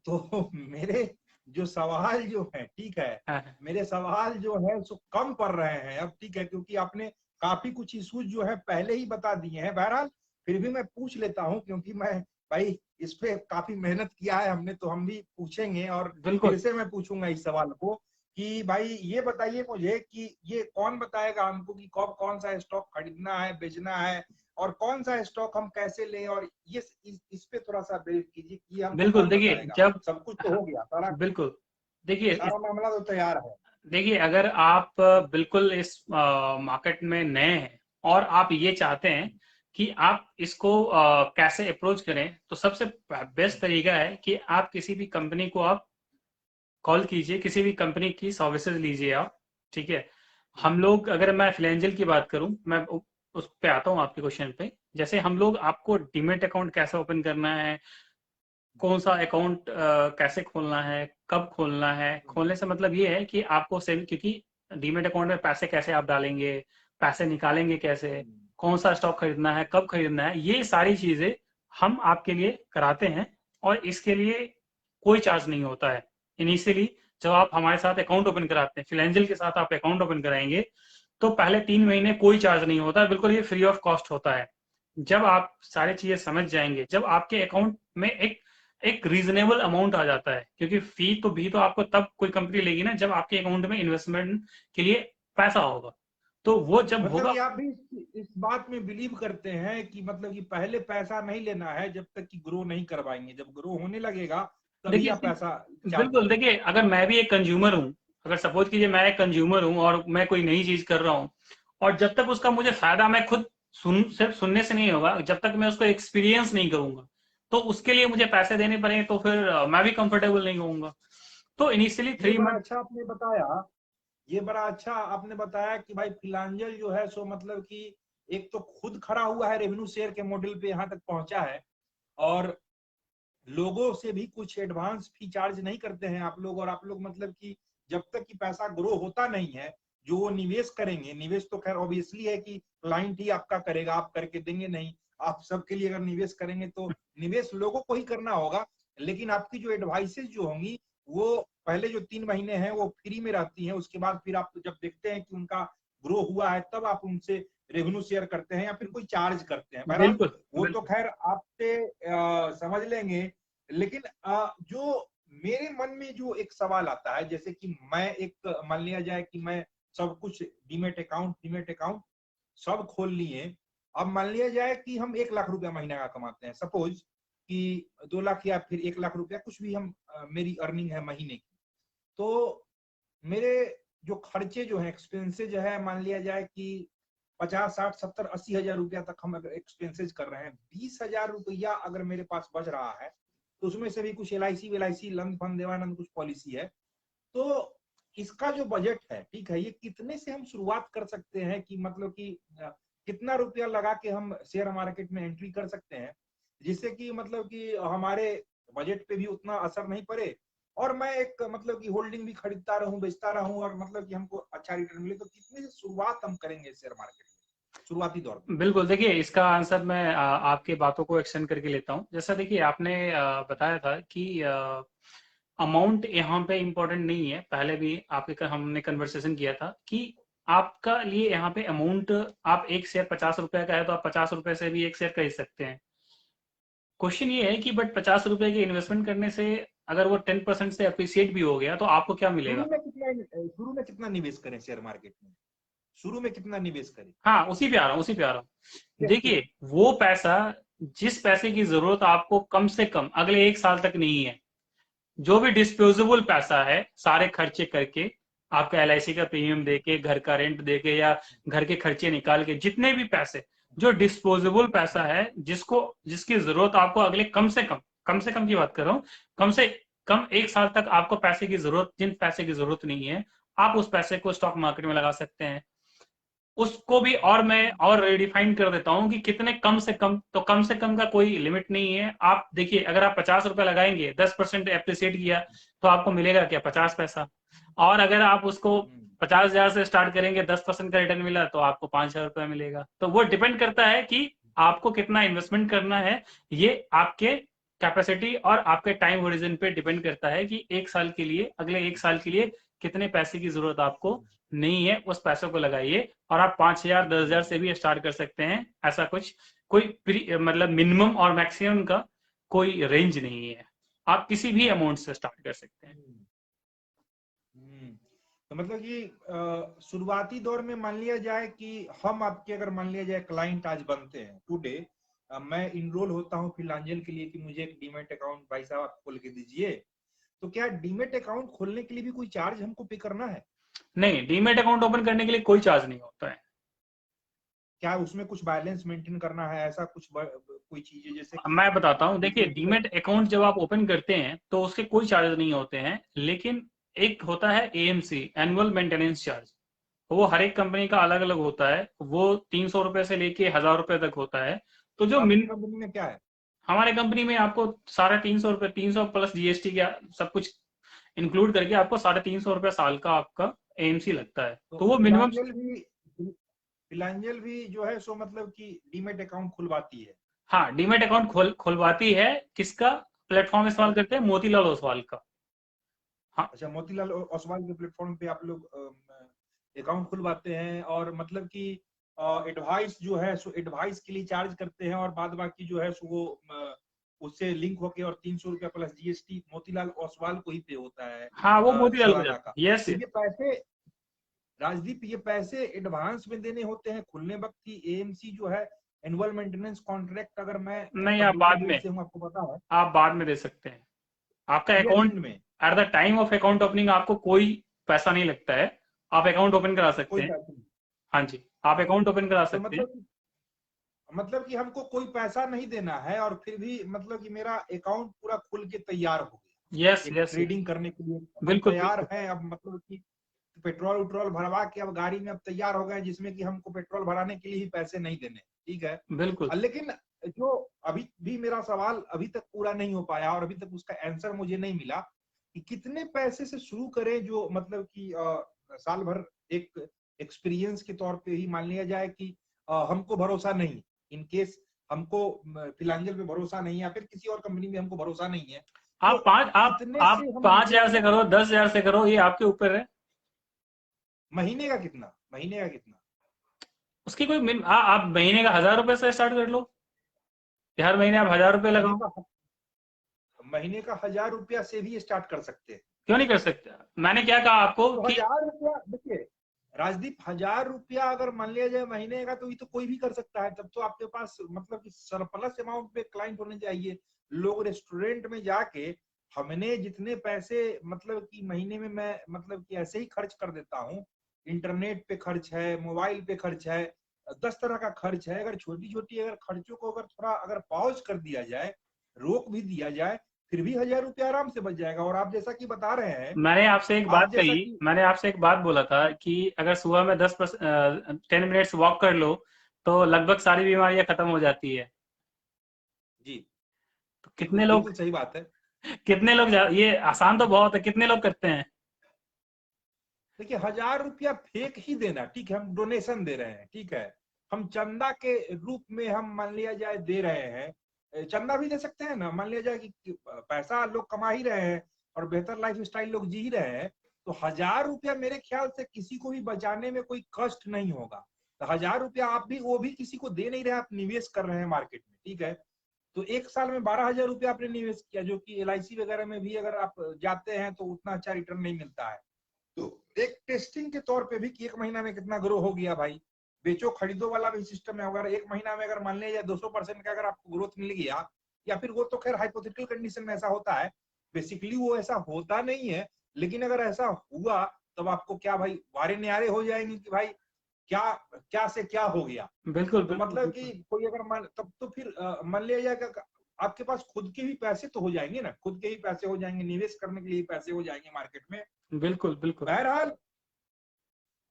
तो मेरे जो सवाल जो है, ठीक है, हाँ, मेरे सवाल जो है सो कम पड़ रहे हैं अब, ठीक है, क्योंकि आपने काफी कुछ इश्यूज जो है पहले ही बता दिए हैं। बहरहाल फिर भी मैं पूछ लेता हूँ, क्योंकि मैं भाई इस पे काफी मेहनत किया है हमने, तो हम भी पूछेंगे। और बिल्कुल फिर से मैं पूछूंगा इस सवाल को कि भाई ये बताइए मुझे कि ये कौन बताएगा हमको कि कब कौन सा स्टॉक खरीदना है, बेचना है, और कौन सा स्टॉक हम कैसे लें, और ये इस पे थोड़ा सा ब्रीफ कीजिए कि ये हमको बिल्कुल कौन देखिए बताएगा। जब सब कुछ तो हो गया, सारा बिल्कुल देखिए सारा मामला तो तैयार है। देखिए अगर आप बिल्कुल इस मार्केट में नए हैं और आप ये चाहते हैं कि आप इसको कैसे अप्रोच करें, तो सबसे बेस्ट तरीका है कि आप किसी भी कंपनी को आप कॉल कीजिए, किसी भी कंपनी की सर्विसेज लीजिए आप। ठीक है, हम लोग, अगर मैं फिलेंजल की बात करूं, मैं उस पे आता हूं आपके क्वेश्चन पे। जैसे हम लोग आपको डीमेट अकाउंट कैसे ओपन करना है, कौन सा अकाउंट कैसे खोलना है, कब खोलना है, खोलने से मतलब ये है कि आपको सेविंग, क्योंकि डीमेट अकाउंट में पैसे कैसे आप डालेंगे, पैसे निकालेंगे कैसे, कौन सा स्टॉक खरीदना है, कब खरीदना है, ये सारी चीजें हम आपके लिए कराते हैं। और इसके लिए कोई चार्ज नहीं होता है इनिशियली। जब आप हमारे साथ अकाउंट ओपन कराते हैं, फिलेंजल के साथ आप अकाउंट ओपन कराएंगे, तो पहले 3 महीने कोई चार्ज नहीं होता, बिल्कुल ये फ्री ऑफ कॉस्ट होता है। जब आप सारी चीजें समझ जाएंगे, जब आपके अकाउंट में एक एक रीजनेबल अमाउंट आ जाता है, क्योंकि फी तो भी तो आपको तब कोई कंपनी लेगी ना जब आपके अकाउंट में इन्वेस्टमेंट के लिए पैसा होगा। तो वो जब मतलब होगा, कि आप भी इस बात में बिलीव करते हैं कि मतलब कि पहले पैसा नहीं लेना है जब तक कि ग्रो नहीं करवाएंगे, जब ग्रो होने लगेगा तभी आप देखिए पैसा चार्ज बिल्कुल करेंगे। देखिए, अगर मैं भी एक कंज्यूमर हूँ, अगर सपोज कीजिए मैं एक कंज्यूमर हूँ और मैं कोई नई चीज कर रहा हूँ, और जब तक उसका मुझे फायदा, मैं खुद सिर्फ सुनने से नहीं होगा, जब तक मैं उसको एक्सपीरियंस नहीं करूंगा, तो उसके लिए मुझे पैसे देने पड़े, तो फिर मैं भी कंफर्टेबल नहीं होऊंगा। तो इनिशियली ये थ्री बड़ा मंथ अच्छा आपने बताया, ये बड़ा अच्छा आपने बताया कि भाई फिलांजल जो है सो मतलब कि एक तो खुद खड़ा हुआ है, रेवेन्यू शेयर के मॉडल पे यहाँ तक पहुंचा है, और लोगों से भी कुछ एडवांस फी चार्ज नहीं करते हैं आप लोग। और आप लोग मतलब कि जब तक कि पैसा ग्रो होता नहीं है, जो वो निवेश करेंगे, निवेश तो खैर ऑब्वियसली है कि क्लाइंट ही आपका करेगा, आप करके देंगे नहीं। आप सबके लिए अगर निवेश करेंगे तो निवेश लोगों को ही करना होगा, लेकिन आपकी जो एडवाइसेज जो होंगी वो पहले जो 3 महीने हैं वो फ्री में रहती हैं। उसके बाद फिर आप जब देखते हैं कि उनका ग्रो हुआ है, तब आप उनसे रेवेन्यू शेयर करते हैं या फिर कोई चार्ज करते हैं। बहरहाल बिल्कुल वो तो बिल्कुल खैर आपसे समझ लेंगे। लेकिन जो मेरे मन में जो एक सवाल आता है, जैसे कि मैं एक, मान लिया जाए कि मैं सब कुछ डीमेट अकाउंट सब खोल लिए। अब मान लिया जाए कि हम 1 लाख रुपया महीना का कमाते हैं, सपोज कि 2 लाख या फिर 1 लाख रुपया, कुछ भी हम मेरी अर्निंग है महीने की। तो मेरे जो खर्चे जो है, एक्सपेंसेज है, मान लिया जाए कि 50, 60, 70, 80 हजार रुपया तक हम अगर एक्सपेंसेज कर रहे हैं, 20 हजार रुपया अगर मेरे पास बच रहा है, तो उसमें से भी कुछ LIC लन फन देवानंद कुछ पॉलिसी है, तो इसका जो बजट है, ठीक है, ये कितने से हम शुरुआत कर सकते हैं कि मतलब कि कितना रुपया लगा के हम शेयर मार्केट में एंट्री कर सकते हैं, जिससे कि मतलब कि हमारे बजट पे भी उतना असर नहीं पड़े, और मैं एक मतलब कि होल्डिंग भी खरीदता रहूं, बेचता रहूं, और मतलब कि हमको अच्छा रिटर्न मिले। तो कितने से शुरुआत हम करेंगे शेयर मार्केट में शुरुआती दौर में? बिल्कुल देखिए, इसका आंसर मैं आपके बातों को एक्सटेंड करके लेता हूँ। जैसा देखिए आपने बताया था कि अमाउंट यहाँ पे इम्पोर्टेंट नहीं है, पहले भी आपके हमने कन्वर्सेशन किया था कि आपका लिए यहाँ पे अमाउंट, आप एक शेयर 50 रुपए का है तो आप 50 रुपए से भी एक शेयर खरीद सकते हैं। क्वेश्चन ये है कि बट 50 रुपए के इन्वेस्टमेंट करने से अगर वो 10% से अप्रिसिएट भी हो गया तो आपको क्या मिलेगा? शुरू में कितना निवेश करें शेयर मार्केट में? शुरू में कितना निवेश करें? हाँ, उसी पे आ रहा हूँ, उसी पे आ रहा हूँ। देखिए वो पैसा, जिस पैसे की जरूरत आपको कम से कम अगले 1 साल तक नहीं है, जो भी डिस्पोजेबल पैसा है सारे खर्चे करके, आपका LIC का प्रीमियम देके, घर का रेंट देके, या घर के खर्चे निकाल के, जितने भी पैसे जो डिस्पोजेबल पैसा है, जिसकी जरूरत आपको अगले कम से कम की बात कर रहा हूँ, कम से कम 1 साल तक आपको पैसे की जरूरत, जिन पैसे की जरूरत नहीं है, आप उस पैसे को स्टॉक मार्केट में लगा सकते हैं। उसको भी और मैं और रिडिफाइन कर देता हूं कि कितने कम से कम, तो कम से कम का कोई लिमिट नहीं है। आप देखिए, अगर आप 50 रुपए लगाएंगे, 10% एप्रिसिएट किया, तो आपको मिलेगा क्या? 50 पैसा। और अगर आप उसको 50,000 से स्टार्ट करेंगे, 10% का रिटर्न मिला, तो आपको 5,000 रुपया मिलेगा। तो वो डिपेंड करता है कि आपको कितना इन्वेस्टमेंट करना है। ये आपके कैपेसिटी और आपके टाइम होरिजन पे डिपेंड करता है कि 1 साल के लिए, अगले 1 साल के लिए कितने पैसे की जरूरत आपको नहीं है, उस पैसों को लगाइए। और आप 5,000 10,000 से भी स्टार्ट कर सकते हैं। ऐसा कुछ कोई मतलब मिनिमम और मैक्सिमम का कोई रेंज नहीं है, आप किसी भी अमाउंट से स्टार्ट कर सकते हैं। तो मतलब कि शुरुआती दौर में मान लिया जाए कि हम आपके, अगर मान लिया जाए क्लाइंट आज बनते हैं टुडे, मैं इनरोल होता हूँ फिलांजल के लिए कि मुझे एक डीमेट अकाउंट भाई साहब आप खोल के दीजिए, तो क्या डीमेट अकाउंट खोलने के लिए भी कोई चार्ज हमको पे करना है? नहीं, डीमेट अकाउंट ओपन करने के लिए कोई चार्ज नहीं होता है। क्या उसमें कुछ बैलेंस मेंटेन करना है, ऐसा कुछ कोई चीज है जैसे कि मैं बताता हूँ, देखिए, डिफरेंट? डीमेट अकाउंट जब आप ओपन करते हैं तो उसके कोई चार्ज नहीं होते हैं, लेकिन एक होता है AMC, एनुअल मेंटेनेंस चार्ज। वो हर एक कंपनी का अलग अलग होता है, वो 300 रुपए से लेके 1,000 रुपए तक होता है। तो जो आपकी कंपनी में क्या है? हमारे कंपनी में आपको 350 रुपए, 300 प्लस GST का सब कुछ इंक्लूड करके आपको 350 रुपए साल का आपका AMC लगता है। तो वो मिनिमम। फिलांजल भी जो है सो मतलब कि डीमेट अकाउंट खुलवाती है? हाँ, डीमेट अकाउंट खुलवाती है। किसका प्लेटफॉर्म इस्तेमाल करते हैं? मोतीलाल ओसवाल का। हाँ, अच्छा, मोतीलाल ओसवाल के प्लेटफॉर्म पे आप लोग अकाउंट खुलवाते हैं, और मतलब कि एडवाइस जो है सो एडवाइस के लिए चार्ज करते हैं, और बाद बाकी जो है सो वो उससे लिंक होके, और 300 रुपया प्लस GST मोतीलाल ओसवाल को ही पे होता है हाँ, वो मोतीलाल को सालाना जाता का। है। यस। तो ये पैसे, राजदीप, ये पैसे एडवांस में देने होते हैं खुलने वक्त की? AMC जो है एनुअल मेंटेनेंस कॉन्ट्रैक्ट, अगर मैं नहीं, आप कंप्यूटर बाद फील्ड में से हूँ, आपको पता है, आप बाद में दे सकते हैं। आपका ईयर अकाउंट एंड में at the time of account opening आपको कोई पैसा नहीं लगता है। आप अकाउंट ओपन करा सकते कोई हैं। पैसे नहीं? हाँ जी, आप अकाउंट ओपन करा तो सकते हैं। मतलब कि हमको कोई पैसा नहीं देना है, और फिर भी मतलब कि मेरा अकाउंट पूरा खुल के तैयार हो यस, गया एक यस, यस। ट्रेडिंग करने के लिए। हम बिल्कुल, तैयार बिल्कुल। हैं अब, मतलब कि पेट्रोल उट्रोल भरवा के अब गाड़ी में अब तैयार हो गए, जिसमें कि हमको पेट्रोल भराने के लिए ही पैसे नहीं देने। ठीक है। बिल्कुल। लेकिन जो अभी भी मेरा सवाल अभी तक पूरा नहीं हो पाया, और अभी तक उसका आंसर मुझे नहीं मिला कि कितने पैसे से शुरू करें, जो मतलब कि साल भर एक एक्सपीरियंस के तौर पे ही मान लिया जाए कि हमको भरोसा नहीं, इन केस हमको फिलांजल पे भरोसा नहीं, या फिर किसी और कंपनी में हमको भरोसा नहीं है, तो कितने आप से हम 5,000 इन्वेस्ट से कर करो, सकते हैं? 10,000 से करो, ये आपके ऊपर है। महीने का कितना? महीने का कितना? उसकी कोई आप महीने का 1,000 रुपए से स्टार्ट कर लो, कि हर महीने आप 1,000 रुपए महीने लगाओ। का महीने का 1,000 रुपया से भी स्टार्ट कर सकते हैं? क्यों नहीं कर सकते? मैंने क्या कहा आपको तो कि 1,000 रुपया देखिए राजदीप, 1,000 रुपया अगर मान लिया जाए महीने का, तो ये तो कोई भी कर सकता है। तब तो आपके पास मतलब कि सरप्लस अमाउंट पे क्लाइंट होने चाहिए। लोग रेस्टोरेंट में जाके, हमने जितने पैसे मतलब कि महीने में मैं मतलब कि ऐसे ही खर्च कर देता हूँ, इंटरनेट पे खर्च है, मोबाइल पे खर्च है, 10 तरह का खर्च है। अगर छोटी छोटी अगर खर्चों को अगर थोड़ा अगर पॉज कर दिया जाए, रोक भी दिया जाए, फिर भी 1,000 रुपया आराम से बच जाएगा। और आप जैसा कि बता रहे हैं, मैंने आपसे एक बात आप जैसा कही, कि मैंने आपसे एक बात बोला था कि अगर सुबह में 10 मिनट्स वॉक कर लो, तो लगभग सारी बीमारियां खत्म हो जाती है। जी, तो बिल्कुल बिल्कुल सही बात है। ये आसान तो बहुत है, कितने लोग करते हैं? देखिए, 1,000 रुपया फेक ही देना, ठीक है, हम डोनेशन दे रहे हैं, ठीक है, हम चंदा के रूप में हम मान लिया जाए दे रहे हैं, चंदा भी दे सकते हैं ना, मान लिया जाए कि पैसा लोग कमा ही रहे हैं और बेहतर लाइफ स्टाइल लोग जी ही रहे हैं, तो 1,000 रुपया मेरे ख्याल से किसी को भी बचाने में कोई कष्ट नहीं होगा। तो 1,000 रुपया आप भी, वो भी किसी को दे नहीं रहे, आप निवेश कर रहे हैं मार्केट में, ठीक है। तो एक साल में 12,000 रुपया आपने निवेश किया, जो कि LIC वगैरह में भी अगर आप जाते हैं तो उतना अच्छा रिटर्न नहीं मिलता है। तो एक टेस्टिंग के तौर पे भी कि 1 महीना में कितना ग्रो हो गया भाई, बेचो खरीदो वाला भी सिस्टम है। अगर 1 महीना में अगर मान लिया 200% का अगर आपको ग्रोथ मिल गया, या फिर वो तो खैर हाइपोथेटिकल कंडीशन में ऐसा होता है, बेसिकली वो ऐसा होता नहीं है, लेकिन अगर ऐसा हुआ तब आपको क्या भाई वारे न्यारे हो जाएंगे कि भाई क्या क्या से क्या हो गया। बिल्कुल तो बिल्कुल मतलब कि बिल्कुल कोई अगर मान तब तो फिर मान लिया जाए कि आपके पास खुद के भी पैसे तो हो जाएंगे ना, खुद के ही पैसे हो जाएंगे, निवेश करने के लिए पैसे हो जाएंगे मार्केट में। बिल्कुल बिल्कुल। बहरहाल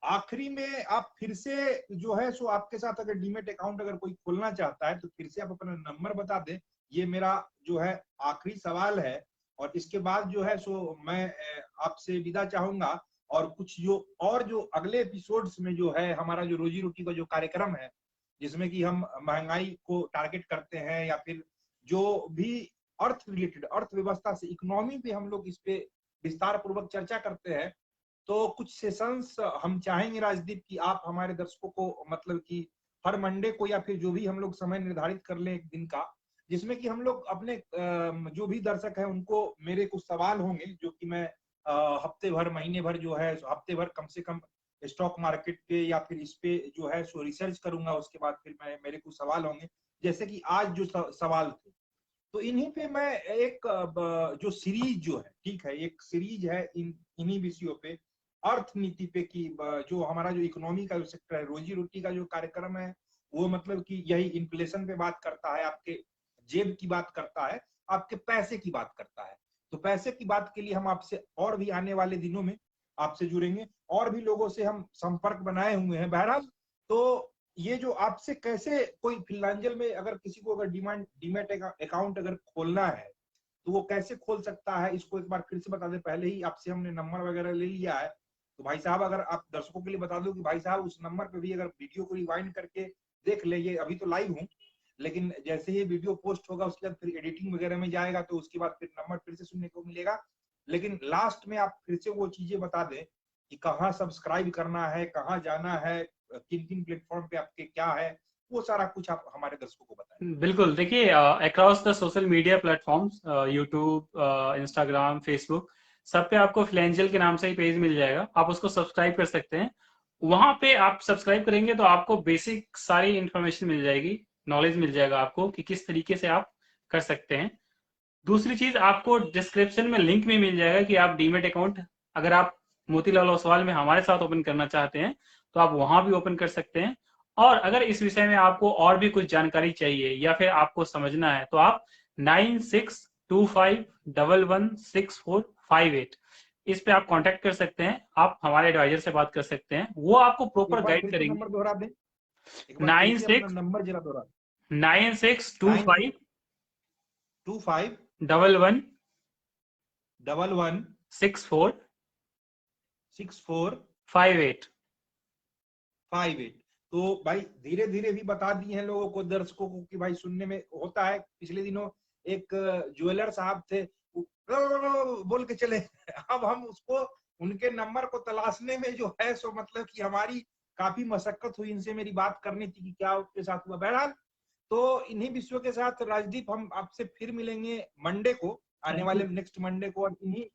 आखिरी में आप फिर से जो है सो आपके साथ अगर डीमेट अकाउंट अगर कोई खोलना चाहता है तो फिर से आप अपना नंबर बता दें। ये मेरा जो है आखिरी सवाल है और इसके बाद जो है सो मैं आपसे विदा चाहूंगा। और कुछ जो और जो अगले एपिसोड्स में जो है हमारा जो रोजी रोटी का जो कार्यक्रम है जिसमें कि हम महंगाई को टारगेट करते हैं या फिर जो भी अर्थ रिलेटेड अर्थव्यवस्था से इकोनॉमी पे हम लोग इस पे विस्तार पूर्वक चर्चा करते हैं। तो कुछ सेशंस हम चाहेंगे राजदीप कि आप हमारे दर्शकों को मतलब कि हर मंडे को या फिर जो भी हम लोग समय निर्धारित कर ले एक दिन का, जिसमें कि हम लोग अपने जो भी दर्शक हैं उनको मेरे कुछ सवाल होंगे जो कि मैं हफ्ते भर महीने भर जो है हफ्ते भर कम से कम स्टॉक मार्केट पे या फिर इस पे जो है सो रिसर्च करूंगा। उसके बाद फिर मैं मेरे कुछ सवाल होंगे जैसे कि आज जो सवाल थे तो इन्हीं पे मैं एक जो सीरीज जो है ठीक है एक सीरीज है इन्हीं विषयों पे अर्थनीति पे की जो हमारा जो इकोनॉमी का जो सेक्टर है रोजी रोटी का जो कार्यक्रम है वो मतलब कि यही इन्फ्लेशन पे बात करता है, आपके जेब की बात करता है, आपके पैसे की बात करता है। तो पैसे की बात के लिए हम आपसे और भी आने वाले दिनों में आपसे जुड़ेंगे और भी लोगों से हम संपर्क बनाए हुए हैं। बहरहाल तो ये जो आपसे कैसे कोई फिल्मांचल में अगर किसी को अगर डीमैट अकाउंट अगर खोलना है तो वो कैसे खोल सकता है इसको एक बार फिर से बता दें। पहले ही आपसे हमने नंबर वगैरह ले लिया है तो भाई साहब अगर आप दर्शकों के लिए बता दो कि भाई साहब उस नंबर पे भी अगर वीडियो को रिवाइंड करके देख ले, ये अभी तो लाइव हूँ लेकिन जैसे ही वीडियो पोस्ट होगा उसके बाद फिर एडिटिंग वगैरह में जाएगा तो उसके बाद फिर नंबर फिर से सुनने को मिलेगा। लेकिन लास्ट में आप फिर से वो चीजें बता दें कि कहाँ सब्सक्राइब करना है, कहाँ जाना है, किन किन प्लेटफॉर्म पे आपके क्या है, वो सारा कुछ आप हमारे दर्शकों को बताएं। बिल्कुल। देखिए, across the social media platforms, YouTube, Instagram, Facebook, सब पे आपको फ्लैंजल के नाम से ही पेज मिल जाएगा। आप उसको सब्सक्राइब कर सकते हैं। वहां पे आप सब्सक्राइब करेंगे तो आपको बेसिक सारी इंफॉर्मेशन मिल जाएगी, नॉलेज मिल जाएगा आपको कि किस तरीके से आप कर सकते हैं। दूसरी चीज, आपको डिस्क्रिप्शन में लिंक भी मिल जाएगा कि आप डीमेट अकाउंट अगर आप मोतीलाल ओसवाल में हमारे साथ ओपन करना चाहते हैं तो आप वहां भी ओपन कर सकते हैं। और अगर इस विषय में आपको और भी कुछ जानकारी चाहिए या फिर आपको समझना है तो आप 9625116458 इस पे आप कांटेक्ट कर सकते हैं। आप हमारे एडवाइजर से बात कर सकते हैं, वो आपको एक प्रॉपर बार गाइड फिर से करेंगे। नंबर दोहरा दें, एक बार फिर नाइन से अपना सिक्स नंबर जरा दोहरा। Nine six two nine five 25 double one 11 64 64 58। 58। तो भाई धीरे धीरे भी बता दिए हैं लोगों को, दर्शकों को कि भाई सुनने में होता है। पिछले दिनों एक ज्वेलर साहब थे बोल के चले अब हम उसको उनके नंबर को तलाशने में जो है सो मतलब कि हमारी काफी मशक्कत हुई, इनसे मेरी बात करनी थी कि क्या उसके साथ हुआ। बहरहाल तो इन्हीं विषयों के साथ राजदीप हम आपसे फिर मिलेंगे मंडे को, आने थैंक यू। वाले नेक्स्ट मंडे को, और इन्हीं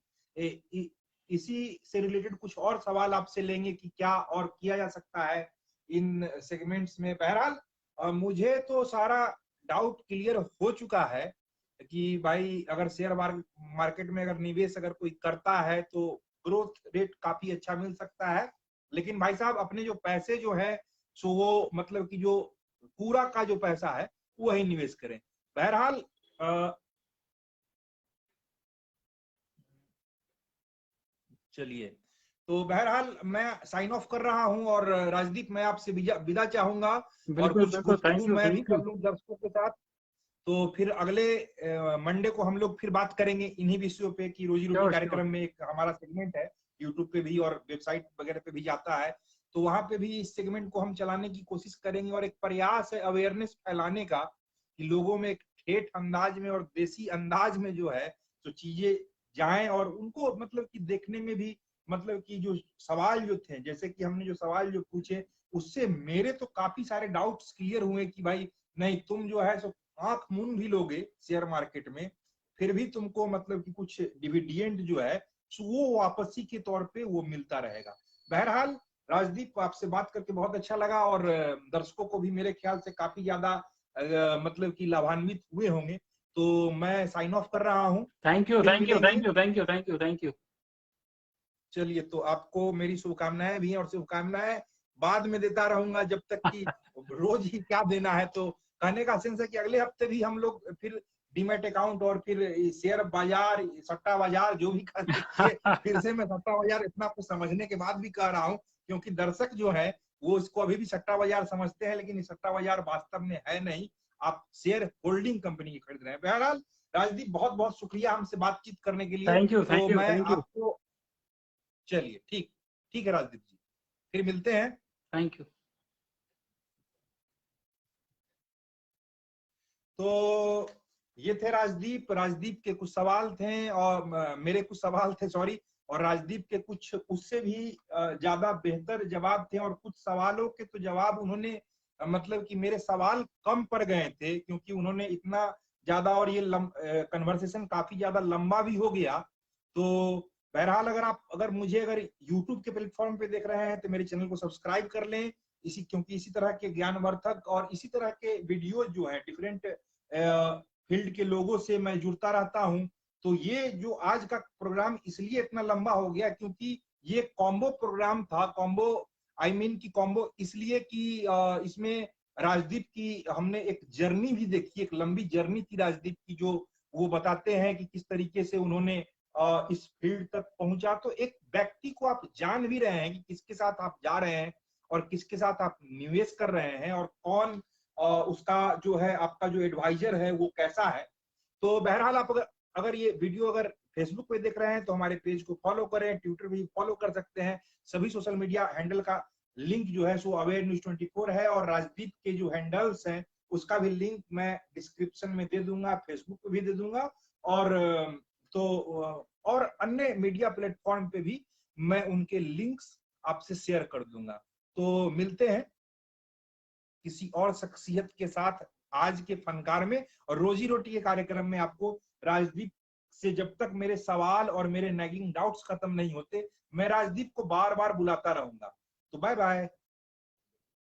इसी से रिलेटेड कुछ और सवाल आपसे लेंगे कि क्या और किया जा सकता है इन सेगमेंट्स में। बहरहाल मुझे तो सारा डाउट क्लियर हो चुका है कि भाई अगर शेयर मार्केट में अगर निवेश अगर कोई करता है तो ग्रोथ रेट काफी अच्छा मिल सकता है। लेकिन भाई साहब अपने जो पैसे जो है सो वो मतलब कि जो पूरा का जो पैसा है वही निवेश करें। बहरहाल चलिए, तो बहरहाल मैं साइन ऑफ कर रहा हूं और राजदीप मैं आपसे विदा चाहूंगा और बिल्कुल कुछ बिल्कुल। गुफ्तगू थैंक यू मैं भी थैंक कर यू। लूं दर्शकों के साथ। तो फिर अगले मंडे को हम लोग फिर बात करेंगे इन्हीं विषयों पे कि रोजी रोटी श्योर श्योर। कार्यक्रम में एक हमारा सेगमेंट है यूट्यूब पे भी और वेबसाइट वगैरह पे भी जाता है। तो वहां पे भी इस सेगमेंट को हम चलाने की कोशिश करेंगे और एक प्रयास है अवेयरनेस फैलाने का कि लोगों में एक ठेठ अंदाज में और देसी अंदाज में जो है तो चीजें जाएं और उनको मतलब कि देखने में भी मतलब कि जो सवाल जो थे जैसे कि हमने जो सवाल जो पूछे उससे मेरे तो काफी सारे डाउट्स क्लियर हुए कि भाई नहीं तुम जो है सो आंख मूंद भी लोगे शेयर मार्केट में फिर भी तुमको मतलब कि कुछ डिविडेंड जो है वो वापसी के तौर पे वो मिलता रहेगा। बहरहाल राजदीप आपसे बात करके बहुत अच्छा लगा और दर्शकों को भी मेरे ख्याल से काफी ज्यादा मतलब कि लाभान्वित हुए होंगे। तो मैं साइन ऑफ कर रहा हूँ, थैंक यू फिर थैंक यू मिलेंगे। Thank you thank you thank you thank you. चलिए, तो आपको मेरी शुभकामनाएं भी हैं और शुभकामनाएं बाद में देता रहूंगा जब तक कि रोज ही क्या देना है। तो कहने का सेंस है कि अगले हफ्ते भी हम लोग फिर डीमैट अकाउंट और फिर शेयर बाजार, सट्टा बाजार जो भी कह लीजिए, फिर से मैं सट्टा बाजार इतना कुछ समझने के बाद भी कह रहा हूँ, क्योंकि दर्शक जो है वो इसको अभी भी सट्टा बाजार समझते हैं, लेकिन सट्टा बाजार वास्तव में है नहीं। आप शेयर होल्डिंग कंपनी की खरीद रहे हैं। बहरहाल राजदीप, बहुत बहुत शुक्रिया हमसे बातचीत करने के लिए। थैंक यू, तो थैंक यू, मैं थैंक यू, आपको, चलिए ठीक ठीक है राजदीप जी, फिर मिलते हैं। Thank you. तो ये थे राजदीप। राजदीप के कुछ सवाल थे और मेरे कुछ सवाल थे, सॉरी, और राजदीप के कुछ उससे भी ज्यादा बेहतर जवाब थे, और कुछ सवालों के तो जवाब उन्होंने मतलब कि मेरे सवाल कम पड़ गए थे, क्योंकि उन्होंने इतना ज्यादा, और ये कन्वर्सेशन काफी ज्यादा लंबा भी हो गया। तो बहरहाल अगर मुझे यूट्यूब के प्लेटफॉर्म पे देख रहे हैं तो मेरे चैनल को सब्सक्राइब कर लें, क्योंकि इसी तरह के ज्ञानवर्धक और इसी तरह के वीडियो जो है डिफरेंट फील्ड के लोगों से मैं जुड़ता रहता हूं। तो ये जो आज का प्रोग्राम इसलिए इतना लंबा हो गया क्योंकि ये कॉम्बो प्रोग्राम था। कॉम्बो की कॉम्बो इसलिए कि इसमें राजदीप की हमने एक जर्नी भी देखी, एक लंबी जर्नी थी राजदीप की, जो वो बताते हैं कि किस तरीके से उन्होंने इस फील्ड तक पहुंचा। तो एक व्यक्ति को आप जान भी रहे हैं कि किसके साथ आप जा रहे हैं और किसके साथ आप निवेश कर रहे हैं, और कौन उसका जो है, आपका जो एडवाइजर है वो कैसा है। तो बहरहाल आप अगर ये वीडियो फेसबुक पे देख रहे हैं तो हमारे पेज को फॉलो करें, ट्विटर भी फॉलो कर सकते हैं। सभी सोशल मीडिया हैंडल का लिंक जो है सो अवेयर न्यूज 24 है, और राजदीप के जो हैंडल्स हैं उसका भी लिंक मैं डिस्क्रिप्शन में दे दूंगा, फेसबुक पे भी दे दूंगा, और तो और अन्य मीडिया प्लेटफॉर्म पे भी मैं उनके लिंक्स आपसे शेयर कर दूंगा। तो मिलते हैं किसी और शख्सियत के साथ आज के फनकार में, और रोजी रोटी के कार्यक्रम में आपको राजदीप से जब तक मेरे सवाल और मेरे नैगिंग डाउट्स खत्म नहीं होते, मैं राजदीप को बार बार बुलाता रहूंगा। तो बाय बाय।